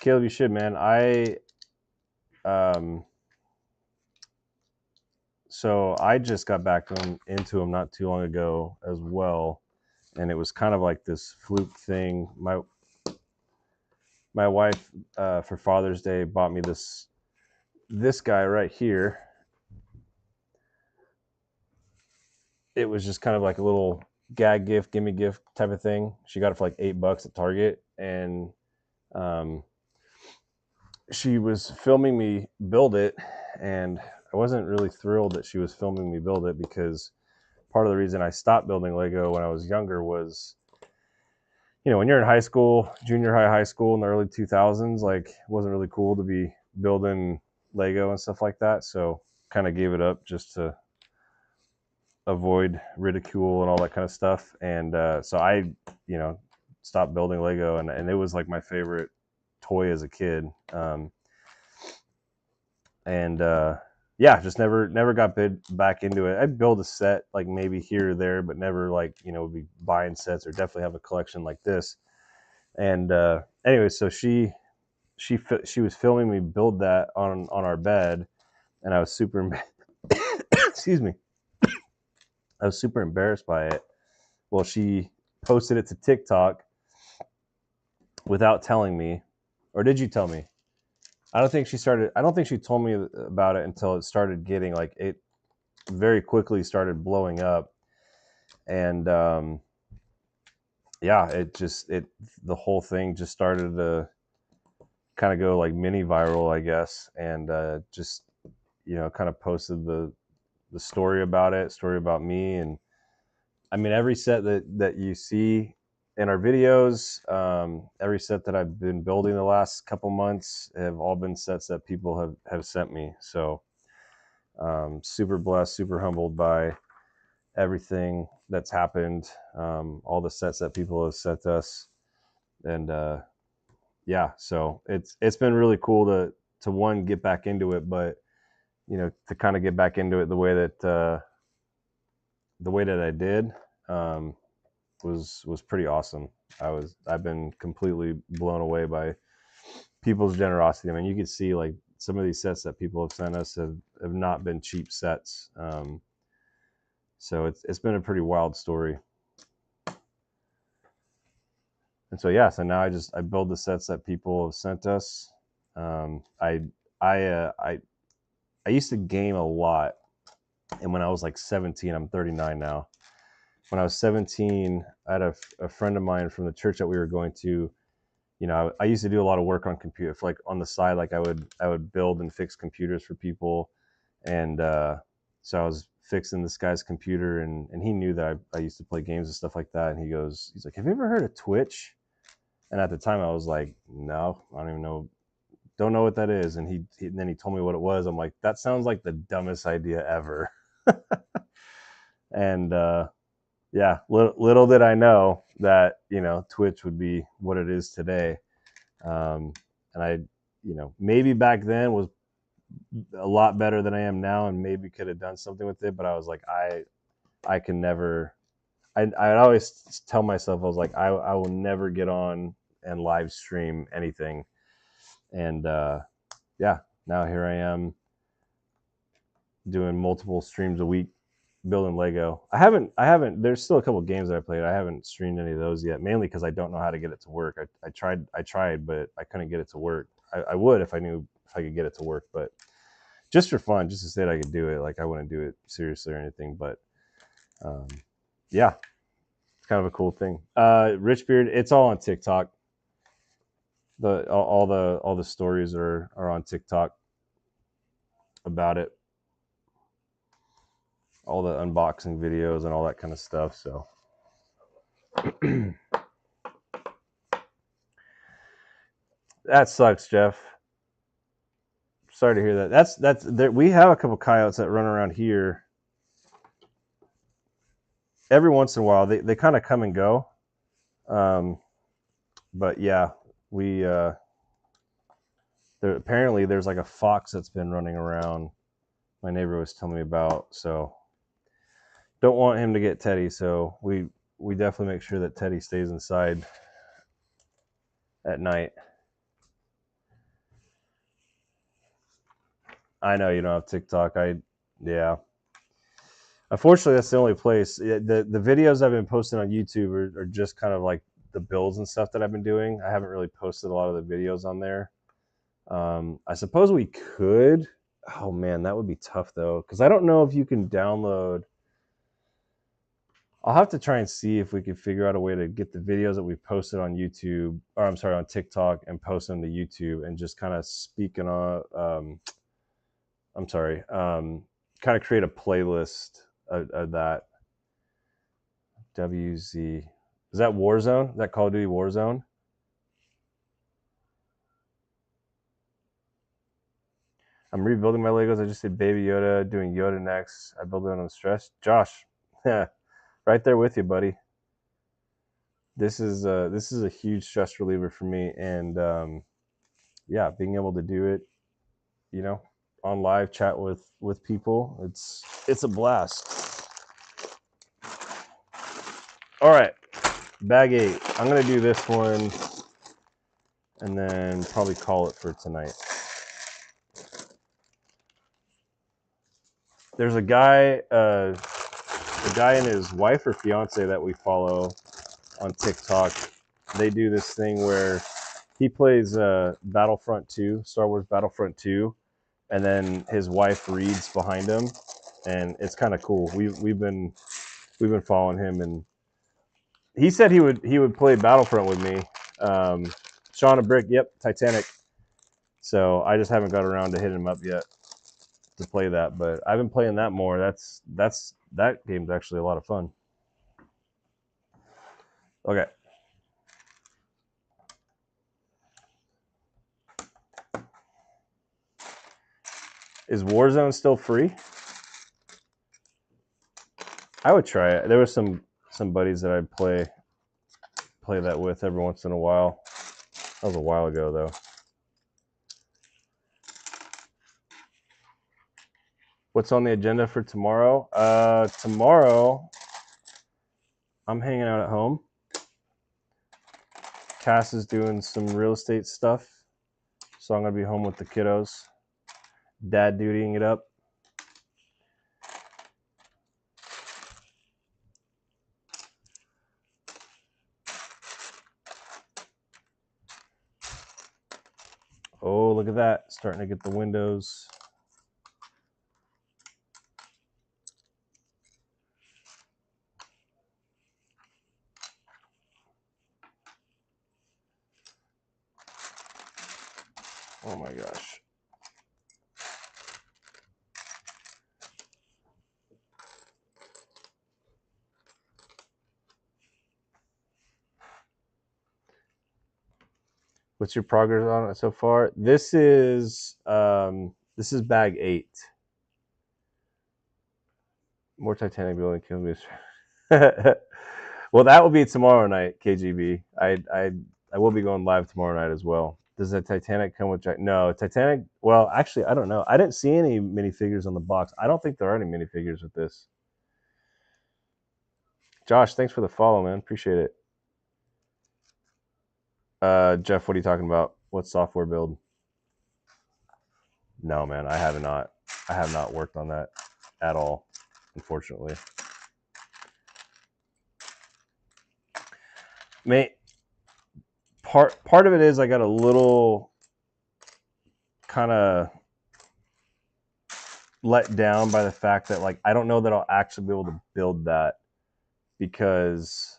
Caleb, you should, man. So I just got back into them not too long ago as well, and it was kind of like this fluke thing. My wife for Father's Day bought me this guy right here. It was just kind of like a little gag gift, gimme gift type of thing. She got it for like $8 at Target, and she was filming me build it, and I wasn't really thrilled that she was filming me build it, because part of the reason I stopped building Lego when I was younger was, when you're in high school, junior high school in the early 2000s, like, it wasn't really cool to be building Lego and stuff like that. So kind of gave it up just to avoid ridicule and all that kind of stuff. And so I, stopped building Lego, and it was like my favorite toy as a kid. Yeah, just never got back into it. I'd build a set like maybe here or there, but never like, be buying sets or definitely have a collection like this. And anyway, so she was filming me build that on our bed, and I was super excuse me, I was super embarrassed by it. Well, she posted it to TikTok without telling me, or did you tell me? I don't think she told me about it until it started getting, like, it very quickly started blowing up. And yeah, the whole thing just started to kind of go like mini viral, I guess. And just, kind of posted the story about me. And I mean, every set that you see in our videos, every set that I've been building the last couple months have all been sets that people have sent me. So super blessed, super humbled by everything that's happened, all the sets that people have sent us. And yeah, so it's been really cool to one, get back into it, but to kind of get back into it the way that I did, was pretty awesome. I've been completely blown away by people's generosity. I mean, you can see like some of these sets that people have sent us have not been cheap sets. So it's been a pretty wild story. And so yeah, so now I build the sets that people have sent us. I used to game a lot, and when I was like 17, I'm 39 now. When I was 17, I had a friend of mine from the church that we were going to. I used to do a lot of work on computer, like on the side. Like I would build and fix computers for people, and so I was fixing this guy's computer, and he knew that I used to play games and stuff like that. And he's like, "Have you ever heard of Twitch?" And at the time, I was like, "No, I don't even know, don't know what that is." And then he told me what it was. I'm like, "That sounds like the dumbest idea ever." And yeah, little did I know that Twitch would be what it is today. And I, maybe back then was a lot better than I am now, and maybe could have done something with it. But I was like, I can never. I always tell myself, I was like, I will never get on and live stream anything. And yeah, now here I am doing multiple streams a week building Lego. I haven't. There's still a couple of games that I played. I haven't streamed any of those yet, mainly because I don't know how to get it to work. I tried, but I couldn't get it to work. I would if I knew if I could get it to work, but just for fun, just to say that I could do it. Like I wouldn't do it seriously or anything, but yeah, it's kind of a cool thing. Richbeard, it's all on TikTok. All the stories are on TikTok about it. All the unboxing videos and all that kind of stuff. So that sucks, Jeff. Sorry to hear that. That's there. We have a couple coyotes that run around here. Every once in a while, they kind of come and go. But yeah, we apparently there's like a fox that's been running around. My neighbor was telling me about. So don't want him to get Teddy. So we definitely make sure that Teddy stays inside at night. I know you don't have TikTok. Yeah. Unfortunately, that's the only place. The videos I've been posting on YouTube are just kind of like the builds and stuff that I've been doing. I haven't really posted a lot of the videos on there. I suppose we could. Oh man, that would be tough though, because I don't know if you can download. I'll have to try and see if we can figure out a way to get the videos that we posted on YouTube, or I'm sorry, on TikTok, and post them to YouTube, and just kind of speak on. I'm sorry, kind of create a playlist of that. WZ. Is that Warzone? Is that Call of Duty Warzone? I'm rebuilding my Legos. I just did Baby Yoda, doing Yoda next. I build it on stress. Josh, right there with you, buddy. This is a huge stress reliever for me, and yeah, being able to do it, you know, on live chat with people, it's a blast. All right, bag 8. I'm gonna do this one, and then probably call it for tonight. There's a guy and his wife or fiance that we follow on TikTok. They do this thing where he plays Battlefront 2, Star Wars Battlefront 2, and then his wife reads behind him, and it's kind of cool. We've been following him, and he said he would play Battlefront with me. Sean a Brick, yep, Titanic. So I just haven't got around to hitting him up yet to play that, but I've been playing that more. That game's actually a lot of fun. Okay. Is Warzone still free? I would try it. There was some buddies that I'd play that with every once in a while. That was a while ago though. What's on the agenda for tomorrow? Tomorrow I'm hanging out at home. Cass is doing some real estate stuff, so I'm gonna be home with the kiddos. Dad dutying it up. Oh, look at that. Starting to get the windows. Oh my gosh. What's your progress on it so far? This is bag 8. More Titanic building kills me. Well, that will be tomorrow night, KGB. I will be going live tomorrow night as well. Does the Titanic come with Jack? No, Titanic. Well, actually, I don't know. I didn't see any minifigures on the box. I don't think there are any minifigures with this. Josh, thanks for the follow, man. Appreciate it. Jeff, what are you talking about? What software build? No, man, I have not. I have not worked on that at all, unfortunately. Part of it is I got a little kind of let down by the fact that like I don't know that I'll actually be able to build that because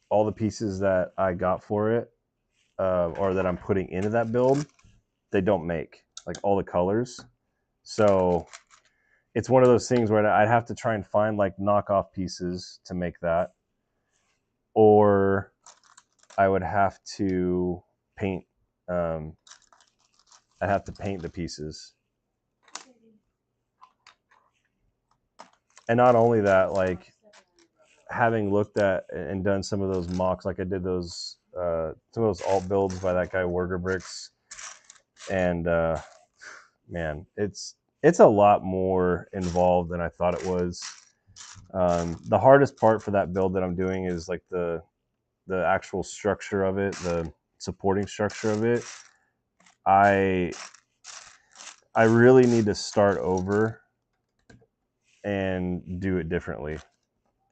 all the pieces that I got for it or that I'm putting into that build, they don't make like all the colors. So it's one of those things where I'd have to try and find like knockoff pieces to make that, or I would have to paint. Um, I'd have to paint the pieces, and not only that, like having looked at and done some of those mocks, like I did those some of those alt builds by that guy Worker Bricks, and man, it's a lot more involved than I thought it was. The hardest part for that build that I'm doing is like the actual structure of it, the supporting structure of it. I really need to start over and do it differently.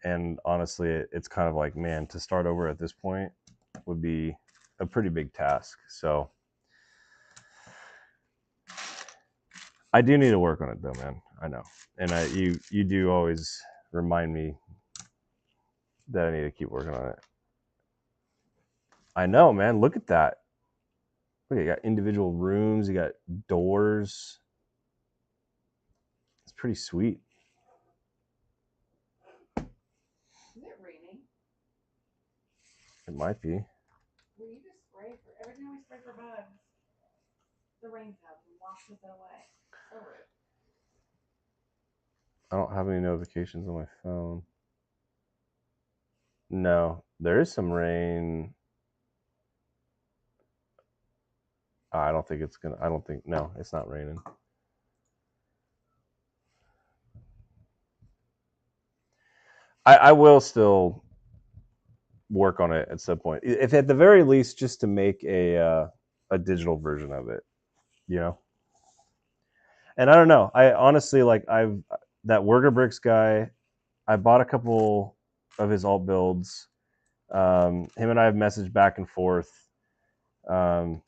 And honestly, it's kind of like, man, to start over at this point would be a pretty big task. So I do need to work on it though, man. I know. And you do always remind me that I need to keep working on it. I know, man. Look at that. Look, you got individual rooms, you got doors. It's pretty sweet. Is it raining? It might be. Well, you just spray for every time we spray for bugs. The rain comes and washes it away. So rude. I don't have any notifications on my phone. No, there is some rain. I don't think it's gonna. I don't think. No, it's not raining. I will still work on it at some point, if at the very least, just to make a digital version of it. You know. And I don't know. I honestly like that Worker Bricks guy. I bought a couple of his alt builds. Him and I have messaged back and forth. Um,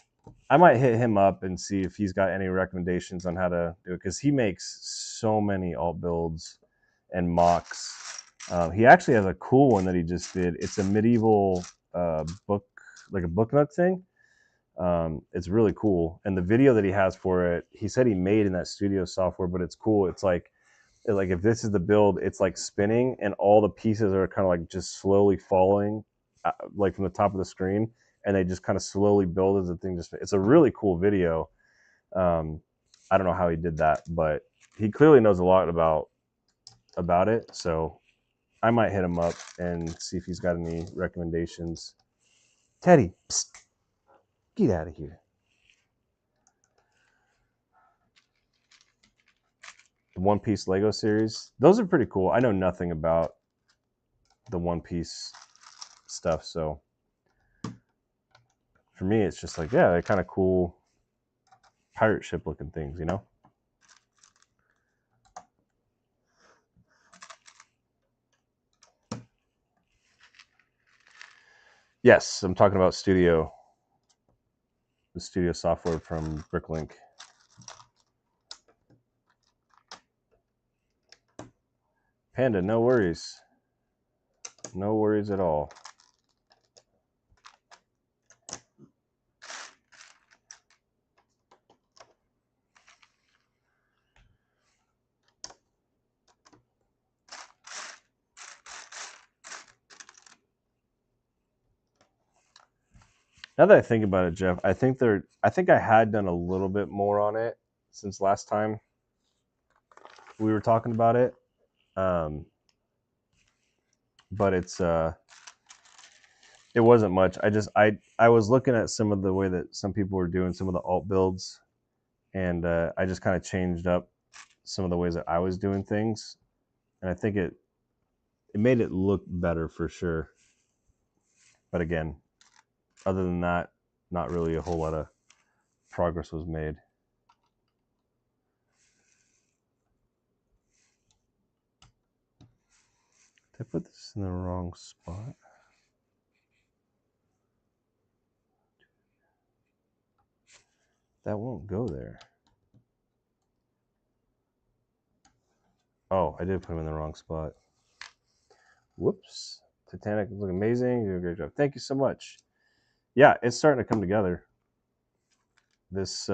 I might hit him up and see if he's got any recommendations on how to do it, because he makes so many alt builds and mocks. He actually has a cool one that he just did. It's a medieval book, like a book nook thing. It's really cool, and the video that he has for it, he said he made in that studio software, but it's cool. It's like if this is the build, it's like spinning, and all the pieces are kind of like just slowly falling, like from the top of the screen, and they just kind of slowly build as the thing just. It's a really cool video. Um, I don't know how he did that, but he clearly knows a lot about it. So I might hit him up and see if he's got any recommendations. Teddy, psst, get out of here. The One Piece Lego series, those are pretty cool. I know nothing about the One Piece stuff, so for me, it's just like, yeah, they're kind of cool pirate ship looking things, you know? Yes, I'm talking about the studio software from Bricklink. Panda, no worries. No worries at all. Now that I think about it, Jeff, I think I had done a little bit more on it since last time we were talking about it. But it wasn't much. I was looking at some of the way that some people were doing some of the alt builds, and I just kind of changed up some of the ways that I was doing things, and I think it made it look better for sure. But again, other than that, not really a whole lot of progress was made. Did I put this in the wrong spot? That won't go there. Oh, I did put him in the wrong spot. Whoops. Titanic looks amazing. You did a great job. Thank you so much. Yeah, it's starting to come together. This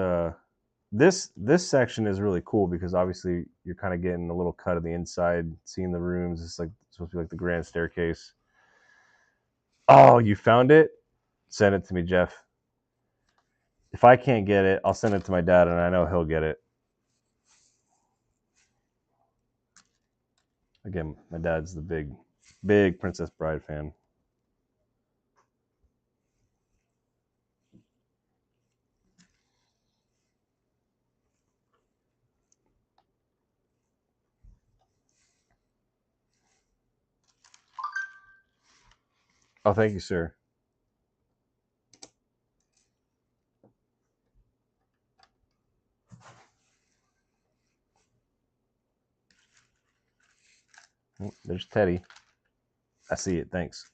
section is really cool because obviously you're kind of getting a little cut of the inside, seeing the rooms. It's like supposed to be like the grand staircase. Oh, you found it? Send it to me, Jeff. If I can't get it, I'll send it to my dad, and I know he'll get it. Again, my dad's the big Princess Bride fan. Oh, thank you, sir. There's Teddy. I see it. Thanks.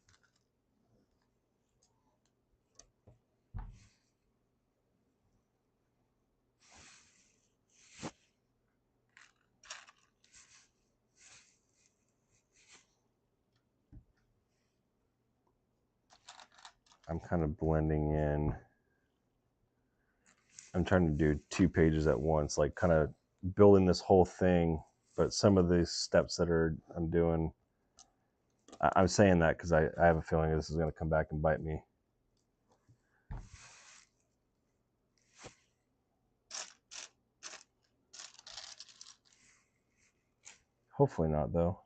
I'm kind of blending in. I'm trying to do 2 pages at once, like kind of building this whole thing. But some of the steps that I'm doing, I'm saying that because I have a feeling this is going to come back and bite me. Hopefully not, though.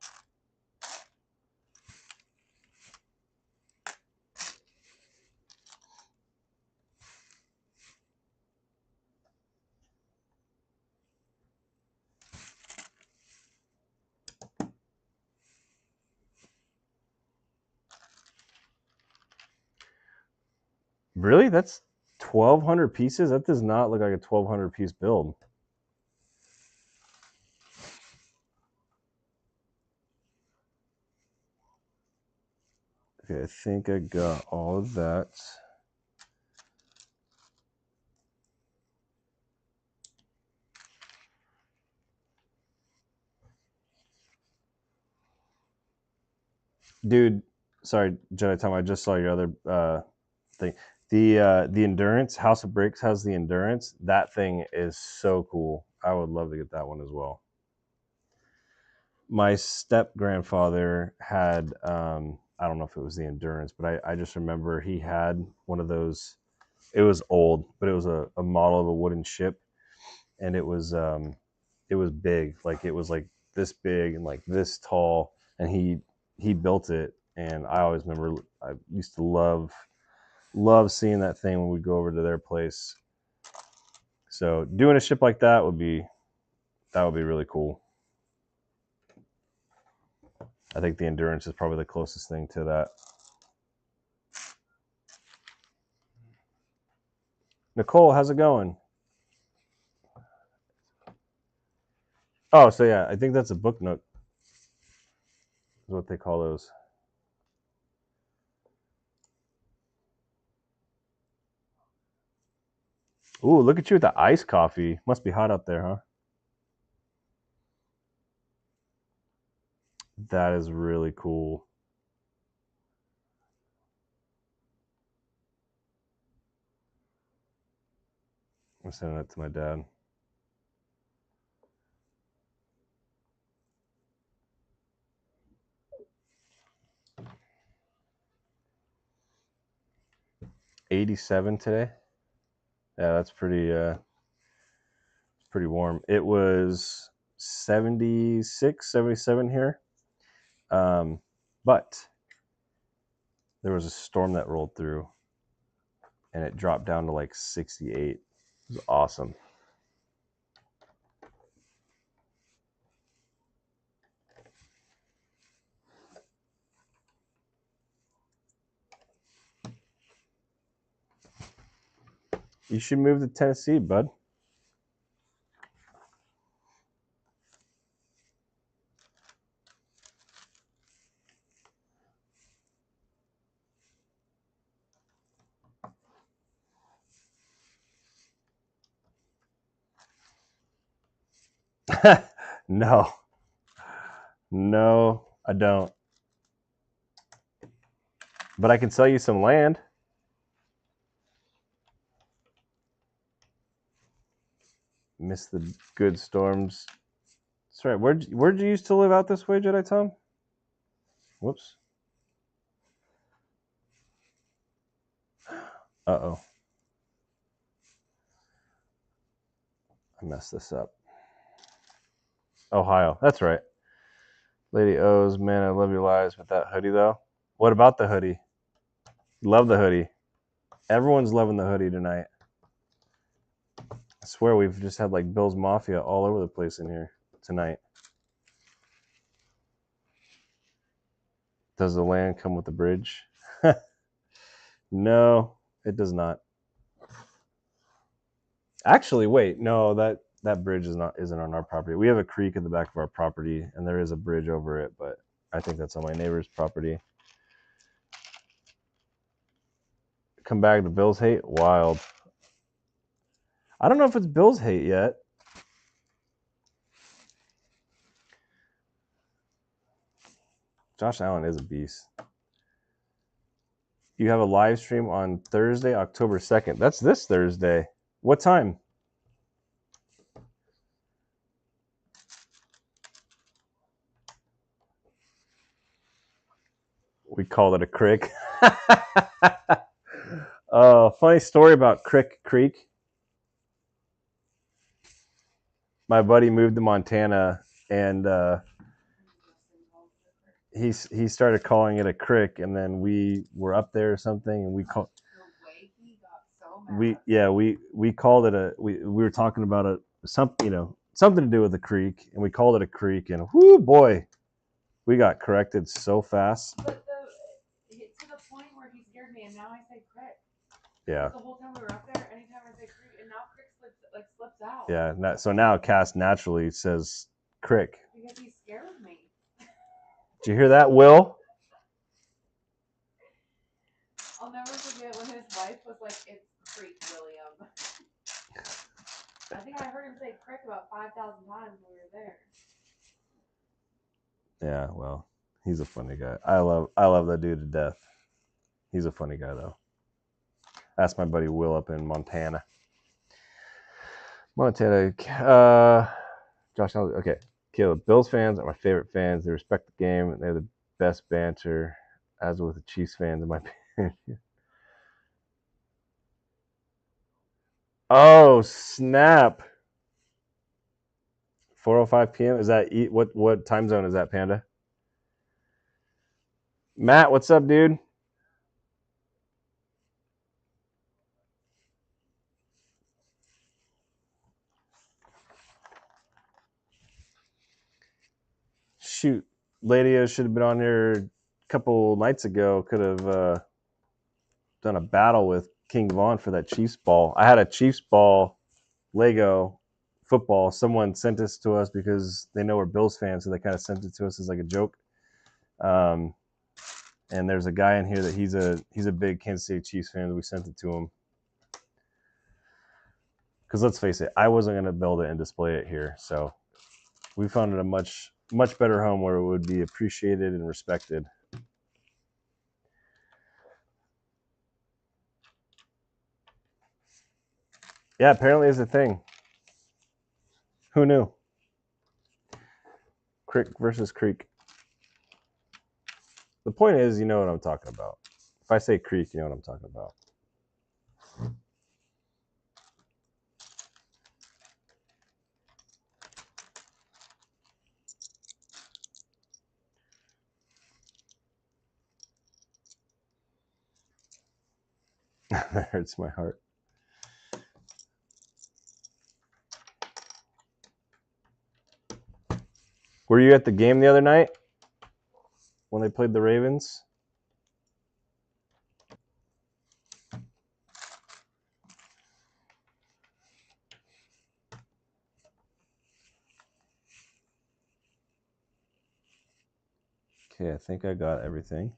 Really? That's 1,200 pieces? That does not look like a 1,200 piece build. Okay, I think I got all of that. Dude, sorry, Jedi Tom, I just saw your other thing. The Endurance, House of Bricks has the Endurance. That thing is so cool. I would love to get that one as well. My step grandfather had I don't know if it was the Endurance, but I just remember he had one of those. It was old, but it was a model of a wooden ship, and it was big, like it was like this big and like this tall, and he built it. And I always remember I used to love seeing that thing when we go over to their place. So doing a ship like that would be really cool. I think the Endurance is probably the closest thing to that. Nicole, how's it going? Oh, so yeah, I think that's a book nook. Is what they call those. Ooh, look at you with the iced coffee. Must be hot up there, huh? That is really cool. I'm sending that to my dad. '87 today. Yeah, that's pretty warm. It was 76, 77 here. But there was a storm that rolled through and it dropped down to like 68. It was awesome. You should move to Tennessee, bud. No. No, I don't. But I can sell you some land. Miss the good storms. That's right. Where'd you used to live out this way, Jedi Tom? Whoops. Uh-oh. I messed this up. Ohio. That's right. Lady O's, man, I love your lives with that hoodie, though. What about the hoodie? Love the hoodie. Everyone's loving the hoodie tonight. I swear we've just had like Bill's Mafia all over the place in here tonight. Does the land come with the bridge? No, it does not. Actually, wait, no, that bridge isn't on our property. We have a creek at the back of our property, and there is a bridge over it, but I think that's on my neighbor's property. Come back to Bill's hate? Wild. I don't know if it's Bill's hate yet. Josh Allen is a beast. You have a live stream on Thursday, October 2nd. That's this Thursday. What time? We called it a crick. Funny story about Crick Creek. My buddy moved to Montana, and he started calling it a crick, and then we were up there or something, and we called we called it a we were talking about a something to do with the creek, and we called it a creek, and whoo boy, we got corrected so fast. But to the point where he scared me, and now I say crick. Yeah. The whole time we were up there, anytime I say creek, and now crick slips out. Yeah. So now Cass naturally says crick. Because he scared me. Did you hear that, Will? I'll never forget when his wife was like, "It's Creek, William." I think I heard him say crick about 5,000 times when we were there. Yeah, well, he's a funny guy. I love that dude to death. He's a funny guy though. That's my buddy Will up in Montana. Josh, okay. Caleb, Bills fans are my favorite fans. They respect the game. They have the best banter, as with the Chiefs fans, in my opinion. Oh, snap. 4:05 p.m. Is that what time zone is that, Panda? Matt, what's up, dude? Shoot, Ladio should have been on here a couple nights ago. Could have done a battle with King Vaughn for that Chiefs ball. I had a Chiefs ball Lego football. Someone sent this to us because they know we're Bills fans, so they kind of sent it to us as like a joke. And there's a guy in here that he's a big Kansas City Chiefs fan. We sent it to him because let's face it, I wasn't going to build it and display it here, so we found it a much better home where it would be appreciated and respected. Yeah, apparently it's a thing. Who knew? Crick versus Creek. The point is, you know what I'm talking about. If I say Creek, you know what I'm talking about. That hurts my heart. Were you at the game the other night when they played the Ravens? Okay, I think I got everything.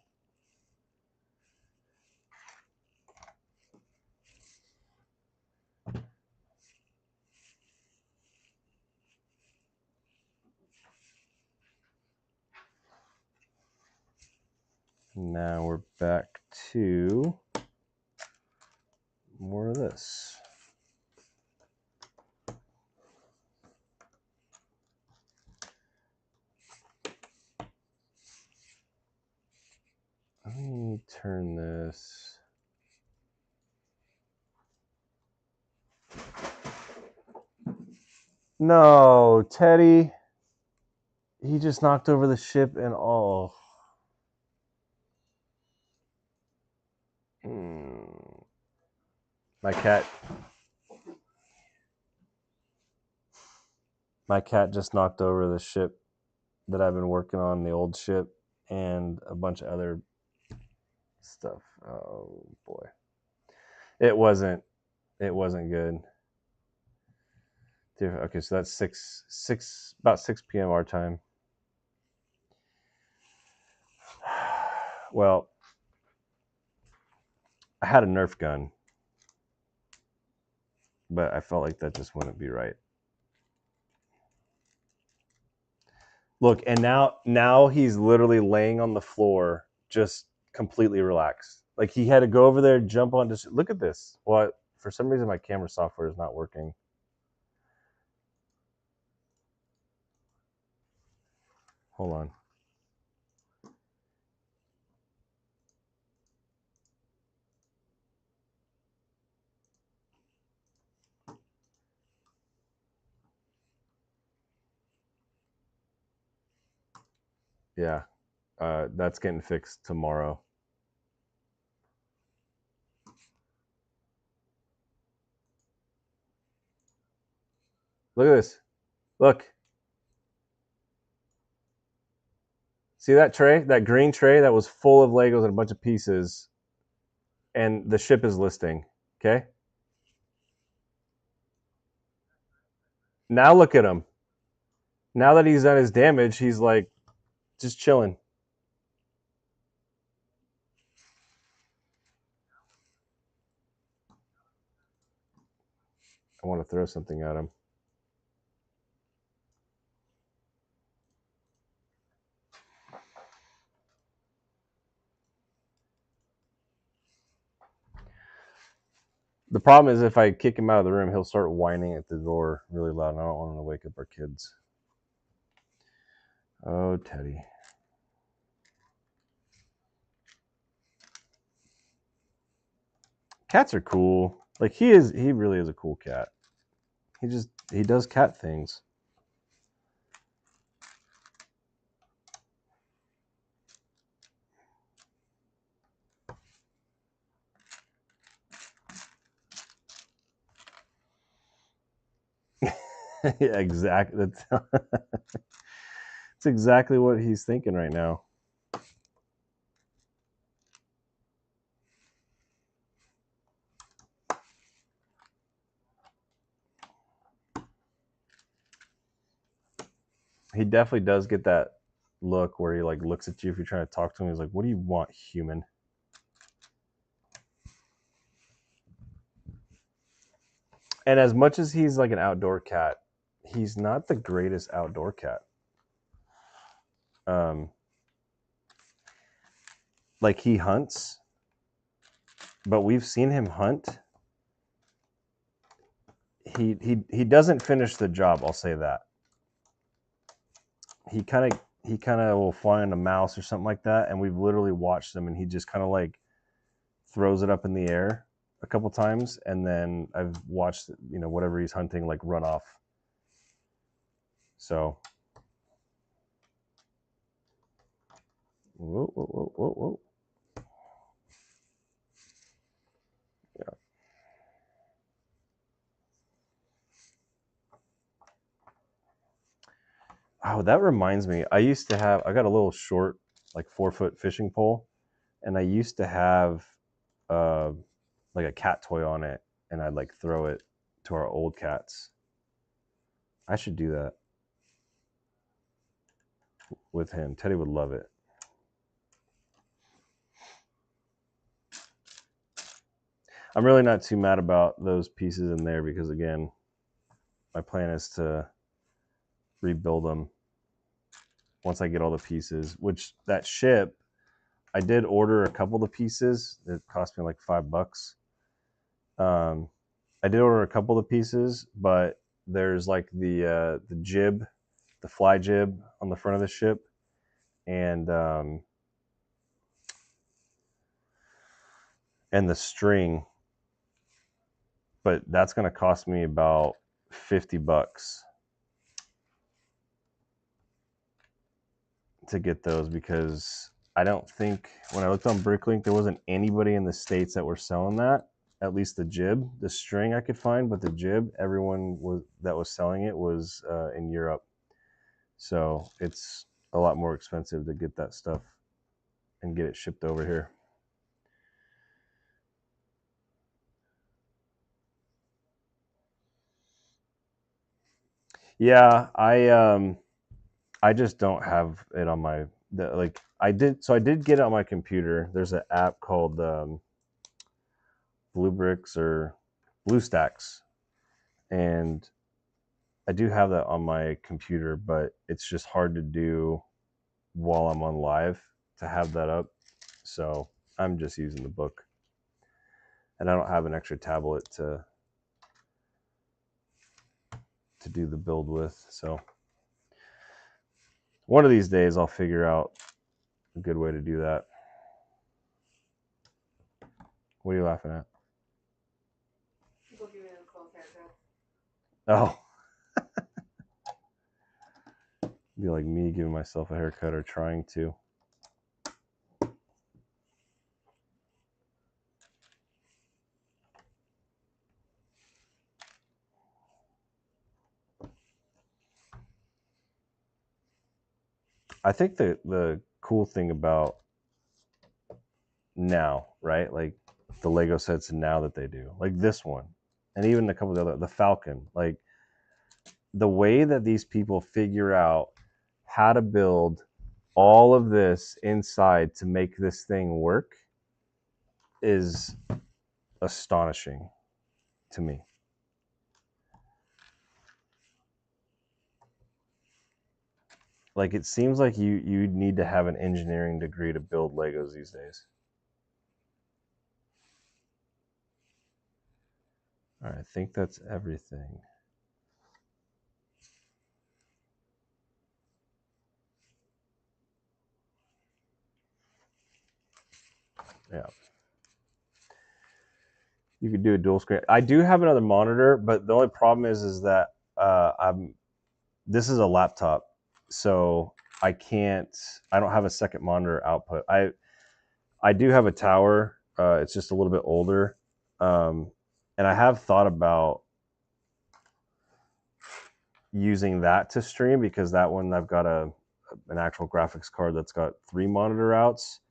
Now we're back to more of this. Let me turn this. No, Teddy. He just knocked over the ship and all. My cat just knocked over the ship that I've been working on, the old ship, and a bunch of other stuff. Oh boy. It wasn't good. Okay, so that's about 6 p.m. our time. Well, I had a Nerf gun, but I felt like that just wouldn't be right. Look, and now he's literally laying on the floor, just completely relaxed. Like he had to go over there, jump on. Just look at this. Well, for some reason, my camera software is not working. Hold on. Yeah, that's getting fixed tomorrow. Look at this. Look. See that tray? That green tray that was full of Legos and a bunch of pieces. And the ship is listing. Okay? Now look at him. Now that he's done his damage, he's like just chilling. I want to throw something at him. The problem is if I kick him out of the room, he'll start whining at the door really loud, and I don't want him to wake up our kids. Oh, Teddy. Cats are cool. Like he really is a cool cat. He does cat things. Yeah, exactly. That's exactly what he's thinking right now. He definitely does get that look where he like looks at you if you're trying to talk to him. He's like, "What do you want, human?" And as much as he's like an outdoor cat, he's not the greatest outdoor cat. Like he hunts, but we've seen him hunt. He doesn't finish the job. I'll say that. He kind of will fly on a mouse or something like that, and we've literally watched him, and he just kind of like throws it up in the air a couple times, and then I've watched whatever he's hunting like run off. So, whoa. Yeah. Oh, that reminds me. I got a little short, like 4-foot fishing pole, and I used to have like a cat toy on it, and I'd like throw it to our old cats. I should do that with him. Teddy would love it. I'm really not too mad about those pieces in there because, again, my plan is to rebuild them once I get all the pieces, which that ship, I did order a couple of the pieces. It cost me like $5. I did order a couple of the pieces, but there's like the jib, the fly jib on the front of the ship, and the string, but that's going to cost me about $50 to get those, because I don't think, when I looked on Bricklink, there wasn't anybody in the States that were selling that. At least the jib, the string I could find, but the jib, everyone that was selling it was in Europe. So it's a lot more expensive to get that stuff and get it shipped over here. Yeah, I just don't have it on my like I did. So I did get it on my computer. There's an app called Blue Bricks or BlueStacks, and I do have that on my computer, but it's just hard to do while I'm on live to have that up. So I'm just using the book, and I don't have an extra tablet to do the build with. So one of these days I'll figure out a good way to do that. What are you laughing at? People giving them close haircuts. Oh. Be like me giving myself a haircut or trying to. I think the cool thing about now, right? Like the Lego sets now that they do, like this one, and even a couple of the other, the Falcon, like the way that these people figure out how to build all of this inside to make this thing work is astonishing to me. Like it seems like you need to have an engineering degree to build Legos these days. All right, I think that's everything. Yeah. You could do a dual screen. I do have another monitor, but the only problem is that this is a laptop, so I can't. I don't have a second monitor output. I do have a tower. It's just a little bit older, and I have thought about using that to stream, because that one I've got an actual graphics card that's got 3 monitor outs,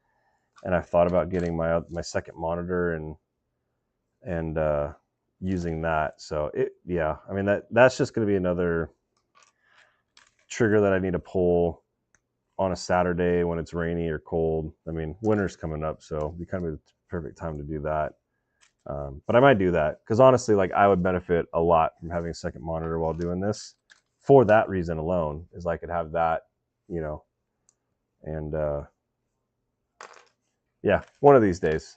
and I've thought about getting my second monitor and using that. So yeah, I mean that's just going to be another trigger that I need to pull on a Saturday when it's rainy or cold. I mean, winter's coming up, so it'd be kind of the perfect time to do that. But I might do that because honestly, like I would benefit a lot from having a second monitor while doing this. For that reason alone, is I could have that, you know, and yeah, one of these days.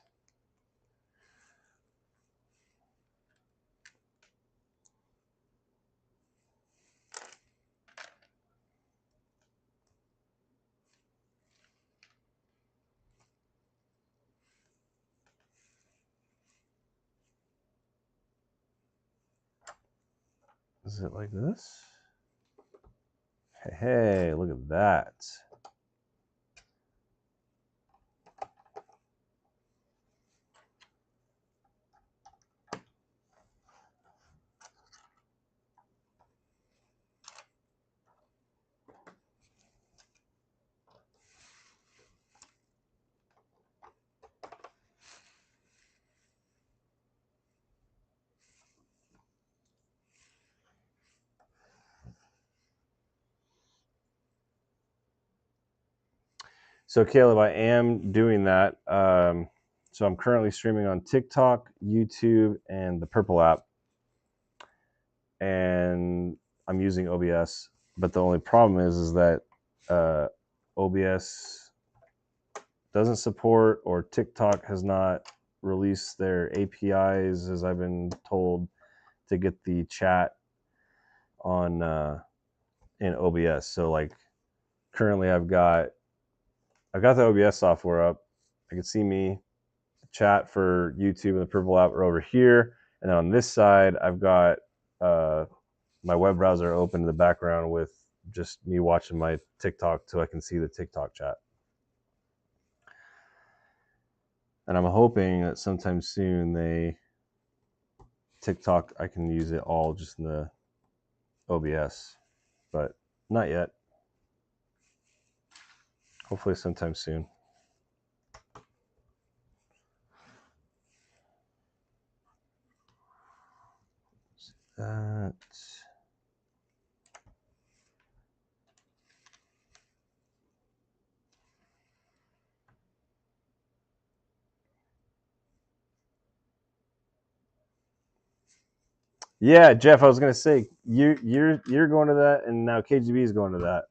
Is it like this? Hey, look at that. So Caleb, I am doing that. So I'm currently streaming on TikTok, YouTube, and the Purple app, and I'm using OBS. But the only problem is that OBS doesn't support, or TikTok has not released their APIs, as I've been told, to get the chat on in OBS. So like currently I've got the OBS software up. I can see me. Chat for YouTube and the purple app are over here, and then on this side I've got my web browser open in the background with just me watching my TikTok so I can see the TikTok chat. And I'm hoping that sometime soon TikTok, I can use it all just in the OBS, but not yet. Hopefully sometime soon. That. Yeah, Jeff, I was gonna say you're going to that, and now KGB is going to that.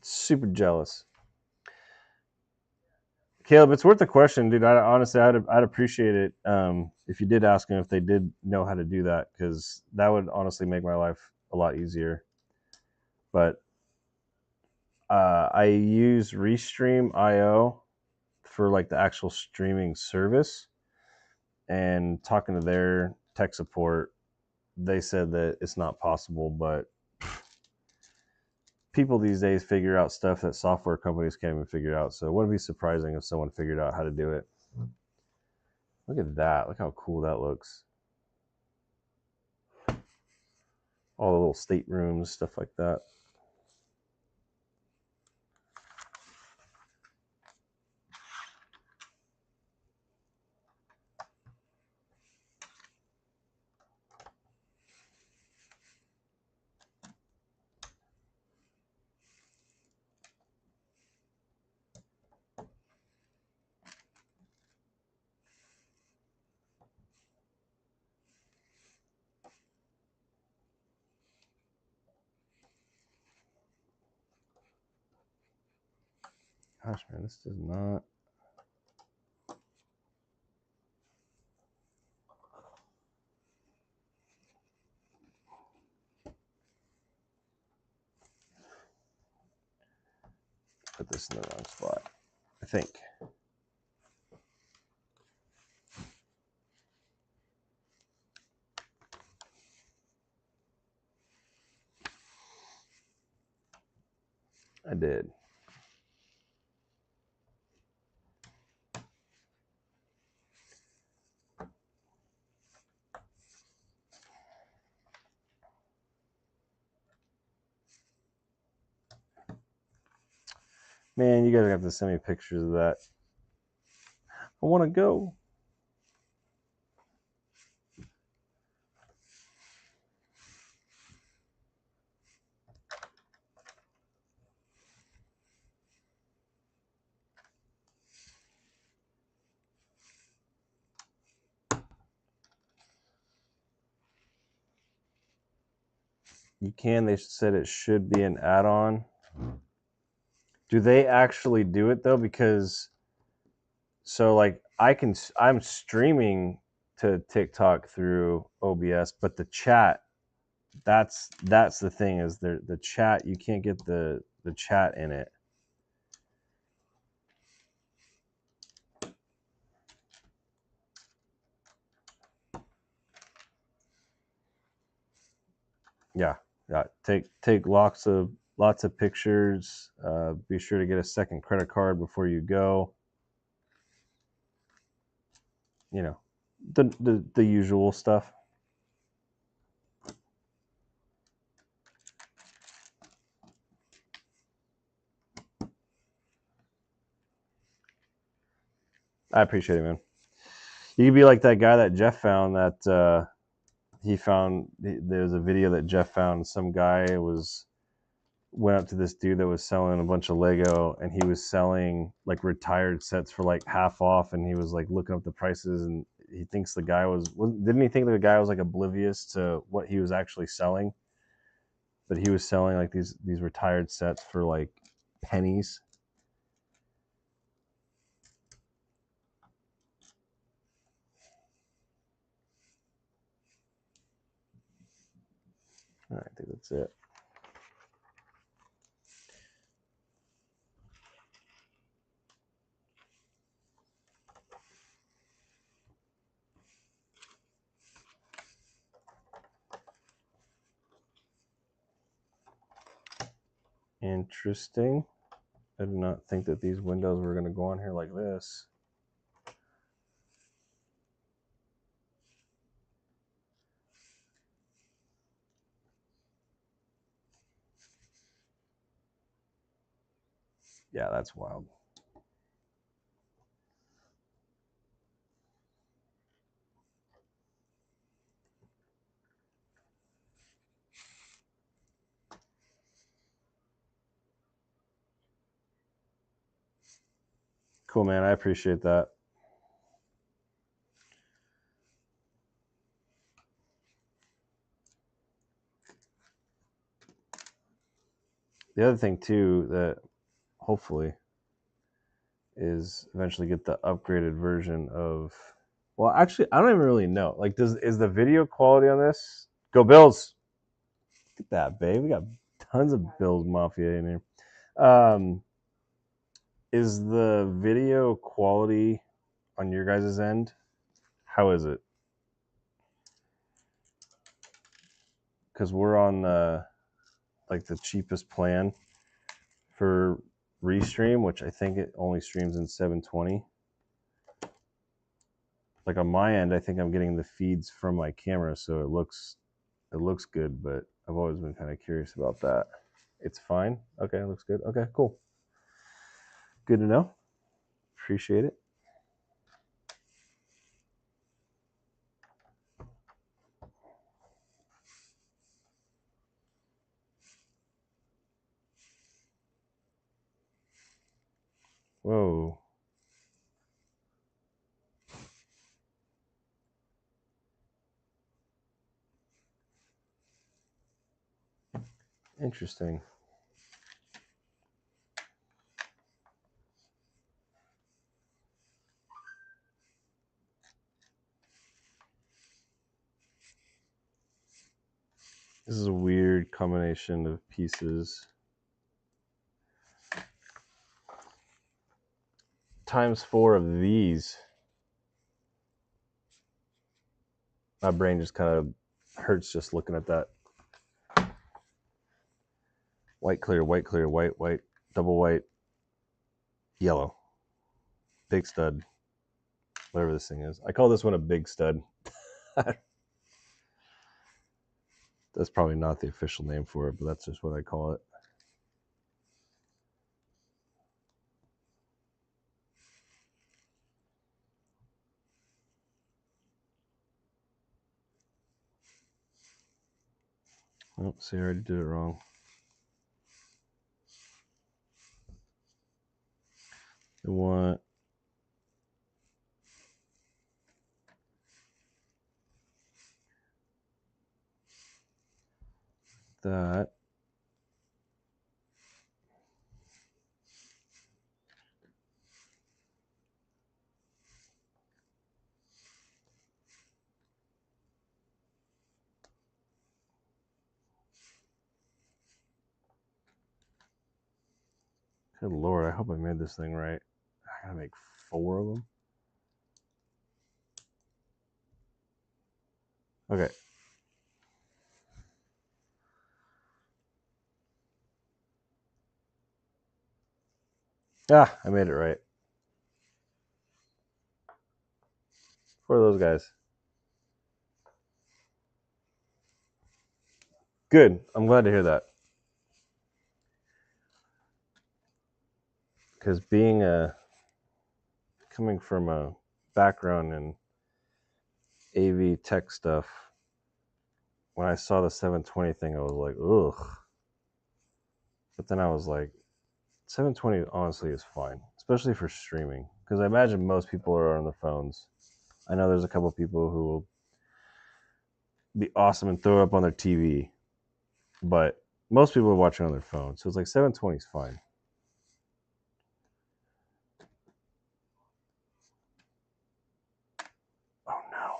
Super jealous. Caleb, it's worth a question, dude. Honestly, I'd appreciate it if you did ask them if they did know how to do that, because that would honestly make my life a lot easier. But I use Restream.io for like the actual streaming service, and talking to their tech support, they said that it's not possible, but people these days figure out stuff that software companies can't even figure out. So it wouldn't be surprising if someone figured out how to do it. Look at that. Look how cool that looks. All the little staterooms, stuff like that. Gosh, man, this does not. Put this in the wrong spot, I think. I did. Man, you guys have to send me pictures of that. I want to go. You can. They said it should be an add-on. Do they actually do it though? Because so like I'm streaming to TikTok through OBS, but the chat, that's the thing, is the chat, you can't get the chat in it. Yeah. Take lots of pictures. Be sure to get a second credit card before you go. You know, the usual stuff. I appreciate it, man. You could be like that guy that Jeff found, that there's a video that Jeff found. Some guy went up to this dude that was selling a bunch of Lego, and he was selling like retired sets for like half off, and he was like looking up the prices, and he thinks the guy didn't he think the guy was like oblivious to what he was actually selling? But he was selling like these retired sets for like pennies. All right, I think that's it. Interesting. I did not think that these windows were going to go on here like this. Yeah, that's wild. Cool, man. I appreciate that. The other thing too that hopefully is eventually get the upgraded version of. Well, actually, I don't even really know. Like, is the video quality on this? Go Bills! Look at that, babe. We got tons of Bills Mafia in here. Is the video quality on your guys' end? How is it? Because we're on like the cheapest plan for Restream, which I think it only streams in 720. Like on my end, I think I'm getting the feeds from my camera, so it looks good. But I've always been kind of curious about that. It's fine. Okay, it looks good. Okay, cool. Good to know. Appreciate it. Whoa. Interesting. This is a weird combination of pieces. Times 4 of these. My brain just kind of hurts just looking at that. White, clear, white, clear, white, white, double white, yellow. Big stud. Whatever this thing is. I call this one a big stud. That's probably not the official name for it, but that's just what I call it. Oh, see, I already did it wrong. I want that. Good Lord, I hope I made this thing right. I gotta make 4 of them. Okay. Ah, I made it right. For those guys. Good. I'm glad to hear that. Because coming from a background in AV tech stuff, when I saw the 720 thing, I was like, ugh. But then I was like, 720 honestly is fine, especially for streaming. Because I imagine most people are on their phones. I know there's a couple people who will be awesome and throw it up on their TV, but most people are watching on their phone. So it's like 720 is fine. Oh no.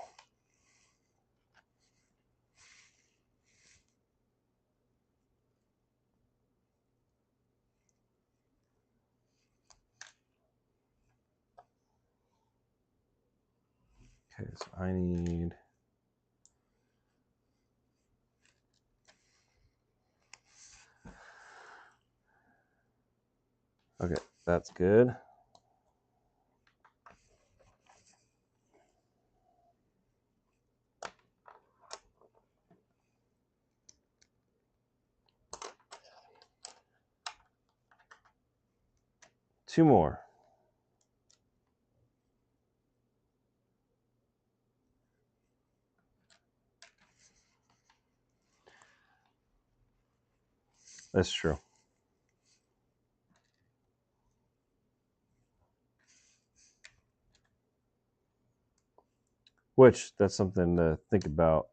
Okay, so I need... Okay, that's good. Two more. That's true. Which, that's something to think about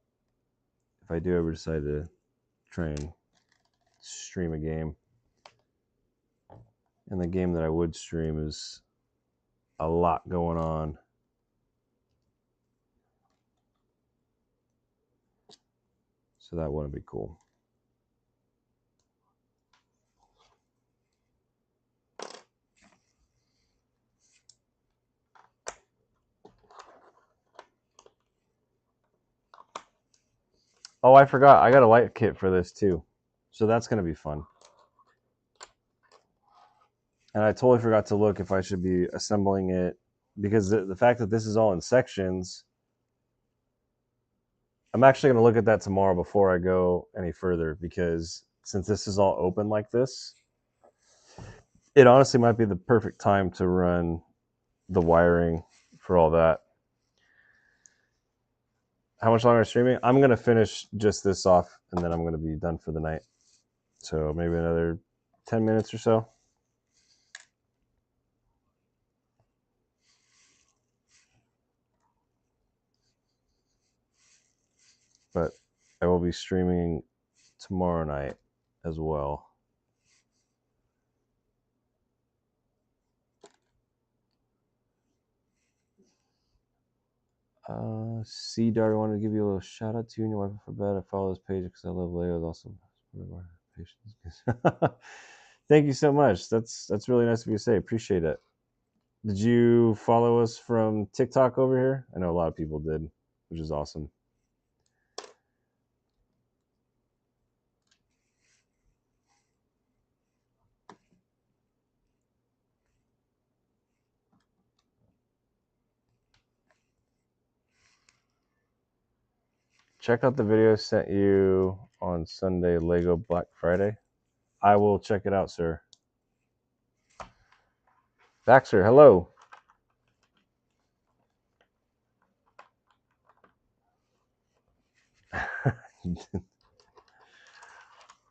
if I do ever decide to try and stream a game. And the game that I would stream is a lot going on. So that wouldn't be cool. Oh, I forgot. I got a light kit for this too. So that's going to be fun. And I totally forgot to look if I should be assembling it, because the fact that this is all in sections, I'm actually going to look at that tomorrow before I go any further, because since this is all open like this, it honestly might be the perfect time to run the wiring for all that. How much longer streaming? I'm going to finish just this off, and then I'm going to be done for the night. So maybe another 10 minutes or so. But I will be streaming tomorrow night as well. C Dart, I wanted to give you a little shout out to you and your wife for bed. I follow this page because I love Legos. Also, patience. Thank you so much. That's really nice of you to say. Appreciate it. Did you follow us from TikTok over here? I know a lot of people did, which is awesome. Check out the video I sent you on Sunday, Lego Black Friday. I will check it out, sir. Baxter, hello.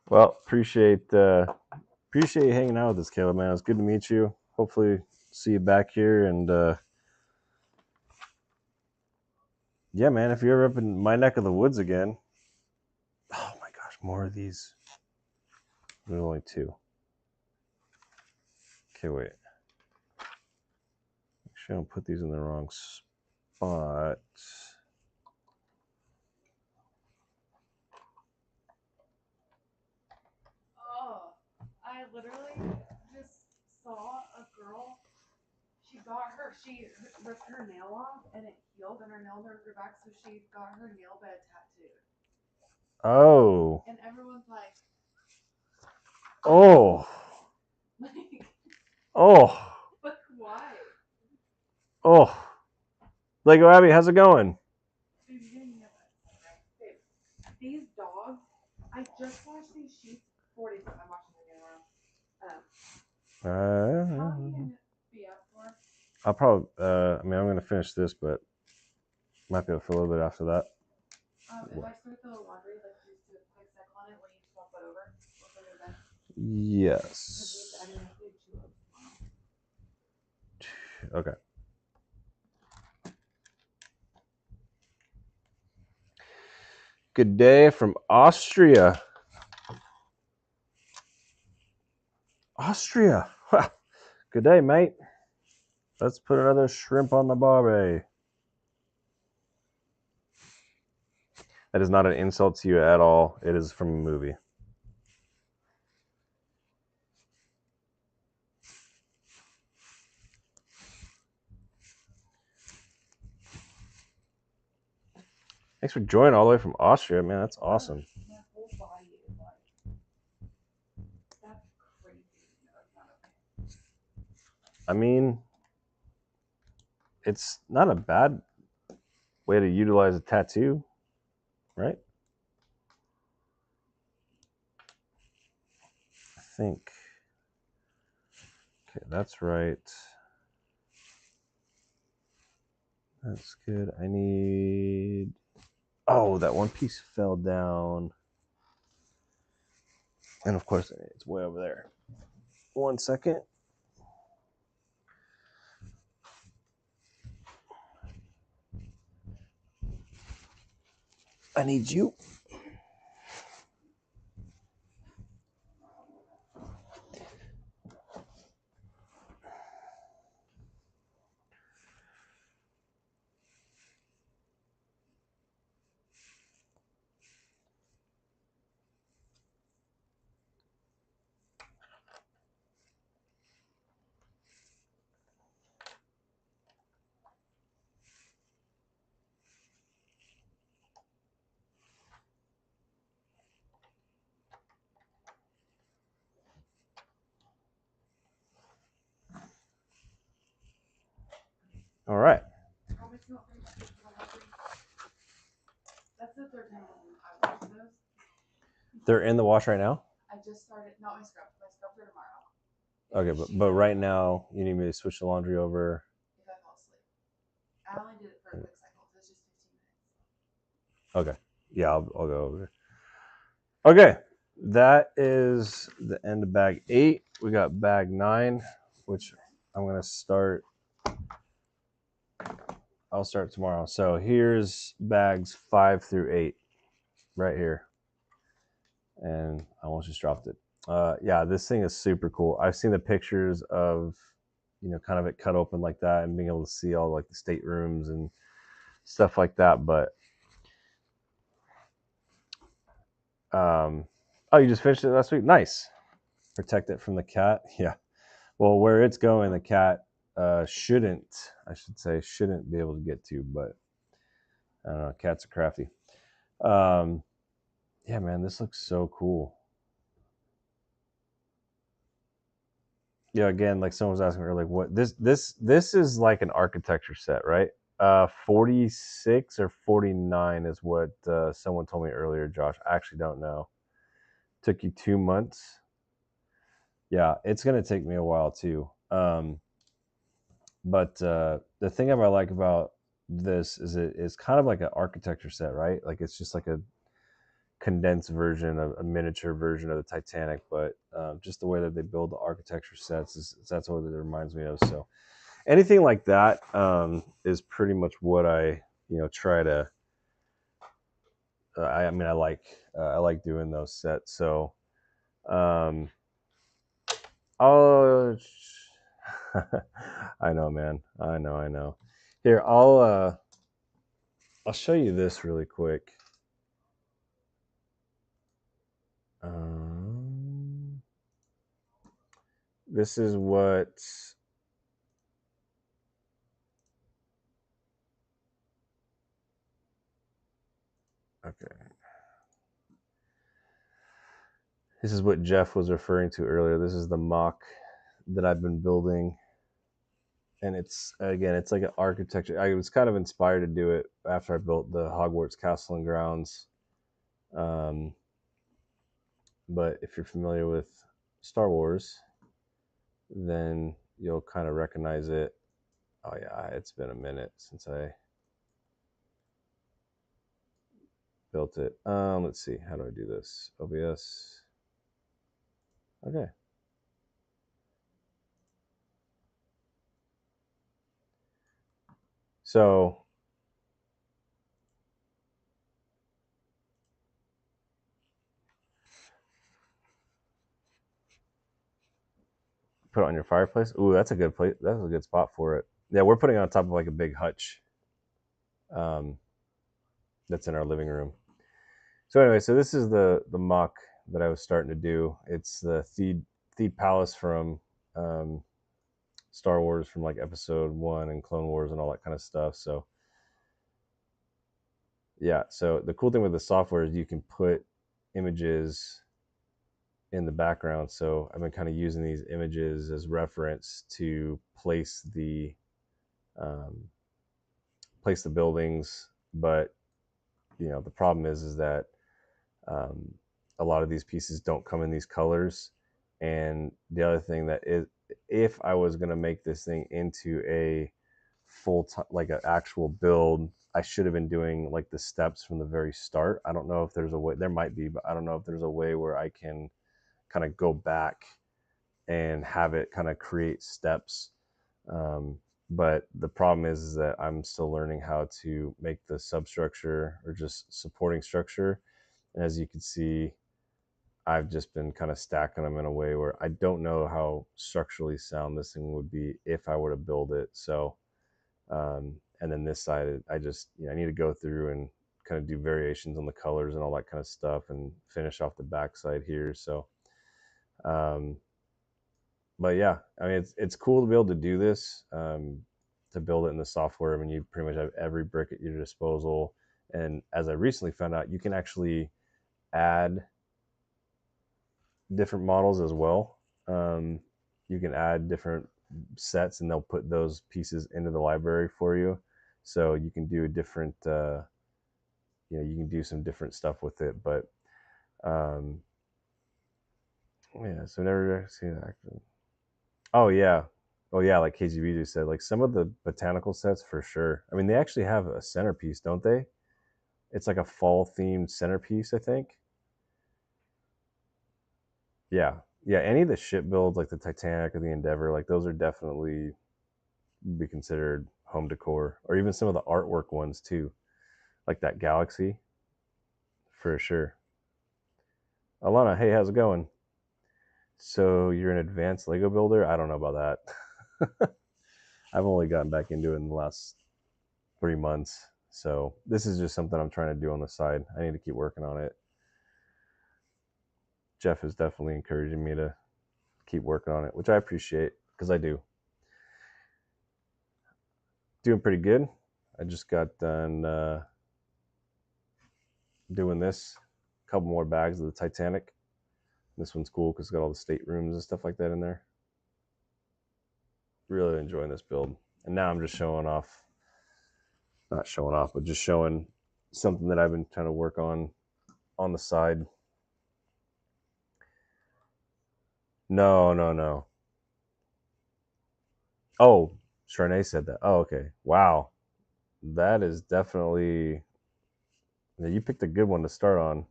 Well, appreciate you hanging out with us, Caleb, man. It's good to meet you. Hopefully see you back here. And yeah, man, if you're ever up in my neck of the woods again. Oh my gosh, more of these. There's only two. Okay, wait. Actually, I don't put these in the wrong spot. Oh, I literally just saw a girl. She ripped her nail off and it healed, and her nail never grew back, so she got her nail bed tattooed. Oh. And everyone's like, oh. like, oh. but why? Oh. Lego Abby, how's it going? Babe, you didn't get that, right? Babe, these dogs, I just washed these sheets 4 days ago. I'm washing them again tomorrow. How long be up for? I'll probably, I mean, I'm going to finish this, but might be able to fill a little bit after that. If I start the laundry, like just do a quick cycle on it when you swap it over before you're done. Yes. Okay. Good day from Austria. Austria. Good day, mate. Let's put another shrimp on the barbie. That is not an insult to you at all. It is from a movie. Thanks for joining all the way from Austria, man. That's awesome. My whole body is like, that's crazy. No, that's not okay. I mean, it's not a bad way to utilize a tattoo, right? I think. Okay, that's right. That's good. I need... Oh, that one piece fell down. And of course, it's way over there. 1 second. I need you. All right. That's the third time I watched those. They're in the wash right now? I just started, not my scrubs. My scrubs are tomorrow. Okay, but right now, you need me to switch the laundry over. If I fall asleep. I only did it for a quick cycle. It's just 15 minutes. Okay. Yeah, I'll go over. Okay. That is the end of bag 8. We got bag 9, which I'm going to start. I'll start tomorrow. So here's bags 5 through 8 right here. And I almost just dropped it. Yeah, this thing is super cool. I've seen the pictures of, kind of it cut open like that and being able to see all like the staterooms and stuff like that. But, oh, you just finished it last week? Nice. Protect it from the cat. Yeah. Well, where it's going, the cat shouldn't be able to get to, but I don't know. Cats are crafty. Yeah, man, this looks so cool. Yeah, again, like someone was asking earlier, like what this is like an architecture set, right? 46 or 49 is what someone told me earlier, Josh. I actually don't know. Took you 2 months. Yeah, it's gonna take me a while too. But the thing I like about this is it is kind of like an architecture set, right? Like it's just like a condensed version, a miniature version of the Titanic, but just the way that they build the architecture sets that's what it reminds me of. So anything like that is pretty much what I try to. I mean, I like doing those sets. So, oh, I know, man. I know. Here, I'll show you this really quick. This is what. Okay. This is what Jeff was referring to earlier. This is the mock that I've been building. And it's like an architecture. I was kind of inspired to do it after I built the Hogwarts Castle and Grounds. But if you're familiar with Star Wars, then you'll kind of recognize it. Oh yeah, it's been a minute since I built it. Let's see, how do I do this? OBS. Okay. So put it on your fireplace. Ooh, that's a good place. That's a good spot for it. Yeah, we're putting it on top of like a big hutch. That's in our living room. So anyway, so this is the mock that I was starting to do. It's the Theed Palace from Star Wars, from like Episode 1 and Clone Wars and all that kind of stuff. So Yeah. So the cool thing with the software is you can put images in the background. So I've been kind of using these images as reference to um, place the buildings. But the problem is that um, a lot of these pieces don't come in these colors. And the other thing that is, if I was going to make this thing into a full time, like an actual build, I should have been doing like the steps from the very start. I don't know if there's a way, there might be, but I don't know if there's a way where I can kind of go back and have it kind of create steps. Um, but the problem is that I'm still learning how to make the substructure or just supporting structure. And as you can see, I've just been kind of stacking them in a way where I don't know how structurally sound this thing would be if I were to build it. So, and then this side, I just, I need to go through and kind of do variations on the colors and all that kind of stuff and finish off the backside here. So, um, but yeah, I mean, it's cool to be able to do this, to build it in the software. I mean, you pretty much have every brick at your disposal. And as I recently found out, you can actually add different models as well. Um, you can add different sets, and they'll put those pieces into the library for you. So you can do a different, you can do some different stuff with it. But um, yeah, so never seen that. Oh yeah, oh yeah, like KGB just said, like some of the botanical sets for sure. I mean, they actually have a centerpiece, don't they? It's like a fall themed centerpiece, I think. Yeah, yeah. Any of the ship builds, like the Titanic or the Endeavor, like those are definitely be considered home decor, or even some of the artwork ones too, like that Galaxy, for sure. Alana, hey, how's it going? So you're an advanced Lego builder? I don't know about that. I've only gotten back into it in the last 3 months. So this is just something I'm trying to do on the side. I need to keep working on it. Jeff is definitely encouraging me to keep working on it, which I appreciate because I do. Doing pretty good. I just got done doing this. A couple more bags of the Titanic. This one's cool because it's got all the staterooms and stuff like that in there. Really enjoying this build. And now I'm just showing off, not showing off, but just showing something that I've been trying to work on the side. No, no, no. Oh, Charnay said that. Oh, okay. Wow. That is definitely, yeah, you picked a good one to start on.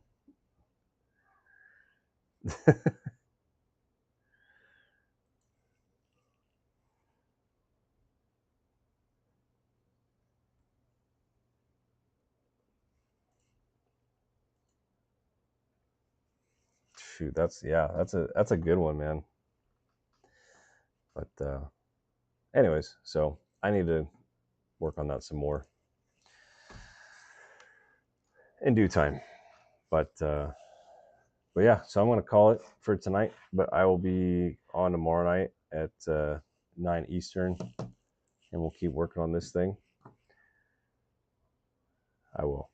Shoot, that's a good one, man. But anyways, so I need to work on that some more in due time. But yeah, so I'm gonna call it for tonight. But I will be on tomorrow night at 9 Eastern, and we'll keep working on this thing. I will.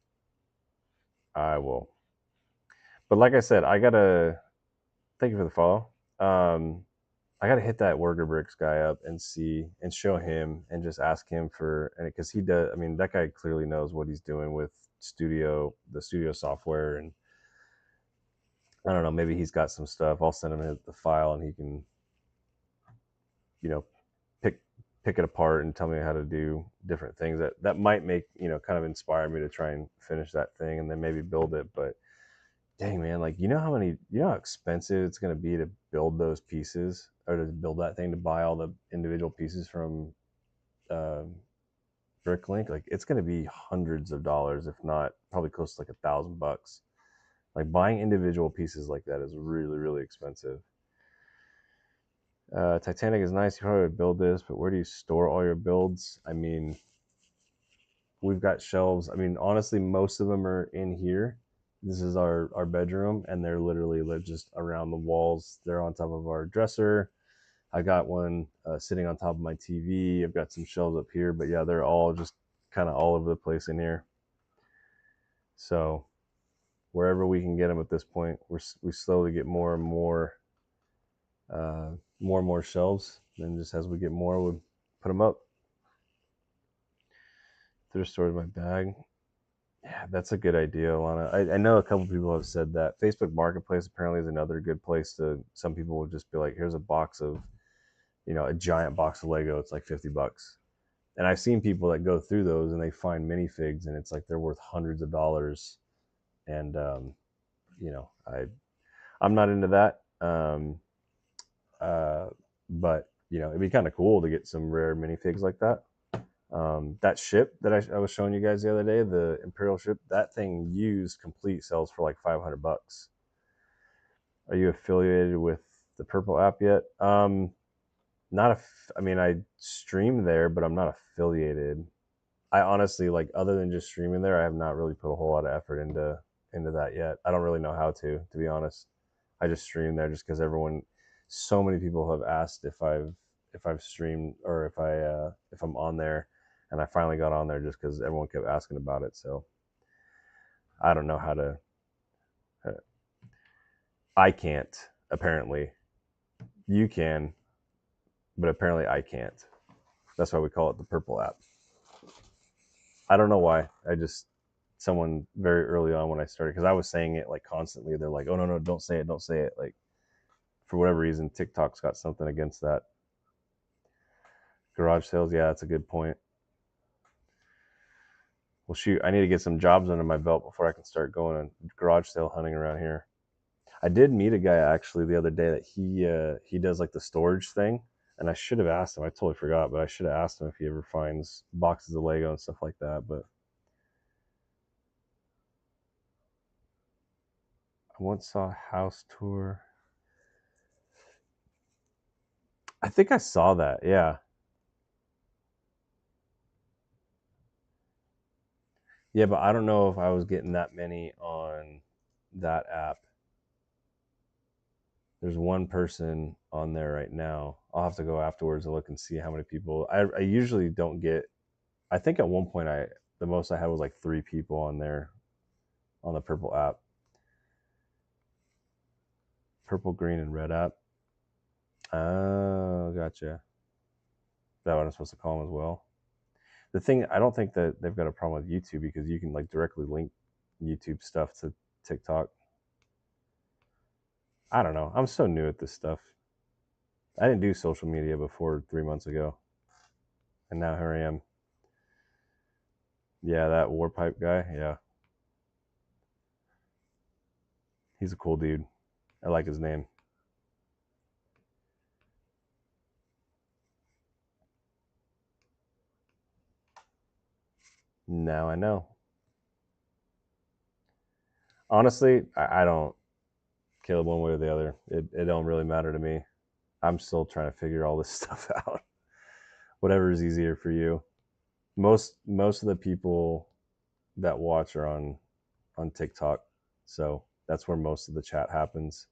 I will. But like I said, I gotta thank you for the follow. I gotta hit that Worker Bricks guy up and see and show him and just ask him for, and because he does. I mean, that guy clearly knows what he's doing with the studio software, and I don't know. Maybe he's got some stuff. I'll send him the file, and he can, you know, pick pick it apart and tell me how to do different things that might make, kind of inspire me to try and finish that thing and then maybe build it. But dang, man, like, how expensive it's going to be to build those pieces, or to build that thing, to buy all the individual pieces from um Bricklink. Like, it's going to be hundreds of dollars, if not probably close to like $1,000. Like, buying individual pieces like that is really, really expensive. Titanic is nice. You probably would build this, but where do you store all your builds? I mean, we've got shelves. I mean, honestly, most of them are in here. This is our bedroom, and they're literally just around the walls. They're on top of our dresser. I got one sitting on top of my TV. I've got some shelves up here, but yeah, they're all just kind of all over the place in here. So wherever we can get them at this point, we slowly get more and more shelves. And just as we get more, we put them up. Thrift store in my bag. Yeah, that's a good idea, Alana. I know a couple people have said that. Facebook Marketplace apparently is another good place to. Some people will just be like, "Here's a box of, a giant box of Lego. It's like $50." And I've seen people that go through those and they find minifigs, and it's like they're worth hundreds of dollars. And I'm not into that. Uh, but it'd be kind of cool to get some rare minifigs like that. That ship that I was showing you guys the other day, the Imperial ship, that thing used complete sells for like $500. Are you affiliated with the Purple app yet? Not a. I mean, I stream there, but I'm not affiliated. I honestly, like, other than just streaming there, I have not really put a whole lot of effort into that yet. I don't really know how to be honest. I just stream there just because so many people have asked if I've streamed or if I'm on there, and I finally got on there just because everyone kept asking about it. So I don't know how to. I can't. Apparently, you can, but apparently I can't. That's why we call it the Purple app. I don't know why. Someone very early on when I started, because I was saying it like constantly. They're like, "Oh no, don't say it, don't say it." Like, for whatever reason, TikTok's got something against that. Garage sales, yeah, that's a good point. Well, shoot, I need to get some jobs under my belt before I can start going on garage sale hunting around here. I did meet a guy actually the other day that he does like the storage thing, and I should have asked him. I totally forgot, but I should have asked him if he ever finds boxes of Lego and stuff like that. But I once saw a house tour. I think I saw that. Yeah. Yeah, but I don't know if I was getting that many on that app. There's one person on there right now. I'll have to go afterwards and look and see how many people. I usually don't get. I think at one point the most I had was like 3 people on there on the Purple app. Purple, green, and red app. Oh, gotcha. That what I'm supposed to call them as well. The thing, I don't think that they've got a problem with YouTube because you can like directly link YouTube stuff to TikTok. I don't know. I'm so new at this stuff. I didn't do social media before 3 months ago, and now here I am. Yeah, that Warpipe guy. Yeah, he's a cool dude. I like his name. Now I know. Honestly, I don't kill it one way or the other. It don't really matter to me. I'm still trying to figure all this stuff out. Whatever is easier for you. Most of the people that watch are on TikTok, so that's where most of the chat happens.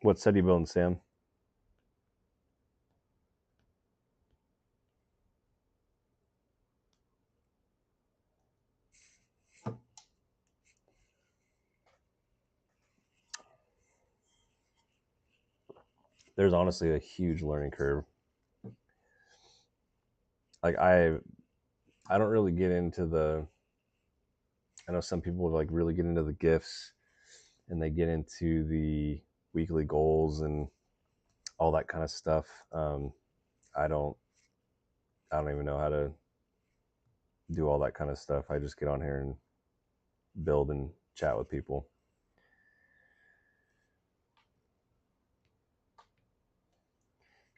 What set are you building, Sam? There's honestly a huge learning curve. Like I don't really get into the. I know some people like really get into the gifts, and they get into the weekly goals and all that kind of stuff. I don't. I don't even know how to do all that kind of stuff. I just get on here and build and chat with people.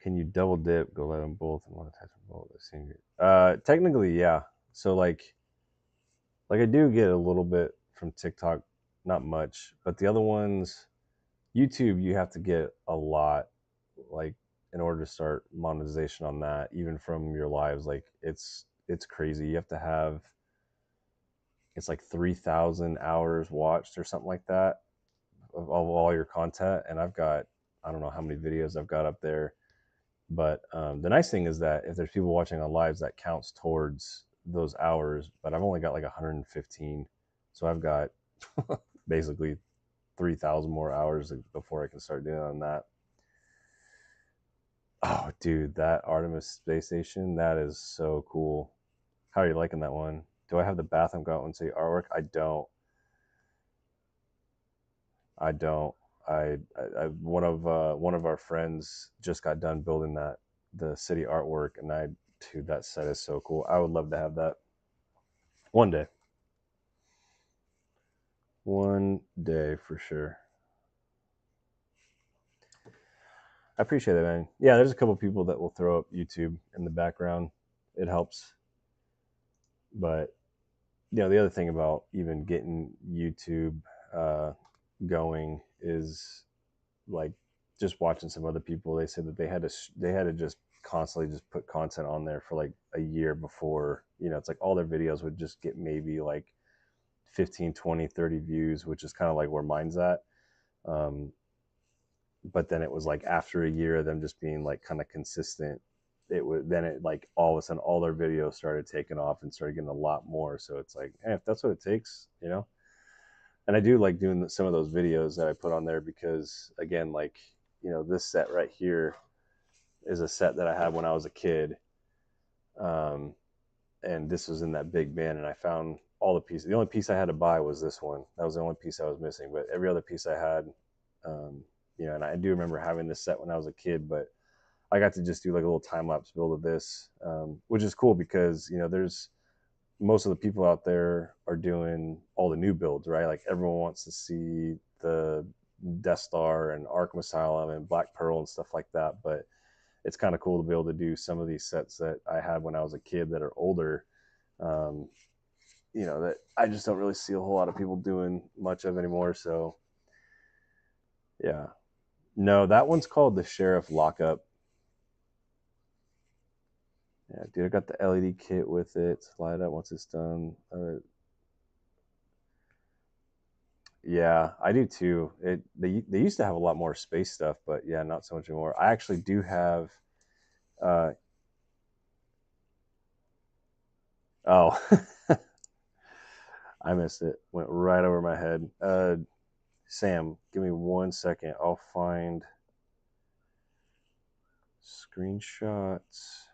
Can you double dip, go let them both, and monetize them both? Technically, yeah. So like I do get a little bit from TikTok, not much, but the other ones, YouTube, you have to get a lot. Like in order to start monetization on that, even from your lives, like it's crazy. You have to have, it's like 3,000 hours watched or something like that of all your content. And I've got, I don't know how many videos I've got up there, but the nice thing is that if there's people watching on lives, that counts towards those hours. But I've only got like 115, so I've got basically 3,000 more hours before I can start doing on that. Oh, dude, that Artemis space station, that is so cool. How are you liking that one? Do I have the Bathroom Gauntlet City artwork? I don't. I don't. One of our friends just got done building the city artwork, and dude, that set is so cool. I would love to have that one day. One day for sure. I appreciate it, man. Yeah, there's a couple people that will throw up YouTube in the background. It helps. But the other thing about even getting YouTube uh, going is like just watching some other people. They said that they had to just constantly just put content on there for like a year before, it's like all their videos would just get maybe like 15, 20, 30 views, which is kind of like where mine's at. But then it was like after a year of them just being like kind of consistent, it like all of a sudden all their videos started taking off and started getting a lot more. So it's like, hey, if that's what it takes. And I do like doing some of those videos that I put on there because, again, like, this set right here is a set that I had when I was a kid. And this was in that big bin, and I found all the pieces. The only piece I had to buy was this one. That was the only piece I was missing, but every other piece I had, and I do remember having this set when I was a kid, but I got to just do like a little time lapse build of this, which is cool because, there's most of the people out there are doing all the new builds, right? Like everyone wants to see the Death Star and Arkham Asylum and Black Pearl and stuff like that. But it's kind of cool to be able to do some of these sets that I had when I was a kid that are older, that I just don't really see a whole lot of people doing much of anymore. So, yeah. No, that one's called the Sheriff Lockup. Yeah, dude, I got the LED kit with it. Slide up once it's done. Yeah, I do too. They used to have a lot more space stuff, but yeah, not so much anymore. I actually do have. Uh, oh, I missed it. Went right over my head. Sam, give me 1 second. I'll find screenshots.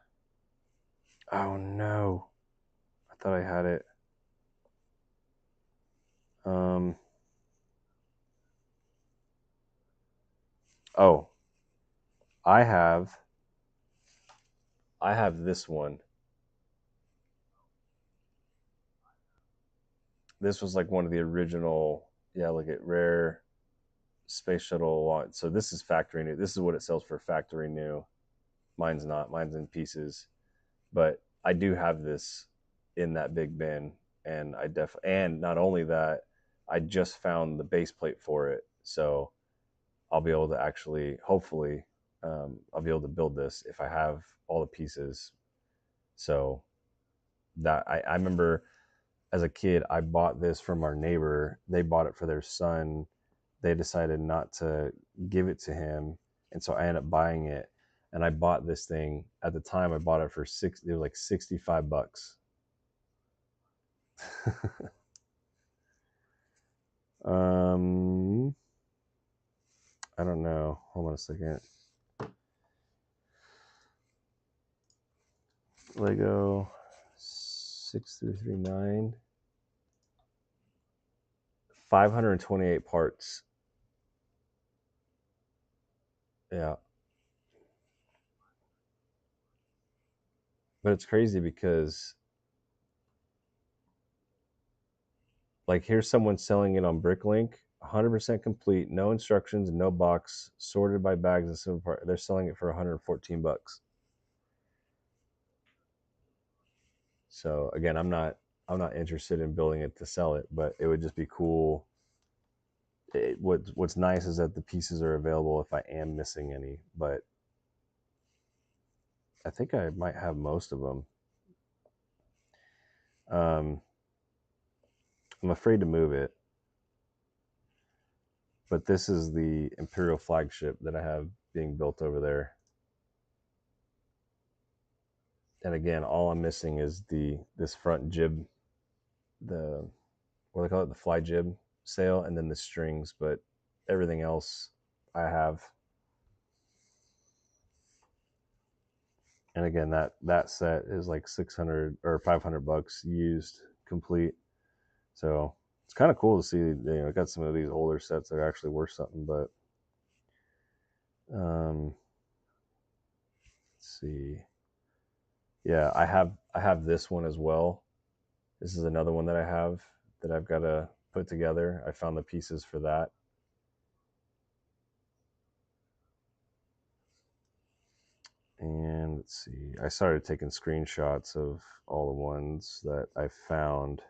Oh no, I thought I had it. Um. Oh, I have. I have this one. This was like one of the original. Yeah, look at rare space shuttle launch. So this is factory new. This is what it sells for factory new. Mine's not. Mine's in pieces. But I do have this in that big bin, and and not only that, I just found the base plate for it. So I'll be able to actually, hopefully, I'll be able to build this if I have all the pieces. So that I remember as a kid, I bought this from our neighbor. They bought it for their son. They decided not to give it to him, and so I ended up buying it. And I bought this thing at the time. I bought it for it was like $65. um, I don't know. Hold on a second. Lego 6339. 528 parts. Yeah. But it's crazy because, like, here's someone selling it on Bricklink, 100% complete, no instructions, no box, sorted by bags and simple part. They're selling it for 114 bucks. So again, I'm not interested in building it to sell it, but it would just be cool. What's nice is that the pieces are available if I am missing any, but I think I might have most of them. I'm afraid to move it, but this is the Imperial flagship that I have being built over there. And again, all I'm missing is this front jib, the what do they call it, the fly jib sail, and then the strings. But everything else I have. And again, that set is like 600 or $500 used complete. So it's kind of cool to see. I got some of these older sets that are actually worth something. But let's see. Yeah, I have this one as well. This is another one that I have that I've got to put together. I found the pieces for that. And let's see. I started taking screenshots of all the ones that I found.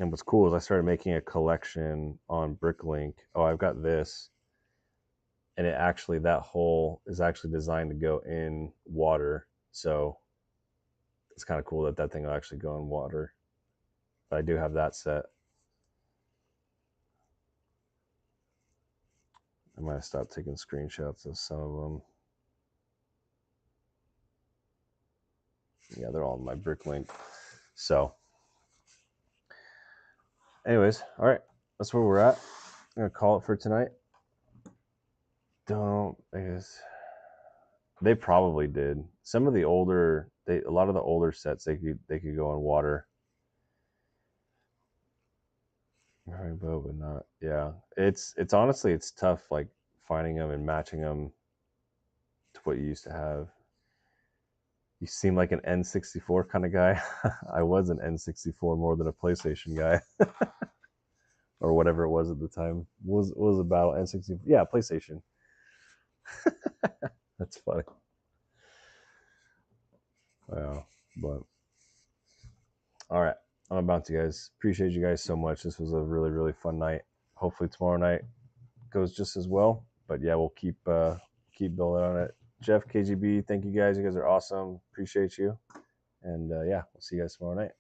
And what's cool is I started making a collection on Bricklink. Oh, I've got this. And it actually, that hole is actually designed to go in water. So it's kind of cool that that thing will actually go in water. But I do have that set. I might have stopped taking screenshots of some of them. Yeah, they're all in my Bricklink. So anyways, all right, that's where we're at. I'm gonna call it for tonight. I guess they probably did. Some of the older, a lot of the older sets, they could go in water. Rainbow, but not. Yeah, it's honestly it's tough, like finding them and matching them to what you used to have. You seem like an N64 kind of guy. I was an N64 more than a PlayStation guy. Or whatever it was at the time. Was a battle N64? Yeah, PlayStation. That's funny. Wow, but all right, I'm about to, guys. Appreciate you guys so much. This was a really really fun night. Hopefully tomorrow night goes just as well. But yeah, we'll keep building on it. Jeff, KGB, thank you guys. You guys are awesome. Appreciate you. And yeah, we'll see you guys tomorrow night.